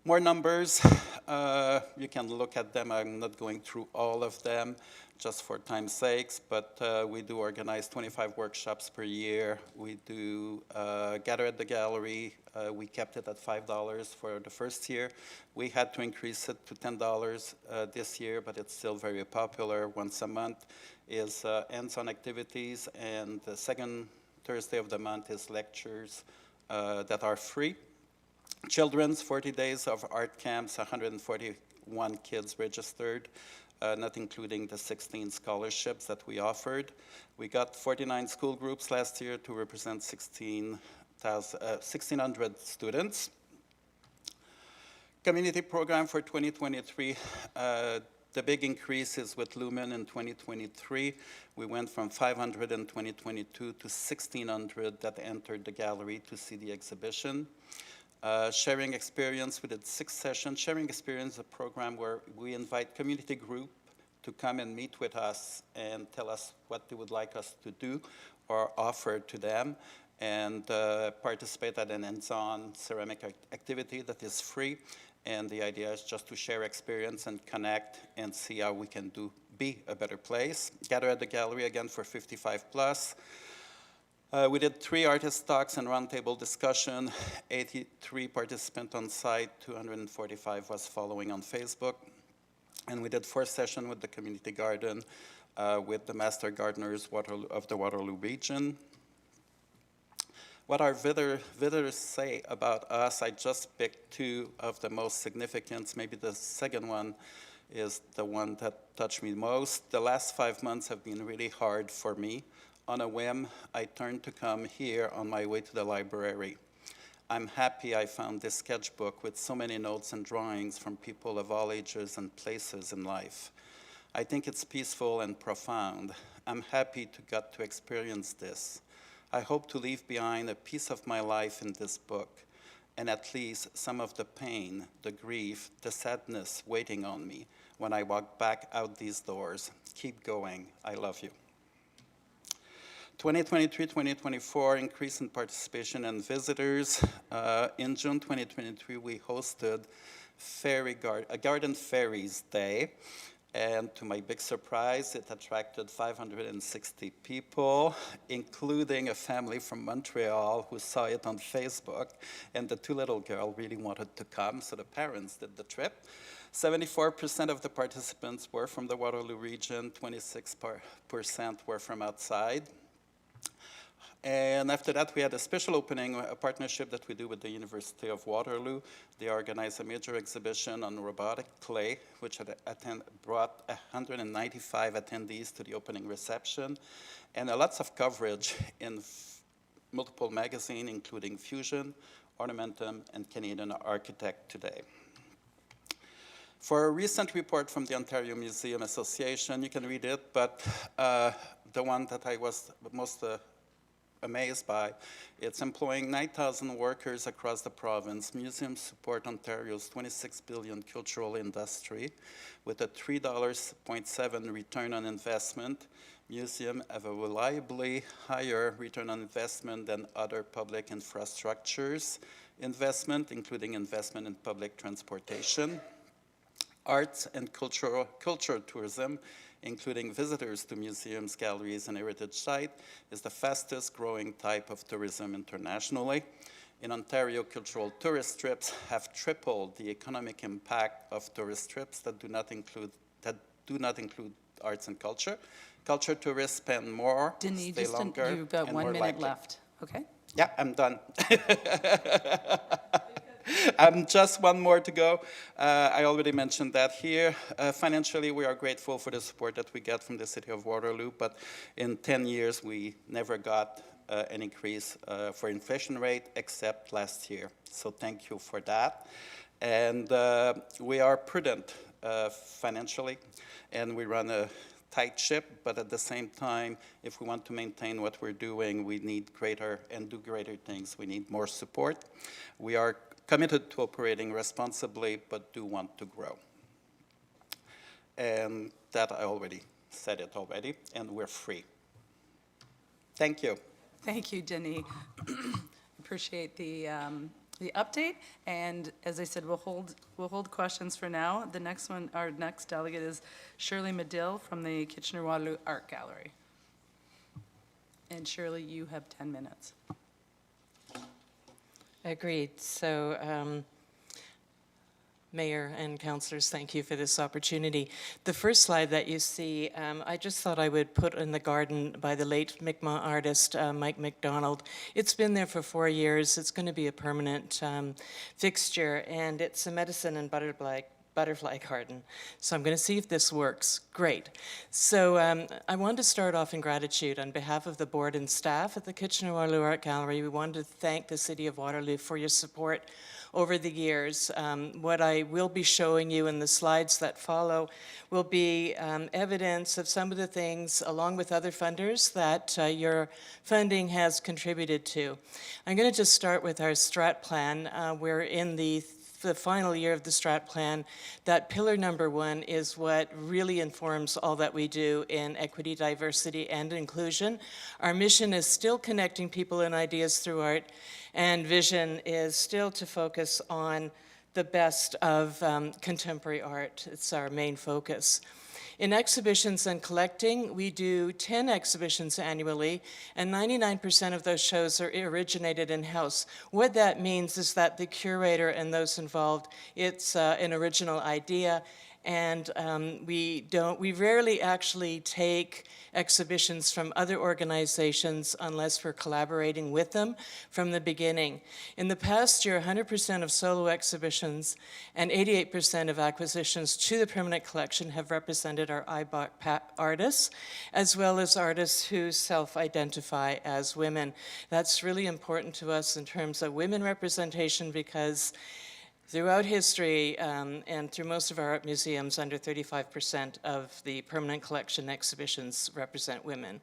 More numbers, you can look at them. I'm not going through all of them just for time's sakes, but we do organize 25 workshops per year. We do Gather at the Gallery. We kept it at $5 for the first year. We had to increase it to $10 this year, but it's still very popular. Once a month is hands-on activities, and the second Thursday of the month is lectures that are free. Children's 40 days of art camps, 141 kids registered, not including the 16 scholarships that we offered. We got 49 school groups last year to represent 1,600 students. Community program for 2023, the big increase is with Lumen in 2023. We went from 500 in 2022 to 1,600 that entered the gallery to see the exhibition. Sharing Experience, we did 6 sessions. Sharing Experience is a program where we invite community group to come and meet with us and tell us what they would like us to do or offer to them, and participate at an hands-on ceramic activity that is free. And the idea is just to share experience and connect and see how we can be a better place. Gather at the Gallery again for 55 plus. We did 3 artist talks and roundtable discussion, 83 participants on site, 245 was following on Facebook. And we did 4 sessions with the community garden with the master gardeners of the Waterloo region. What our visitors say about us, I just picked two of the most significant. Maybe the second one is the one that touched me most. The last 5 months have been really hard for me. On a whim, I turned to come here on my way to the library. I'm happy I found this sketchbook with so many notes and drawings from people of all ages and places in life. I think it's peaceful and profound. I'm happy to get to experience this. I hope to leave behind a piece of my life in this book, and at least some of the pain, the grief, the sadness waiting on me when I walk back out these doors. Keep going. I love you. 2023-2024, increase in participation and visitors. In June 2023, we hosted a Garden Fairies Day. And to my big surprise, it attracted 560 people, including a family from Montreal who saw it on Facebook. And the two little girls really wanted to come, so the parents did the trip. 74% of the participants were from the Waterloo region, 26% were from outside. And after that, we had a special opening, a partnership that we do with the University of Waterloo. They organized a major exhibition on robotic clay, which brought 195 attendees to the opening reception, and lots of coverage in multiple magazines, including Fusion, Ornamentum, and Canadian Architect Today. For a recent report from the Ontario Museum Association, you can read it, but the one that I was most amazed by, it's employing 9,000 workers across the province. Museums support Ontario's $26 billion cultural industry with a $3.7 return on investment. Museums have a reliably higher return on investment than other public infrastructures investment, including investment in public transportation. Arts and culture tourism, including visitors to museums, galleries, and heritage sites, is the fastest growing type of tourism internationally. In Ontario, cultural tourist trips have tripled the economic impact of tourist trips that do not include arts and culture. Culture tourists spend more,
Denis,
stay longer,
you've got
and
1
more
minute
likely.
left, okay?
Yeah, I'm done. Just one more to go. I already mentioned that here. Financially, we are grateful for the support that we get from the City of Waterloo, but in 10 years, we never got an increase for inflation rate except last year. So thank you for that. And we are prudent financially, and we run a tight ship, but at the same time, if we want to maintain what we're doing, we need greater and do greater things. We need more support. We are committed to operating responsibly, but do want to grow. And that I already said it already, and we're free. Thank you.
Thank you, Denis. Appreciate the update, and as I said, we'll hold questions for now. The next one, our next delegate is Shirley Medill from the Kitchener-Waterloo Art Gallery. And Shirley, you have 10 minutes.
Agreed. So, Mayor and councillors, thank you for this opportunity. The first slide that you see, I just thought I would put in the garden by the late Mi'kmaq artist, Mike McDonald. It's been there for 4 years. It's going to be a permanent fixture, and it's a medicine and butterfly garden. So I'm going to see if this works. Great. So I want to start off in gratitude on behalf of the board and staff at the Kitchener-Waterloo Art Gallery. We wanted to thank the City of Waterloo for your support over the years. What I will be showing you in the slides that follow will be evidence of some of the things, along with other funders, that your funding has contributed to. I'm going to just start with our strat plan. We're in the final year of the strat plan. That pillar number 1 is what really informs all that we do in equity, diversity, and inclusion. Our mission is still connecting people and ideas through art, and vision is still to focus on the best of contemporary art. It's our main focus. In exhibitions and collecting, we do 10 exhibitions annually, and 99% of those shows are originated in-house. What that means is that the curator and those involved, it's an original idea, And we rarely actually take exhibitions from other organizations unless we're collaborating with them from the beginning. In the past year, 100% of solo exhibitions and 88% of acquisitions to the permanent collection have represented our IBOC artists, as well as artists who self-identify as women. That's really important to us in terms of women representation, because throughout history and through most of our art museums, under 35% of the permanent collection exhibitions represent women.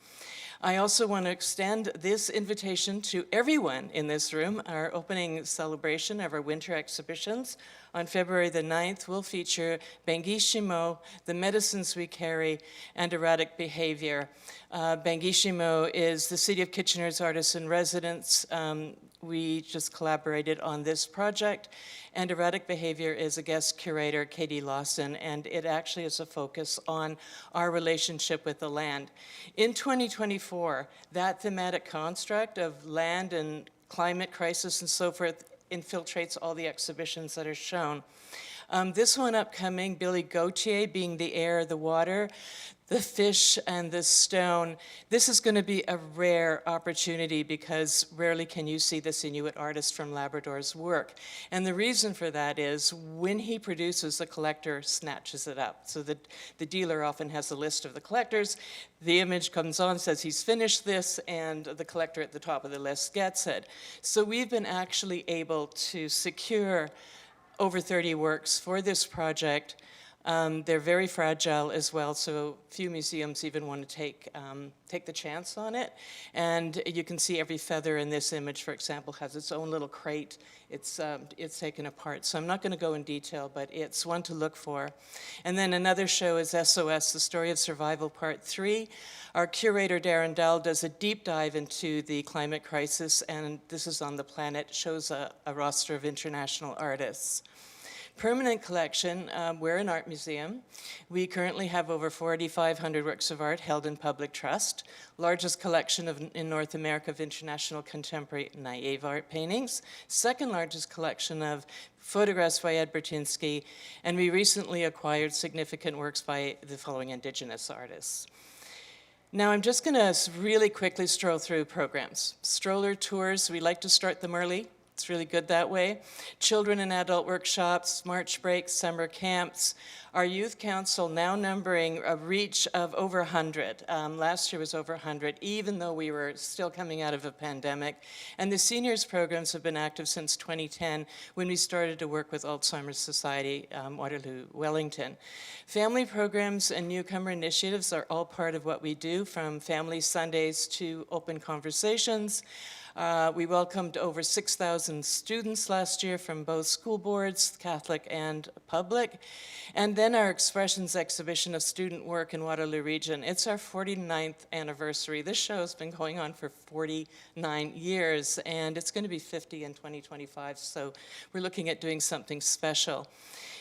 I also want to extend this invitation to everyone in this room. Our opening celebration of our winter exhibitions on February the 9th will feature Bangishimo, The Medicines We Carry, and Erratic Behavior. Bangishimo is the City of Kitchener's artist in residence. We just collaborated on this project, and Erratic Behavior is a guest curator, Katie Lawson, and it actually is a focus on our relationship with the land. In 2024, that thematic construct of land and climate crisis and so forth infiltrates all the exhibitions that are shown. This one upcoming, Billy Gauthier, being the air, the water, the fish, and the stone. This is going to be a rare opportunity because rarely can you see this Inuit artist from Labrador's work. And the reason for that is when he produces, the collector snatches it up. So the dealer often has a list of the collectors. The image comes on, says he's finished this, and the collector at the top of the list gets it. So we've been actually able to secure over 30 works for this project. They're very fragile as well, so few museums even want to take the chance on it. And you can see every feather in this image, for example, has its own little crate. It's taken apart. So I'm not going to go in detail, but it's one to look for. And then another show is SOS, The Story of Survival, Part 3. Our curator, Darren Dahl, does a deep dive into the climate crisis, and this is on the planet, shows a roster of international artists. Permanent collection, we're an art museum. We currently have over 4,500 works of art held in public trust, largest collection in North America of international contemporary naive art paintings, second largest collection of photographs by Ed Bertinsky, and we recently acquired significant works by the following Indigenous artists. Now I'm just gonna really quickly stroll through programs. Stroller tours, we like to start them early. It's really good that way. Children and adult workshops, March breaks, summer camps. Our youth council now numbering a reach of over 100. Last year was over 100, even though we were still coming out of a pandemic. And the seniors programs have been active since 2010 when we started to work with Alzheimer's Society, Waterloo, Wellington. Family programs and newcomer initiatives are all part of what we do, from Family Sundays to open conversations. We welcomed over 6,000 students last year from both school boards, Catholic and public. And then our Expressions exhibition of student work in Waterloo region. It's our 49th anniversary. This show has been going on for 49 years, and it's going to be 50 in 2025, so we're looking at doing something special.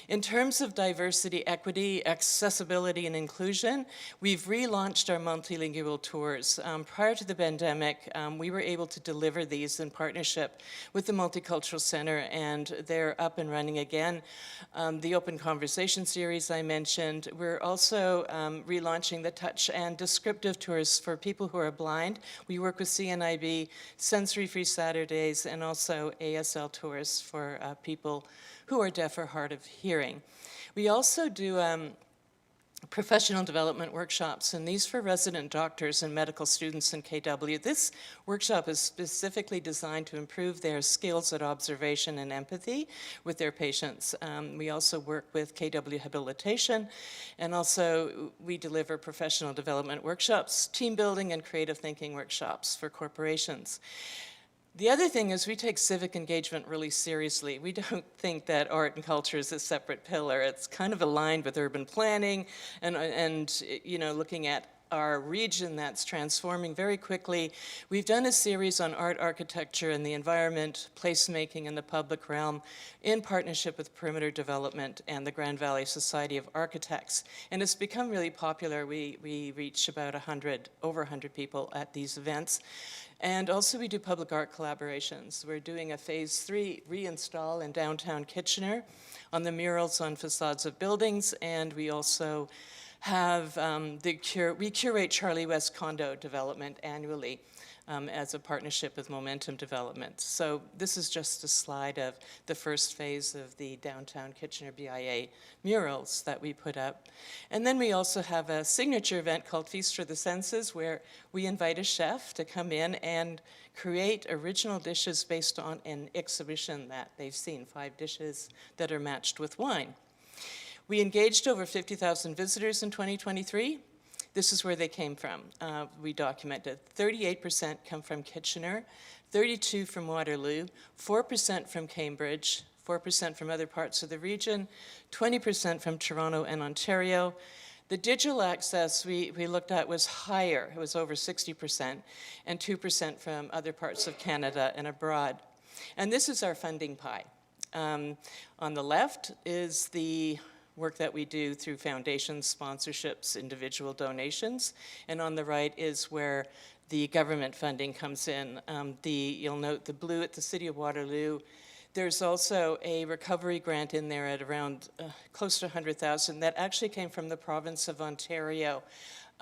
In terms of diversity, equity, accessibility, and inclusion, we've relaunched our multilingual tours. Prior to the pandemic, we were able to deliver these in partnership with the Multicultural Center, and they're up and running again. The Open Conversation series I mentioned. We're also relaunching the touch and descriptive tours for people who are blind. We work with CNIB, Sensory Free Saturdays, and also ASL tours for people who are deaf or hard of hearing. We also do professional development workshops, and these for resident doctors and medical students in KW. This workshop is specifically designed to improve their skills at observation and empathy with their patients. We also work with KW Habilitation, and also we deliver professional development workshops, team building, and creative thinking workshops for corporations. The other thing is we take civic engagement really seriously. We don't think that art and culture is a separate pillar. It's kind of aligned with urban planning and you know, looking at our region that's transforming very quickly. We've done a series on art, architecture, and the environment, placemaking in the public realm in partnership with Perimeter Development and the Grand Valley Society of Architects. And it's become really popular. We reach about over 100 people at these events. And also we do public art collaborations. We're doing a phase 3 reinstall in downtown Kitchener on the murals on facades of buildings, and we also have we curate Charlie West condo development annually as a partnership with Momentum Development. So this is just a slide of the first phase of the downtown Kitchener BIA murals that we put up. And then we also have a signature event called Feast for the Senses, where we invite a chef to come in and create original dishes based on an exhibition that they've seen, 5 dishes that are matched with wine. We engaged over 50,000 visitors in 2023. This is where they came from. We documented 38% come from Kitchener, 32% from Waterloo, 4% from Cambridge, 4% from other parts of the region, 20% from Toronto and Ontario. The digital access we looked at was higher. It was over 60%, and 2% from other parts of Canada and abroad. And this is our funding pie. On the left is the work that we do through foundations, sponsorships, individual donations. And on the right is where the government funding comes in. You'll note the blue at the City of Waterloo. There's also a recovery grant in there at around close to 100,000 that actually came from the province of Ontario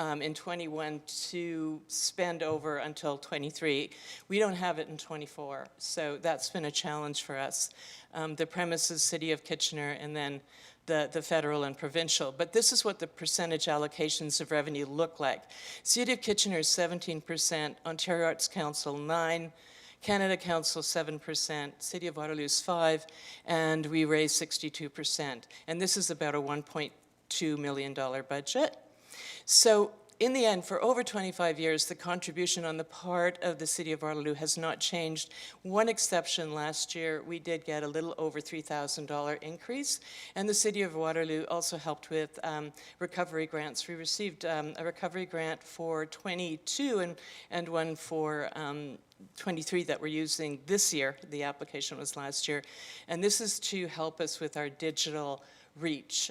in 21 to spend over until 23. We don't have it in 24, so that's been a challenge for us. The premise is City of Kitchener and then the federal and provincial. But this is what the percentage allocations of revenue look like. City of Kitchener is 17%, Ontario Arts Council 9%, Canada Council 7%, City of Waterloo is 5%, and we raise 62%. And this is about a $1.2 million budget. So in the end, for over 25 years, the contribution on the part of the City of Waterloo has not changed. One exception last year, we did get a little over $3,000 increase, and the City of Waterloo also helped with recovery grants. We received a recovery grant for 22 and one for 23 that we're using this year. The application was last year, and this is to help us with our digital reach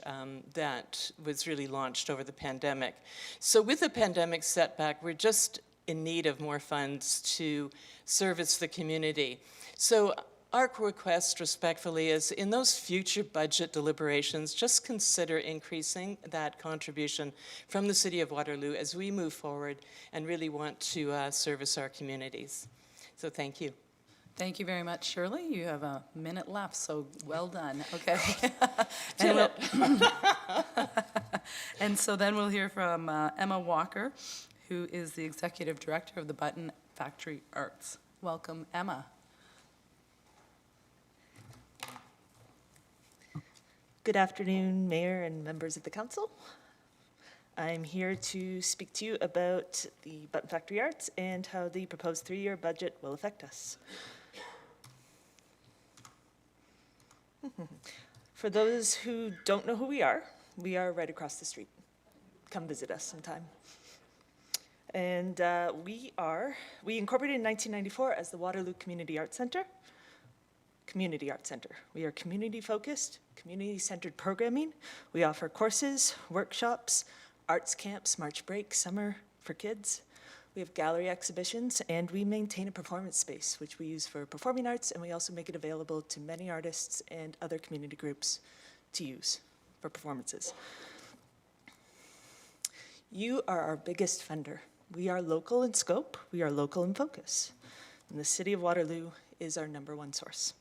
that was really launched over the pandemic. So with the pandemic setback, we're just in need of more funds to service the community. So our request respectfully is in those future budget deliberations, just consider increasing that contribution from the City of Waterloo as we move forward and really want to service our communities. So thank you.
Thank you very much, Shirley. You have a minute left, so well done. Okay. And so then we'll hear from Emma Walker, who is the Executive Director of the Button Factory Arts. Welcome, Emma.
Good afternoon, Mayor and members of the Council. I'm here to speak to you about the Button Factory Arts and how the proposed 3-year budget will affect us. For those who don't know who we are right across the street. Come visit us sometime. And we incorporated in 1994 as the Waterloo Community Arts Center. Community Arts Center. We are community-focused, community-centered programming. We offer courses, workshops, arts camps, March break, summer for kids. We have gallery exhibitions, and we maintain a performance space, which we use for performing arts, and we also make it available to many artists and other community groups to use for performances. You are our biggest funder. We are local in scope, we are local in focus, and the City of Waterloo is our #1 source.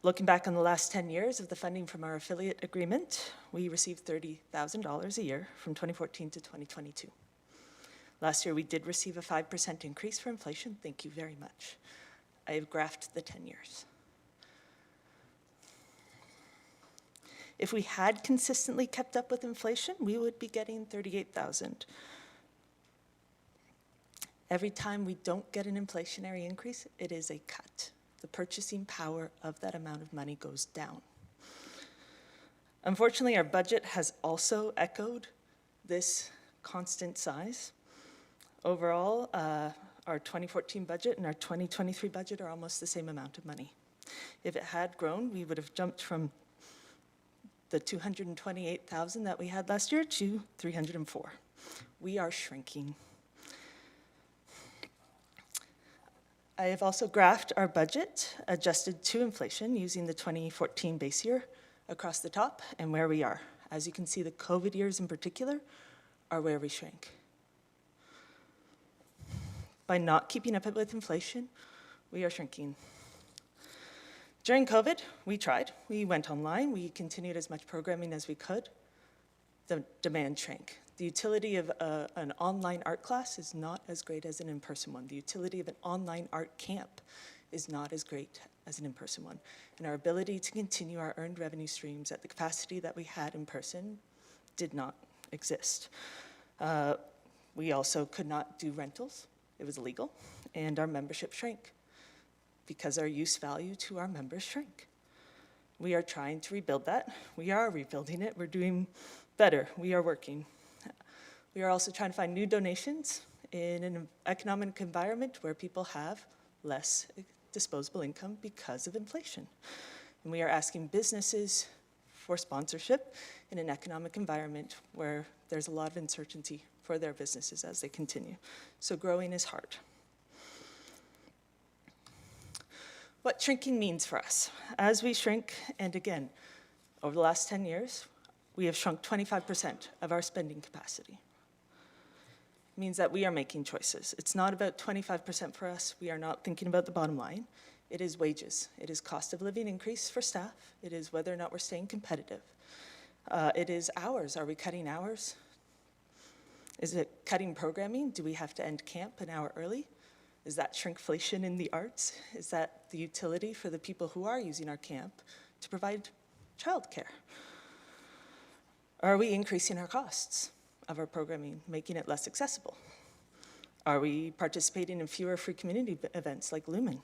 Looking back on the last 10 years of the funding from our affiliate agreement, we received $30,000 a year from 2014 to 2022. Last year, we did receive a 5% increase for inflation. Thank you very much. I have graphed the 10 years. If we had consistently kept up with inflation, we would be getting $38,000. Every time we don't get an inflationary increase, it is a cut. The purchasing power of that amount of money goes down. Unfortunately, our budget has also echoed this constant size. Overall, our 2014 budget and our 2023 budget are almost the same amount of money. If it had grown, we would have jumped from the 228,000 that we had last year to 304. We are shrinking. I have also graphed our budget adjusted to inflation using the 2014 base year across the top and where we are. As you can see, the COVID years in particular are where we shrank. By not keeping up with inflation, we are shrinking. During COVID, we tried. We went online. We continued as much programming as we could. The demand shrank. The utility of an online art class is not as great as an in-person one. The utility of an online art camp is not as great as an in-person one. And our ability to continue our earned revenue streams at the capacity that we had in person did not exist. We also could not do rentals. It was illegal. And our membership shrank because our use value to our members shrank. We are trying to rebuild that. We are rebuilding it. We're doing better. We are working. We are also trying to find new donations in an economic environment where people have less disposable income because of inflation. And we are asking businesses for sponsorship in an economic environment where there's a lot of uncertainty for their businesses as they continue. So growing is hard. What shrinking means for us. As we shrink, and again, over the last 10 years, we have shrunk 25% of our spending capacity. It means that we are making choices. It's not about 25% for us. We are not thinking about the bottom line. It is wages. It is cost of living increase for staff. It is whether or not we're staying competitive. It is hours. Are we cutting hours? Is it cutting programming? Do we have to end camp an hour early? Is that shrinkflation in the arts? Is that the utility for the people who are using our camp to provide childcare? Are we increasing our costs of our programming, making it less accessible? Are we participating in fewer free community events like Lumen?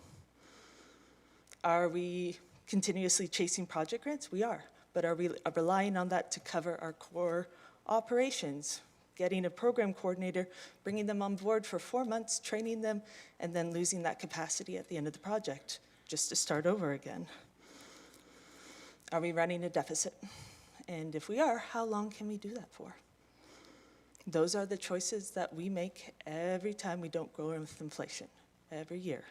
Are we continuously chasing project grants? We are. But are we relying on that to cover our core operations? Getting a program coordinator, bringing them on board for 4 months, training them, and then losing that capacity at the end of the project just to start over again? Are we running a deficit? And if we are, how long can we do that for? Those are the choices that we make every time we don't grow with inflation, every year.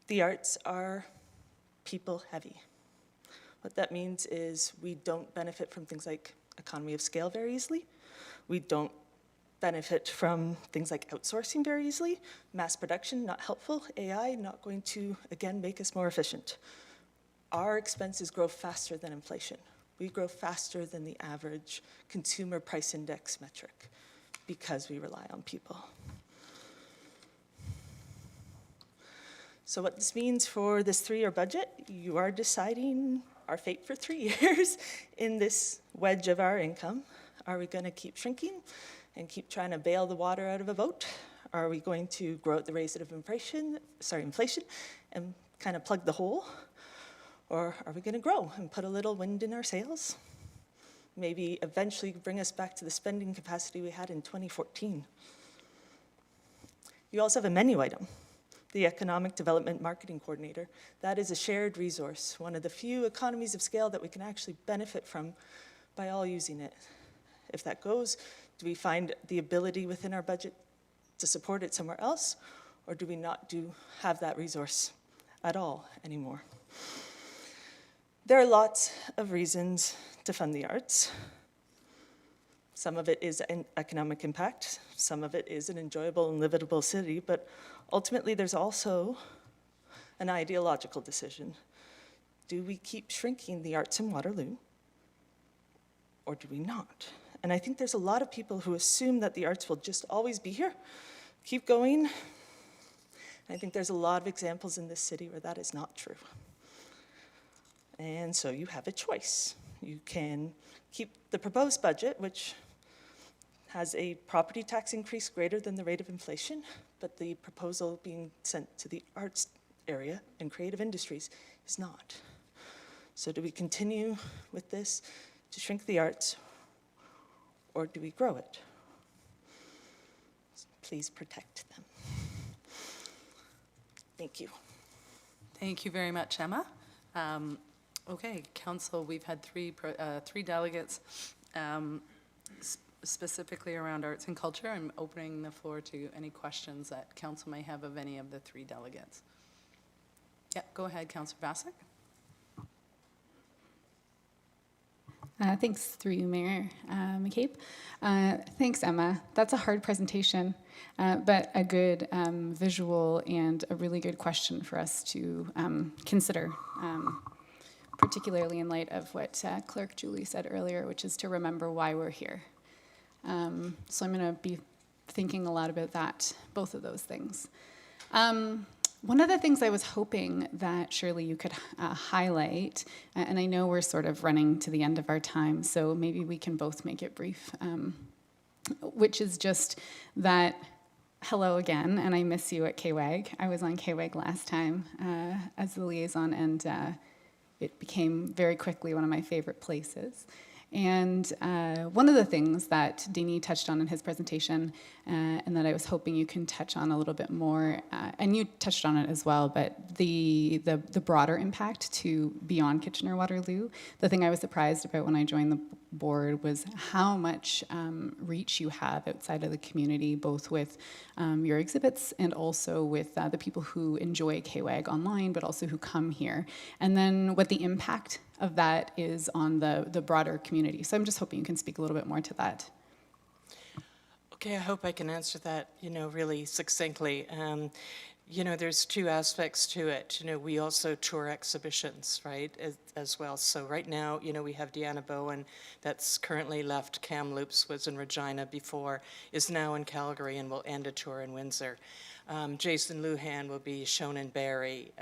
The arts are people heavy. What that means is we don't benefit from things like economy of scale very easily. We don't benefit from things like outsourcing very easily. Mass production, not helpful. AI, not going to, again, make us more efficient. Our expenses grow faster than inflation. We grow faster than the average consumer price index metric because we rely on people. So what this means for this 3-year budget, you are deciding our fate for 3 years in this wedge of our income. Are we going to keep shrinking and keep trying to bail the water out of a boat? Are we going to grow at the rate of inflation and kind of plug the hole? Or are we going to grow and put a little wind in our sails? Maybe eventually bring us back to the spending capacity we had in 2014. You also have a menu item, the Economic Development Marketing Coordinator. That is a shared resource, one of the few economies of scale that we can actually benefit from by all using it. If that goes, do we find the ability within our budget to support it somewhere else, or do we not have that resource at all anymore? There are lots of reasons to fund the arts. Some of it is an economic impact. Some of it is an enjoyable and livable city, but ultimately there's also an ideological decision. Do we keep shrinking the arts in Waterloo, or do we not? And I think there's a lot of people who assume that the arts will just always be here, keep going. And I think there's a lot of examples in this city where that is not true. And so you have a choice. You can keep the proposed budget, which has a property tax increase greater than the rate of inflation, but the proposal being sent to the arts area and creative industries is not. So do we continue with this? to shrink the arts, or do we grow it? Please protect them. Thank you.
Thank you very much, Emma. Okay, council, we've had three delegates specifically around arts and culture. I'm opening the floor to any questions that council may have of any of the three delegates. Yeah, go ahead, Councillor Basak.
Thanks, through you, Mayor McCabe. Thanks, Emma. That's a hard presentation, but a good visual and a really good question for us to consider, particularly in light of what Clerk Julie said earlier, which is to remember why we're here. So I'm going to be thinking a lot about that, both of those things. One of the things I was hoping that Shirley you could highlight, and I know we're sort of running to the end of our time, so maybe we can both make it brief, which is just that, hello again, and I miss you at KWAG. I was on KWAG last time as the liaison, and it became very quickly one of my favorite places. And one of the things that Denis touched on in his presentation, and that I was hoping you can touch on a little bit more, and you touched on it as well, but the broader impact to beyond Kitchener-Waterloo. The thing I was surprised about when I joined the board was how much reach you have outside of the community, both with your exhibits and also with the people who enjoy KWAG online, but also who come here. And then what the impact of that is on the broader community. So I'm just hoping you can speak a little bit more to that.
Okay, I hope I can answer that, really succinctly. There's two aspects to it. We also tour exhibitions, right, as well. So right now, we have Deanna Bowen that's currently left Kamloops, was in Regina before, is now in Calgary and will end a tour in Windsor. Jason Lujan will be shown in Barrie.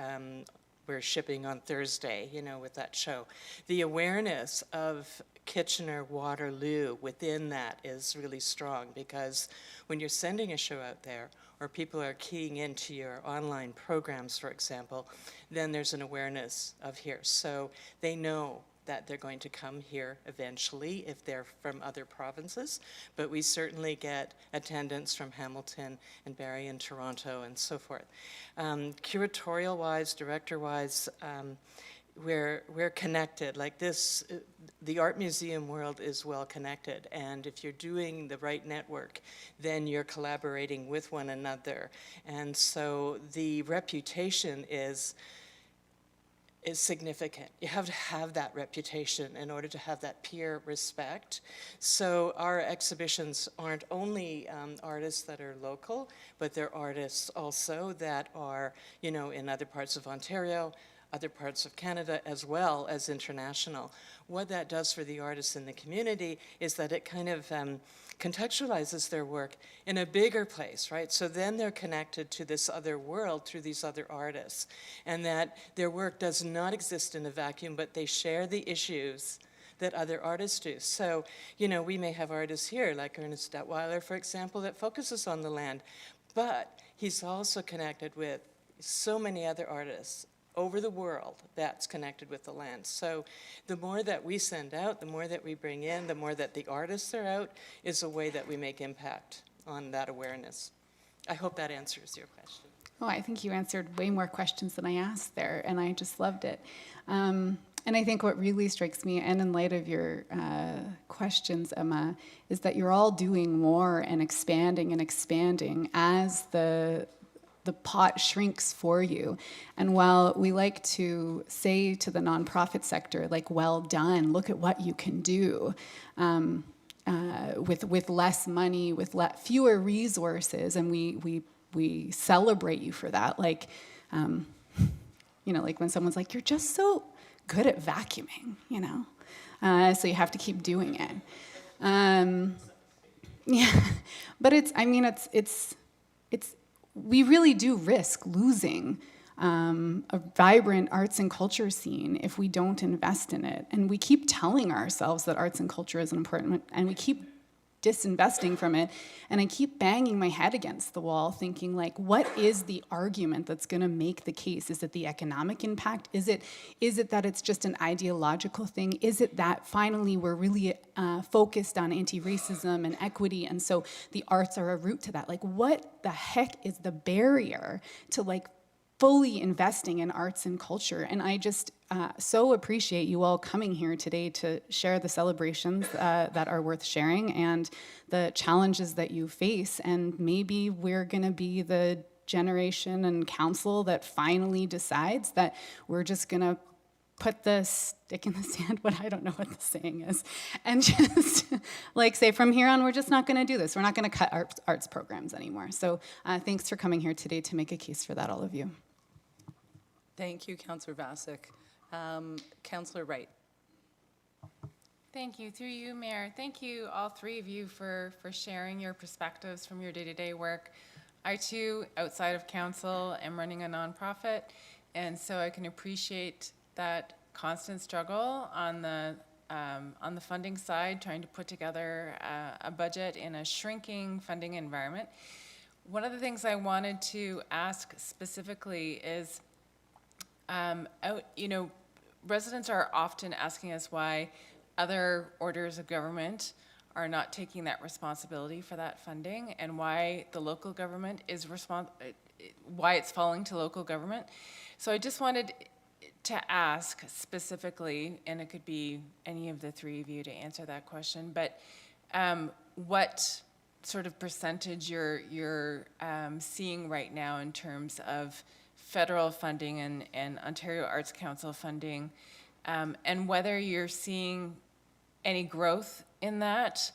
We're shipping on Thursday, with that show. The awareness of Kitchener-Waterloo within that is really strong, because when you're sending a show out there, or people are keying into your online programs, for example, then there's an awareness of here. So they know that they're going to come here eventually if they're from other provinces, but we certainly get attendance from Hamilton and Barrie and Toronto and so forth. Curatorial-wise, director-wise, we're connected. Like this, the art museum world is well connected, and if you're doing the right network, then you're collaborating with one another. And so the reputation is significant. You have to have that reputation in order to have that peer respect. So our exhibitions aren't only artists that are local, but they're artists also that are, in other parts of Ontario, other parts of Canada, as well as international. What that does for the artists in the community is that it kind of contextualizes their work in a bigger place, right? So then they're connected to this other world through these other artists, and that their work does not exist in a vacuum, but they share the issues that other artists do. So, we may have artists here, like Ernest Detweiler, for example, that focuses on the land, but he's also connected with so many other artists over the world that's connected with the land. So the more that we send out, the more that we bring in, the more that the artists are out, is a way that we make impact on that awareness. I hope that answers your question.
Oh, I think you answered way more questions than I asked there, and I just loved it. And I think what really strikes me, and in light of your questions, Emma, is that you're all doing more and expanding as the pot shrinks for you. And while we like to say to the nonprofit sector, like, well done, look at what you can do, with less money, with fewer resources, and we celebrate you for that. Like, like when someone's like, you're just so good at vacuuming, so you have to keep doing it. Yeah, but it's we really do risk losing a vibrant arts and culture scene if we don't invest in it. And we keep telling ourselves that arts and culture is important, and we keep disinvesting from it. And I keep banging my head against the wall thinking like, what is the argument that's gonna make the case? Is it the economic impact? Is it that it's just an ideological thing? Is it that finally we're really focused on anti-racism and equity, and so the arts are a route to that? Like, what the heck is the barrier to like fully investing in arts and culture? And I just so appreciate you all coming here today to share the celebrations that are worth sharing and the challenges that you face. And maybe we're gonna be the generation and council that finally decides that we're just gonna put the stick in the sand, what I don't know what the saying is, and just like say from here on, we're just not gonna do this. We're not gonna cut arts programs anymore. So thanks for coming here today to make a case for that, all of you.
Thank you, Councillor Vasek. Councillor Wright.
Thank you. Through you, Mayor. Thank you, all three of you, for sharing your perspectives from your day-to-day work. I too, outside of council, am running a nonprofit, and so I can appreciate that constant struggle on the funding side, trying to put together a budget in a shrinking funding environment. One of the things I wanted to ask specifically is, residents are often asking us why other orders of government are not taking that responsibility for that funding, and why the local government is why it's falling to local government. So I just wanted to ask specifically, and it could be any of the three of you to answer that question, but what sort of percentage you're seeing right now in terms of federal funding and Ontario Arts Council funding, and whether you're seeing any growth in that,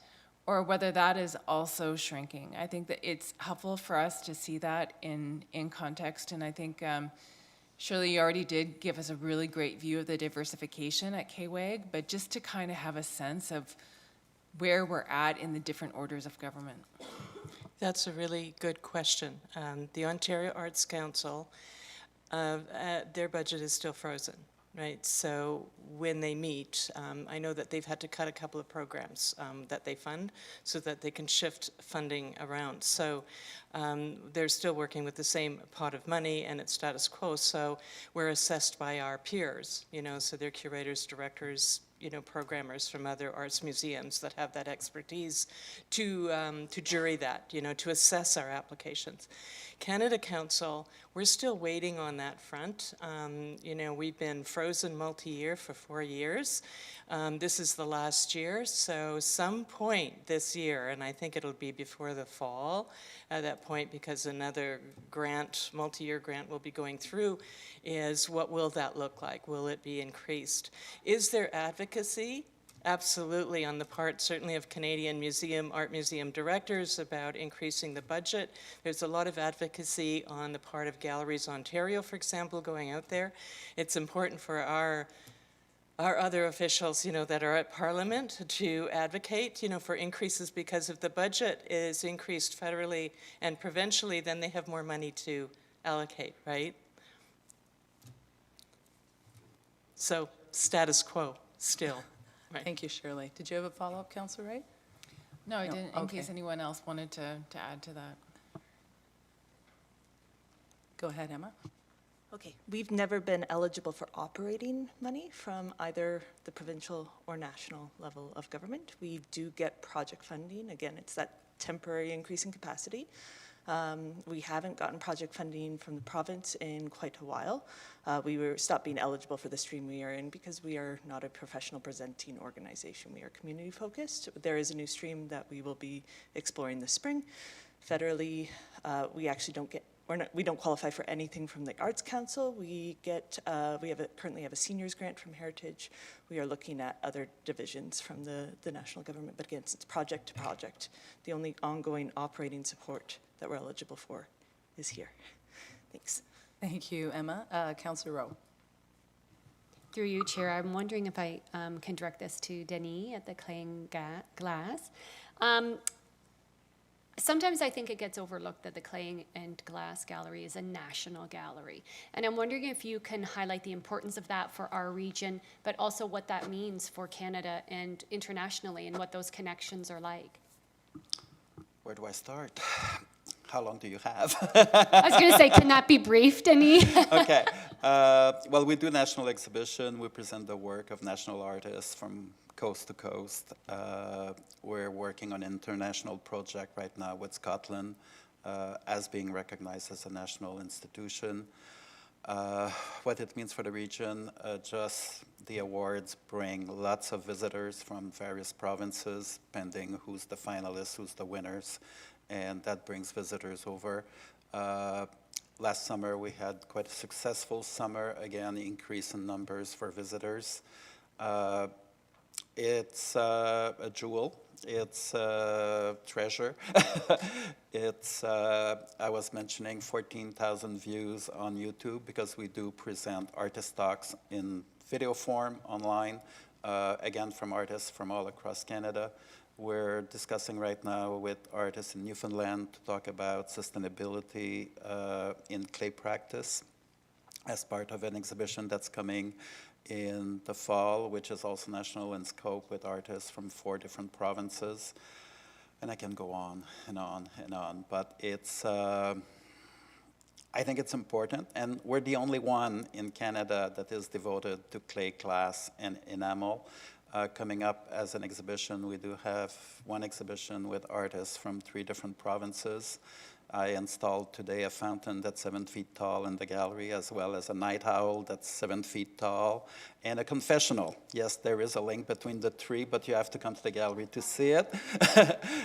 or whether that is also shrinking. I think that it's helpful for us to see that in context, and I think Shirley, you already did give us a really great view of the diversification at KWAG, but just to kind of have a sense of where we're at in the different orders of government.
That's a really good question. The Ontario Arts Council, their budget is still frozen, right? So when they meet, I know that they've had to cut a couple of programs that they fund so that they can shift funding around. So they're still working with the same pot of money and it's status quo. So we're assessed by our peers, so they're curators, directors, programmers from other arts museums that have that expertise to jury that, to assess our applications. Canada Council, we're still waiting on that front. We've been frozen multi-year for 4 years. This is the last year, so some point this year, and I think it'll be before the fall at that point, because another grant, multi-year grant will be going through, is what will that look like? Will it be increased? Is there advocacy? Absolutely, on the part certainly of Canadian art museum directors about increasing the budget. There's a lot of advocacy on the part of Galleries Ontario, for example, going out there. It's important for our other officials, that are at Parliament to advocate, for increases, because if the budget is increased federally and provincially, then they have more money to allocate, right? So status quo still. Right.
Thank you, Shirley. Did you have a follow-up, Councillor Wright?
No, I didn't, in
Okay.
case anyone else wanted to add to that.
Go ahead, Emma.
Okay, we've never been eligible for operating money from either the provincial or national level of government. We do get project funding. Again, it's that temporary increase in capacity. We haven't gotten project funding from the province in quite a while. We stopped being eligible for the stream we are in because we are not a professional presenting organization. We are community focused. There is a new stream that we will be exploring this spring. Federally, we actually don't get, we don't qualify for anything from the Arts Council. We currently have a seniors grant from Heritage. We are looking at other divisions from the national government, but again, it's project to project. The only ongoing operating support that we're eligible for is here. Thanks.
Thank you, Emma. Councillor Rowe.
Through you, Chair, I'm wondering if I can direct this to Denis at the Clay and Glass. Sometimes I think it gets overlooked that the Clay and Glass Gallery is a national gallery. And I'm wondering if you can highlight the importance of that for our region, but also what that means for Canada and internationally and what those connections are like.
Where do I start? How long do you have?
I was going to say, can that be briefed, any?
Okay. Well, we do national exhibition. We present the work of national artists from coast to coast. We're working on an international project right now with Scotland as being recognized as a national institution. What it means for the region, just the awards bring lots of visitors from various provinces, pending who's the finalists, who's the winners, and that brings visitors over. Last summer, we had quite a successful summer, again, increase in numbers for visitors. It's a jewel. It's a treasure. It's, I was mentioning 14,000 views on YouTube because we do present artist talks in video form online, again, from artists from all across Canada. We're discussing right now with artists in Newfoundland to talk about sustainability in clay practice as part of an exhibition that's coming in the fall, which is also national in scope with artists from 4 different provinces. And I can go on and on and on, but it's, I think it's important, and we're the only one in Canada that is devoted to clay, glass, and enamel. Coming up as an exhibition, we do have one exhibition with artists from 3 different provinces. I installed today a fountain that's 7 feet tall in the gallery, as well as a night owl that's 7 feet tall, and a confessional. Yes, there is a link between the 3, but you have to come to the gallery to see it.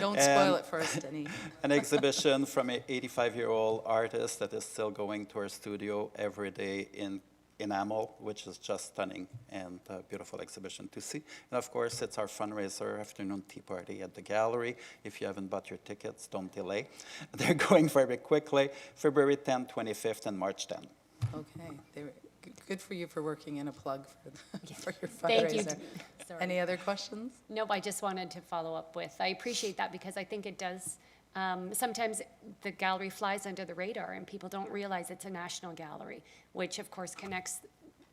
Don't spoil it first, Denny.
An exhibition from an 85-year-old artist that is still going to her studio every day in enamel, which is just stunning and a beautiful exhibition to see. And of course, it's our fundraiser afternoon tea party at the gallery. If you haven't bought your tickets, don't delay. They're going very quickly, February 10th, 25th, and March 10th.
Okay, good for you for working in a plug for your
Thank you.
fundraiser.
Sorry.
Any other questions?
Nope, I just wanted to follow up with, I appreciate that because I think it does, sometimes the gallery flies under the radar and people don't realize it's a national gallery, which of course connects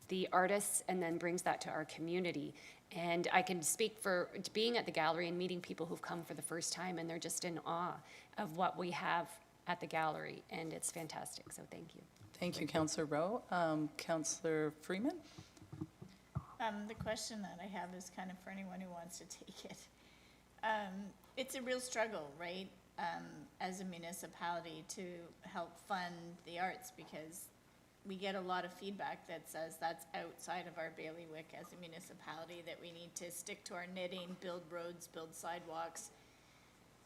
the artists and then brings that to our community. And I can speak for being at the gallery and meeting people who've come for the first time and they're just in awe of what we have at the gallery, and it's fantastic, so thank you.
Thank you, Councillor Rowe. Councillor Freeman?
The question that I have is kind of for anyone who wants to take it. It's a real struggle, right, as a municipality to help fund the arts, because we get a lot of feedback that says that's outside of our bailiwick as a municipality, that we need to stick to our knitting, build roads, build sidewalks.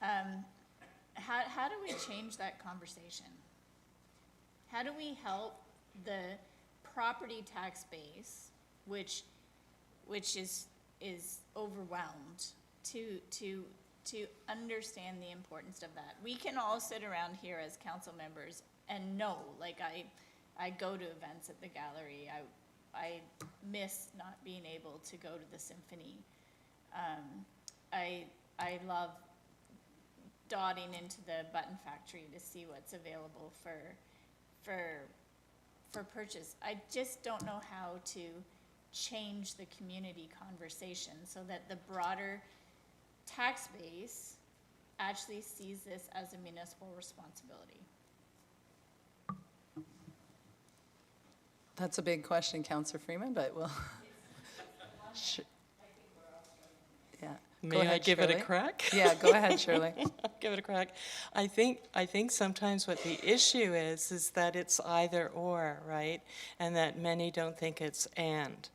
How do we change that conversation? How do we help the property tax base, which is overwhelmed, to understand the importance of that? We can all sit around here as council members and know, like I go to events at the gallery. I miss not being able to go to the symphony. I love dotting into the button factory to see what's available for purchase. I just don't know how to change the community conversation so that the broader tax base actually sees this as a municipal responsibility.
That's a big question, Councillor Freeman, but we'll. Yeah. Go
May I
ahead,
give it a
Shirley.
crack?
Yeah, go ahead, Shirley.
Give it a crack. I think sometimes what the issue is that it's either or, right? And that many don't think it's and.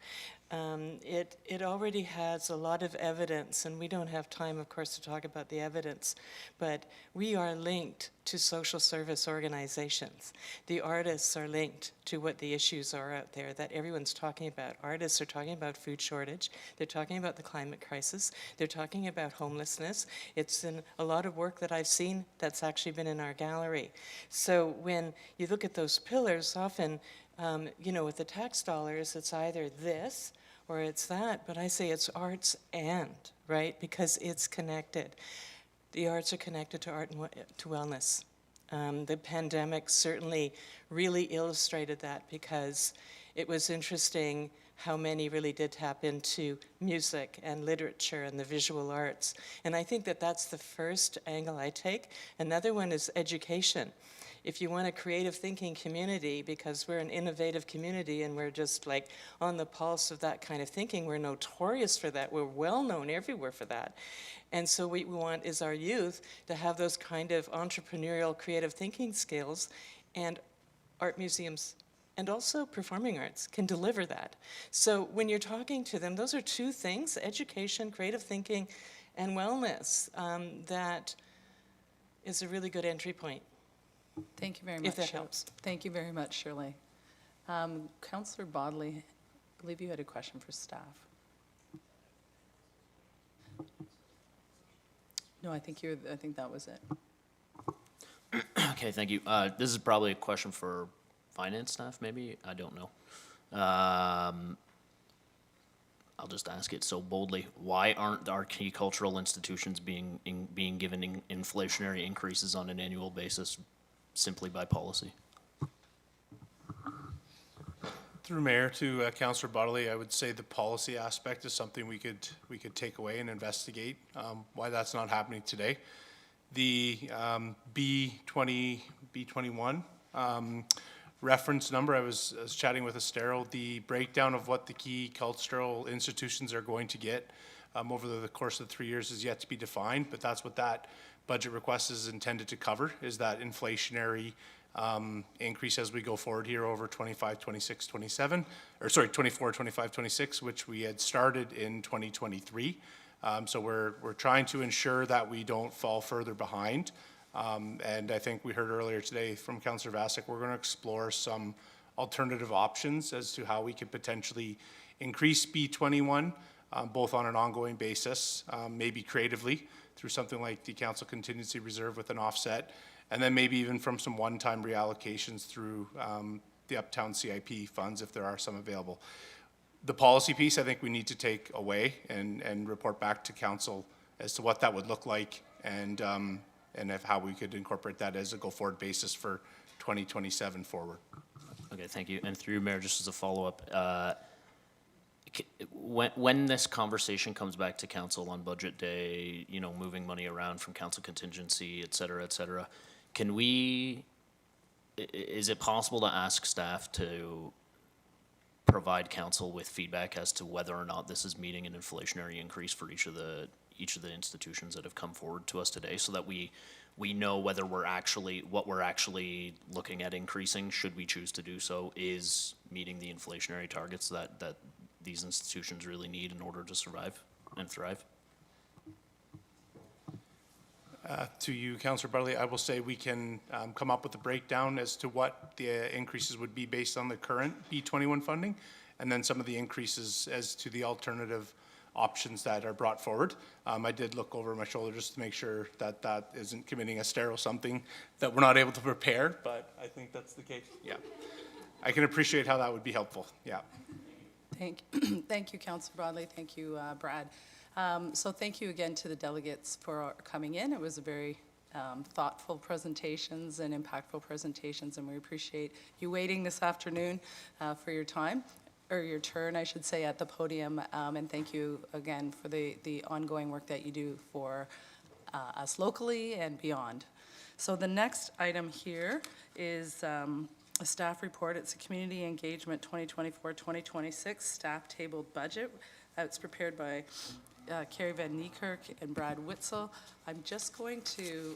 It already has a lot of evidence, and we don't have time, of course, to talk about the evidence, but we are linked to social service organizations. The artists are linked to what the issues are out there that everyone's talking about. Artists are talking about food shortage. They're talking about the climate crisis. They're talking about homelessness. It's in a lot of work that I've seen that's actually been in our gallery. So when you look at those pillars, often, with the tax dollars, it's either this or it's that, but I say it's arts and, right? Because it's connected. The arts are connected to art and to wellness. The pandemic certainly really illustrated that, because it was interesting how many really did tap into music and literature and the visual arts. And I think that that's the first angle I take. Another one is education. If you want a creative thinking community, because we're an innovative community and we're just like on the pulse of that kind of thinking, we're notorious for that. We're well known everywhere for that. And so what we want is our youth to have those kind of entrepreneurial creative thinking skills, and art museums and also performing arts can deliver that. So when you're talking to them, those are two things, education, creative thinking, and wellness, that is a really good entry point.
Thank you very much.
If that helps.
Thank you very much, Shirley. Councillor Bodley, I believe you had a question for staff. No, I think that was it.
Okay, thank you. This is probably a question for finance staff, maybe? I don't know. I'll just ask it so boldly. Why aren't our key cultural institutions being given inflationary increases on an annual basis simply by policy?
Through Mayor to Councillor Bodley, I would say the policy aspect is something we could take away and investigate why that's not happening today. The B21 reference number, I was chatting with Estero, the breakdown of what the key cultural institutions are going to get over the course of the 3 years is yet to be defined, but that's what that budget request is intended to cover, is that inflationary increase as we go forward here over 25, 26, 27, or sorry, 24, 25, 26, which we had started in 2023. So we're trying to ensure that we don't fall further behind. And I think we heard earlier today from Councillor Vasic, we're going to explore some alternative options as to how we could potentially increase B21, both on an ongoing basis, maybe creatively through something like the Council Contingency Reserve with an offset, and then maybe even from some one-time reallocations through the Uptown CIP funds if there are some available. The policy piece, I think we need to take away and report back to Council as to what that would look like and how we could incorporate that as a go-forward basis for 2027 forward.
Okay, thank you. And through Mayor, just as a follow-up, when this conversation comes back to Council on budget day, you know, moving money around from Council contingency, et cetera, can we, is it possible to ask staff to provide Council with feedback as to whether or not this is meeting an inflationary increase for each of the institutions that have come forward to us today, so that we know whether what we're actually looking at increasing, should we choose to do so, is meeting the inflationary targets that these institutions really need in order to survive and thrive?
To you, Councillor Bartley, I will say we can come up with a breakdown as to what the increases would be based on the current B21 funding, and then some of the increases as to the alternative options that are brought forward. I did look over my shoulder just to make sure that that isn't committing a sterile something that we're not able to prepare, but I think that's the case. Yeah. I can appreciate how that would be helpful. Yeah.
Thank you, Councillor Broadley. Thank you, Brad. So thank you again to the delegates for coming in. It was a very thoughtful presentations and impactful presentations, and we appreciate you waiting this afternoon for your time, or your turn, I should say, at the podium. And thank you again for the ongoing work that you do for us locally and beyond. So the next item here is a staff report. It's a Community Engagement 2024-2026 staff tabled budget. It's prepared by Carrie Van Niekerk and Brad Witzel. I'm just going to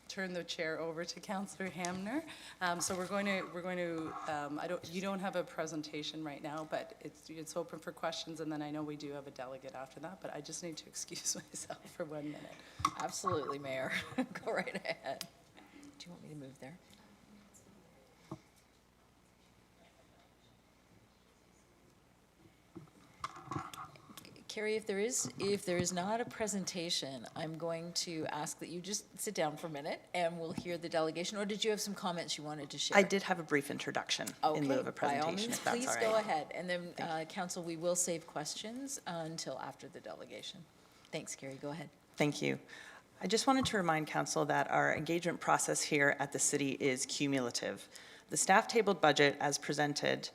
turn the chair over to Councillor Hamner. So we're going to you don't have a presentation right now, but it's open for questions, and then I know we do have a delegate after that, but I just need to excuse myself for 1 minute.
Absolutely, Mayor. Go right ahead. Do you want me to move there? Carrie, if there is not a presentation, I'm going to ask that you just sit down for a minute and we'll hear the delegation. Or did you have some comments you wanted to share?
I did have a brief introduction in lieu of a presentation,
by all means,
if that's
please
all right.
go ahead. And then, Council, we will save questions until after the delegation. Thanks, Carrie. Go ahead.
Thank you. I just wanted to remind Council that our engagement process here at the city is cumulative. The staff tabled budget as presented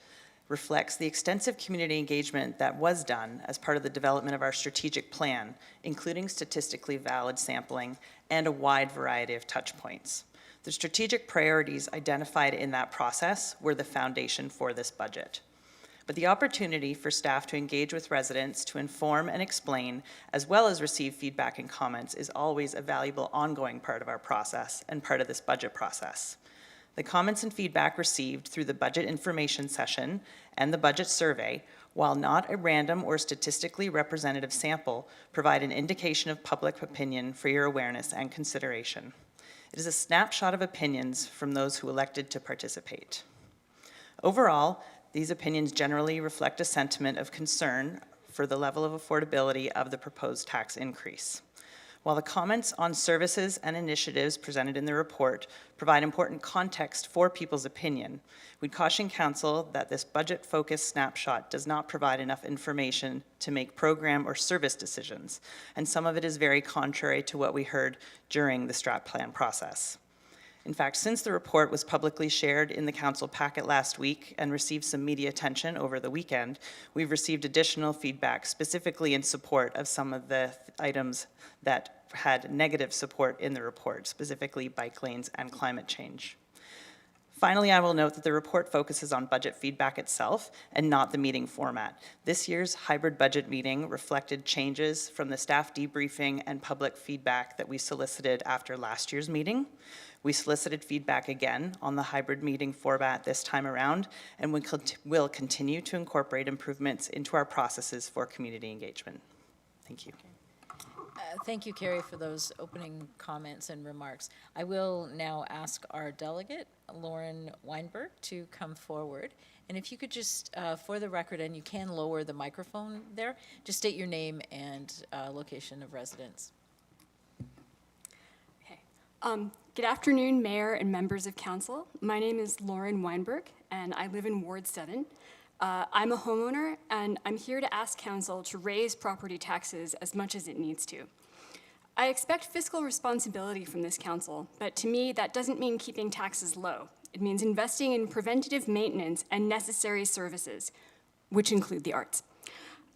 reflects the extensive community engagement that was done as part of the development of our strategic plan, including statistically valid sampling and a wide variety of touch points. The strategic priorities identified in that process were the foundation for this budget. But the opportunity for staff to engage with residents, to inform and explain, as well as receive feedback and comments, is always a valuable ongoing part of our process and part of this budget process. The comments and feedback received through the budget information session and the budget survey, while not a random or statistically representative sample, provide an indication of public opinion for your awareness and consideration. It is a snapshot of opinions from those who elected to participate. Overall, these opinions generally reflect a sentiment of concern for the level of affordability of the proposed tax increase. While the comments on services and initiatives presented in the report provide important context for people's opinion, we'd caution Council that this budget-focused snapshot does not provide enough information to make program or service decisions, and some of it is very contrary to what we heard during the strat plan process. In fact, since the report was publicly shared in the Council packet last week and received some media attention over the weekend, we've received additional feedback specifically in support of some of the items that had negative support in the report, specifically bike lanes and climate change. Finally, I will note that the report focuses on budget feedback itself and not the meeting format. This year's hybrid budget meeting reflected changes from the staff debriefing and public feedback that we solicited after last year's meeting. We solicited feedback again on the hybrid meeting format this time around, and will continue to incorporate improvements into our processes for community engagement. Thank you.
Thank you, Carrie, for those opening comments and remarks. I will now ask our delegate, Lauren Weinberg, to come forward. And if you could just, for the record, and you can lower the microphone there, just state your name and location of residence.
Good afternoon, Mayor and members of Council. My name is Lauren Weinberg, and I live in Ward 7. I'm a homeowner, and I'm here to ask Council to raise property taxes as much as it needs to. I expect fiscal responsibility from this Council, but to me, that doesn't mean keeping taxes low. It means investing in preventative maintenance and necessary services, which include the arts.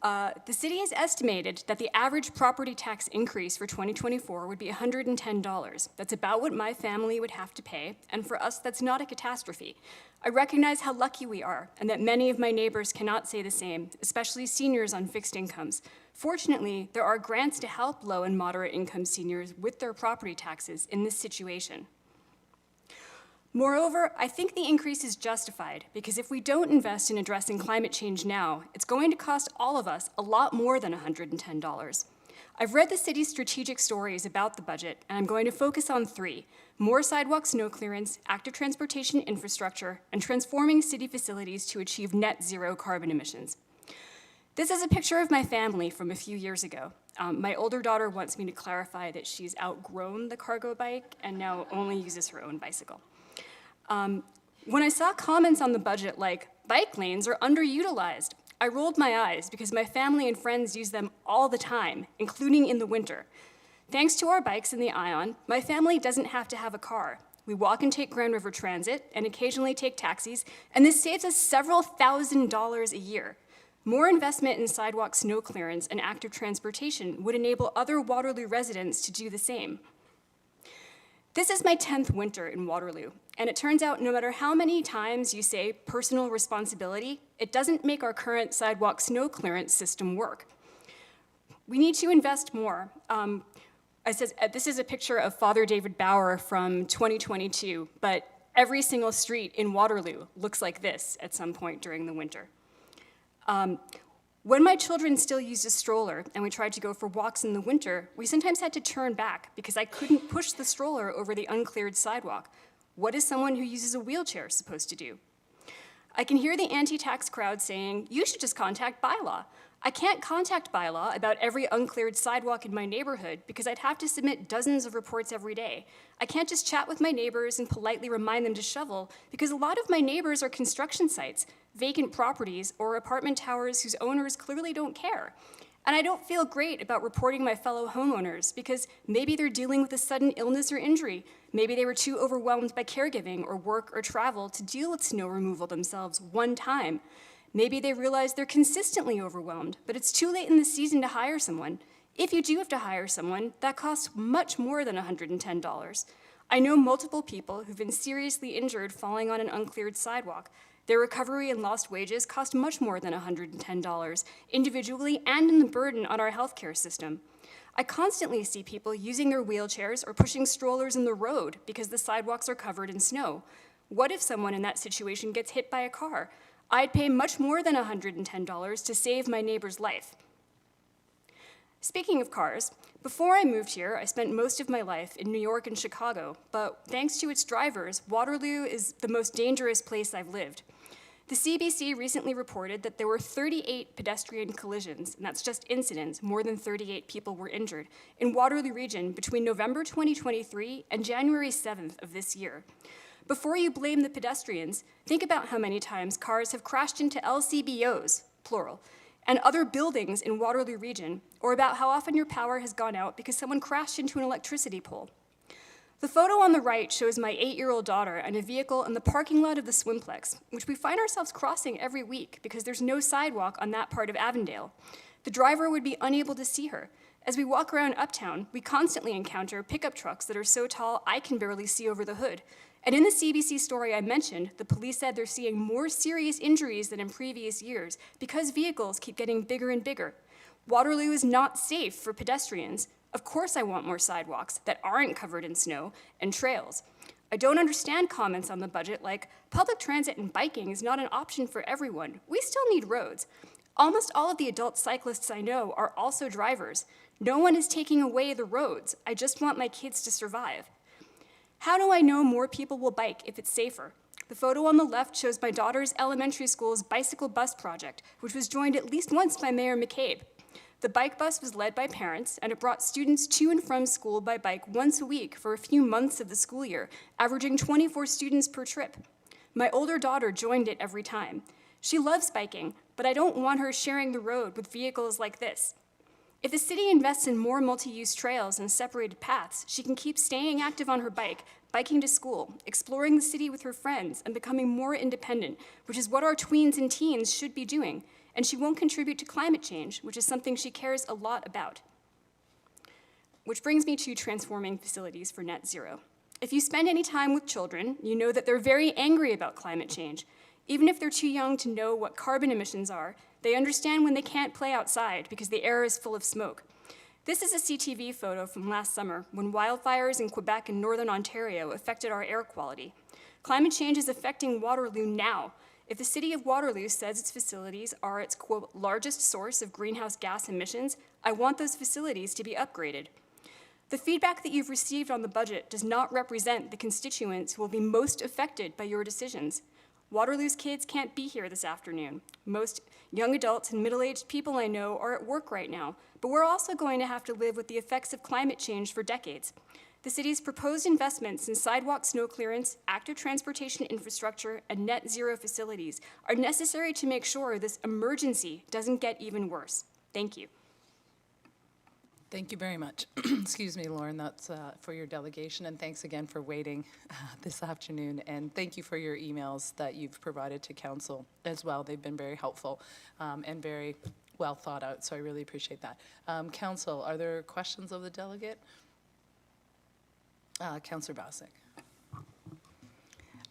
The city has estimated that the average property tax increase for 2024 would be $110. That's about what my family would have to pay, and for us, that's not a catastrophe. I recognize how lucky we are, and that many of my neighbors cannot say the same, especially seniors on fixed incomes. Fortunately, there are grants to help low and moderate income seniors with their property taxes in this situation. Moreover, I think the increase is justified because if we don't invest in addressing climate change now, it's going to cost all of us a lot more than $110. I've read the city's strategic stories about the budget, and I'm going to focus on 3: more sidewalk snow clearance, active transportation infrastructure, and transforming city facilities to achieve net zero carbon emissions. This is a picture of my family from a few years ago. My older daughter wants me to clarify that she's outgrown the cargo bike and now only uses her own bicycle. When I saw comments on the budget like, bike lanes are underutilized, I rolled my eyes because my family and friends use them all the time, including in the winter. Thanks to our bikes in the Ion, my family doesn't have to have a car. We walk and take Grand River Transit and occasionally take taxis, and this saves us several $1,000s a year. More investment in sidewalk snow clearance and active transportation would enable other Waterloo residents to do the same. This is my 10th winter in Waterloo, and it turns out no matter how many times you say personal responsibility, it doesn't make our current sidewalk snow clearance system work. We need to invest more. This is a picture of Father David Bauer from 2022, but every single street in Waterloo looks like this at some point during the winter. When my children still used a stroller and we tried to go for walks in the winter, we sometimes had to turn back because I couldn't push the stroller over the uncleared sidewalk. What is someone who uses a wheelchair supposed to do? I can hear the anti-tax crowd saying, you should just contact bylaw. I can't contact bylaw about every uncleared sidewalk in my neighborhood because I'd have to submit dozens of reports every day. I can't just chat with my neighbors and politely remind them to shovel because a lot of my neighbors are construction sites, vacant properties, or apartment towers whose owners clearly don't care. And I don't feel great about reporting my fellow homeowners because maybe they're dealing with a sudden illness or injury. Maybe they were too overwhelmed by caregiving or work or travel to deal with snow removal themselves one time. Maybe they realize they're consistently overwhelmed, but it's too late in the season to hire someone. If you do have to hire someone, that costs much more than $110. I know multiple people who've been seriously injured falling on an uncleared sidewalk. Their recovery and lost wages cost much more than $110, individually and in the burden on our healthcare system. I constantly see people using their wheelchairs or pushing strollers in the road because the sidewalks are covered in snow. What if someone in that situation gets hit by a car? I'd pay much more than $110 to save my neighbor's life. Speaking of cars, before I moved here, I spent most of my life in New York and Chicago, but thanks to its drivers, Waterloo is the most dangerous place I've lived. The CBC recently reported that there were 38 pedestrian collisions, and that's just incidents, more than 38 people were injured, in Waterloo region between November 2023 and January 7th of this year. Before you blame the pedestrians, think about how many times cars have crashed into LCBOs, plural, and other buildings in Waterloo region, or about how often your power has gone out because someone crashed into an electricity pole. The photo on the right shows my 8-year-old daughter and a vehicle in the parking lot of the Swimplex, which we find ourselves crossing every week because there's no sidewalk on that part of Avondale. The driver would be unable to see her. As we walk around Uptown, we constantly encounter pickup trucks that are so tall I can barely see over the hood. And in the CBC story I mentioned, the police said they're seeing more serious injuries than in previous years because vehicles keep getting bigger and bigger. Waterloo is not safe for pedestrians. Of course I want more sidewalks that aren't covered in snow and trails. I don't understand comments on the budget like, public transit and biking is not an option for everyone. We still need roads. Almost all of the adult cyclists I know are also drivers. No one is taking away the roads. I just want my kids to survive. How do I know more people will bike if it's safer? The photo on the left shows my daughter's elementary school's bicycle bus project, which was joined at least once by Mayor McCabe. The bike bus was led by parents, and it brought students to and from school by bike once a week for a few months of the school year, averaging 24 students per trip. My older daughter joined it every time. She loves biking, but I don't want her sharing the road with vehicles like this. If the city invests in more multi-use trails and separated paths, she can keep staying active on her bike, biking to school, exploring the city with her friends, and becoming more independent, which is what our tweens and teens should be doing. And she won't contribute to climate change, which is something she cares a lot about. Which brings me to transforming facilities for net zero. If you spend any time with children, you know that they're very angry about climate change. Even if they're too young to know what carbon emissions are, they understand when they can't play outside because the air is full of smoke. This is a CTV photo from last summer when wildfires in Quebec and Northern Ontario affected our air quality. Climate change is affecting Waterloo now. If the city of Waterloo says its facilities are its, quote, largest source of greenhouse gas emissions, I want those facilities to be upgraded. The feedback that you've received on the budget does not represent the constituents who will be most affected by your decisions. Waterloo's kids can't be here this afternoon. Most young adults and middle-aged people I know are at work right now, but we're also going to have to live with the effects of climate change for decades. The city's proposed investments in sidewalk snow clearance, active transportation infrastructure, and net zero facilities are necessary to make sure this emergency doesn't get even worse. Thank you.
Thank you very much. Excuse me, Lauren, that's for your delegation, and thanks again for waiting this afternoon, and thank you for your emails that you've provided to council as well. They've been very helpful and very well thought out, so I really appreciate that. Council, are there questions of the delegate? Councillor Basak.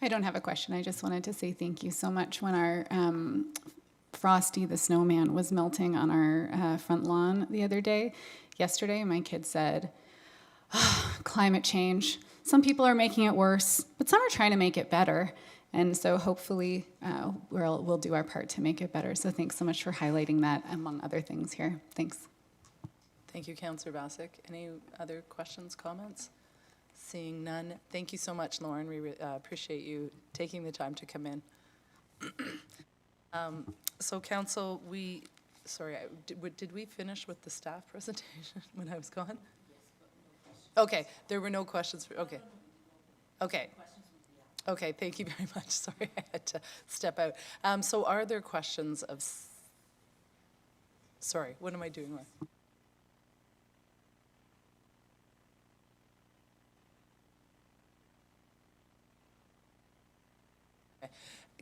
I don't have a question. I just wanted to say thank you so much. When our Frosty the snowman was melting on our front lawn the other day, yesterday, my kid said, climate change. Some people are making it worse, but some are trying to make it better. And so hopefully we'll do our part to make it better. So thanks so much for highlighting that, among other things here. Thanks.
Thank you, Councillor Basak. Any other questions, comments? Seeing none. Thank you so much, Lauren. We appreciate you taking the time to come in. So council, did we finish with the staff presentation when I was gone? Okay, there were no questions. Okay. Okay, thank you very much. Sorry, I had to step out. So are there questions of, sorry, what am I doing wrong?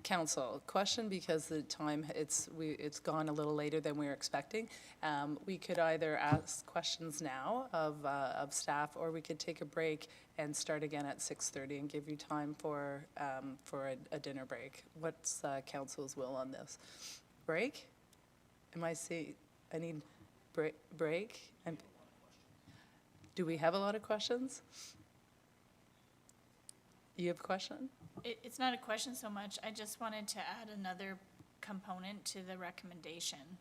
Council, question because the time, it's gone a little later than we were expecting. We could either ask questions now of staff, or we could take a break and start again at 6:30 and give you time for a dinner break. What's council's will on this? Break? I need break? Do we have a lot of questions? You have a question?
It's not a question so much, I just wanted to add another component to the recommendation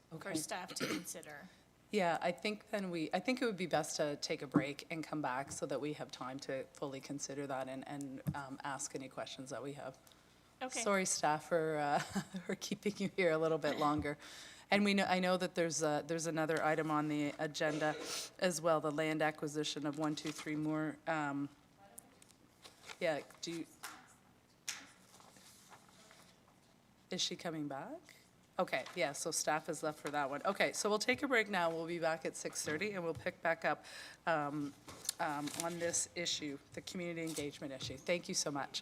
for
Okay.
staff to consider.
Yeah, I think it would be best to take a break and come back so that we have time to fully consider that and ask any questions that we have.
Okay.
Sorry, staff, for for keeping you here a little bit longer. And I know that there's another item on the agenda as well, the land acquisition of 123 Moore. Yeah, is she coming back? Okay, yeah, so staff is left for that one. Okay, so we'll take a break now. We'll be back at 6:30 and we'll pick back up on this issue, the community engagement issue. Thank you so much.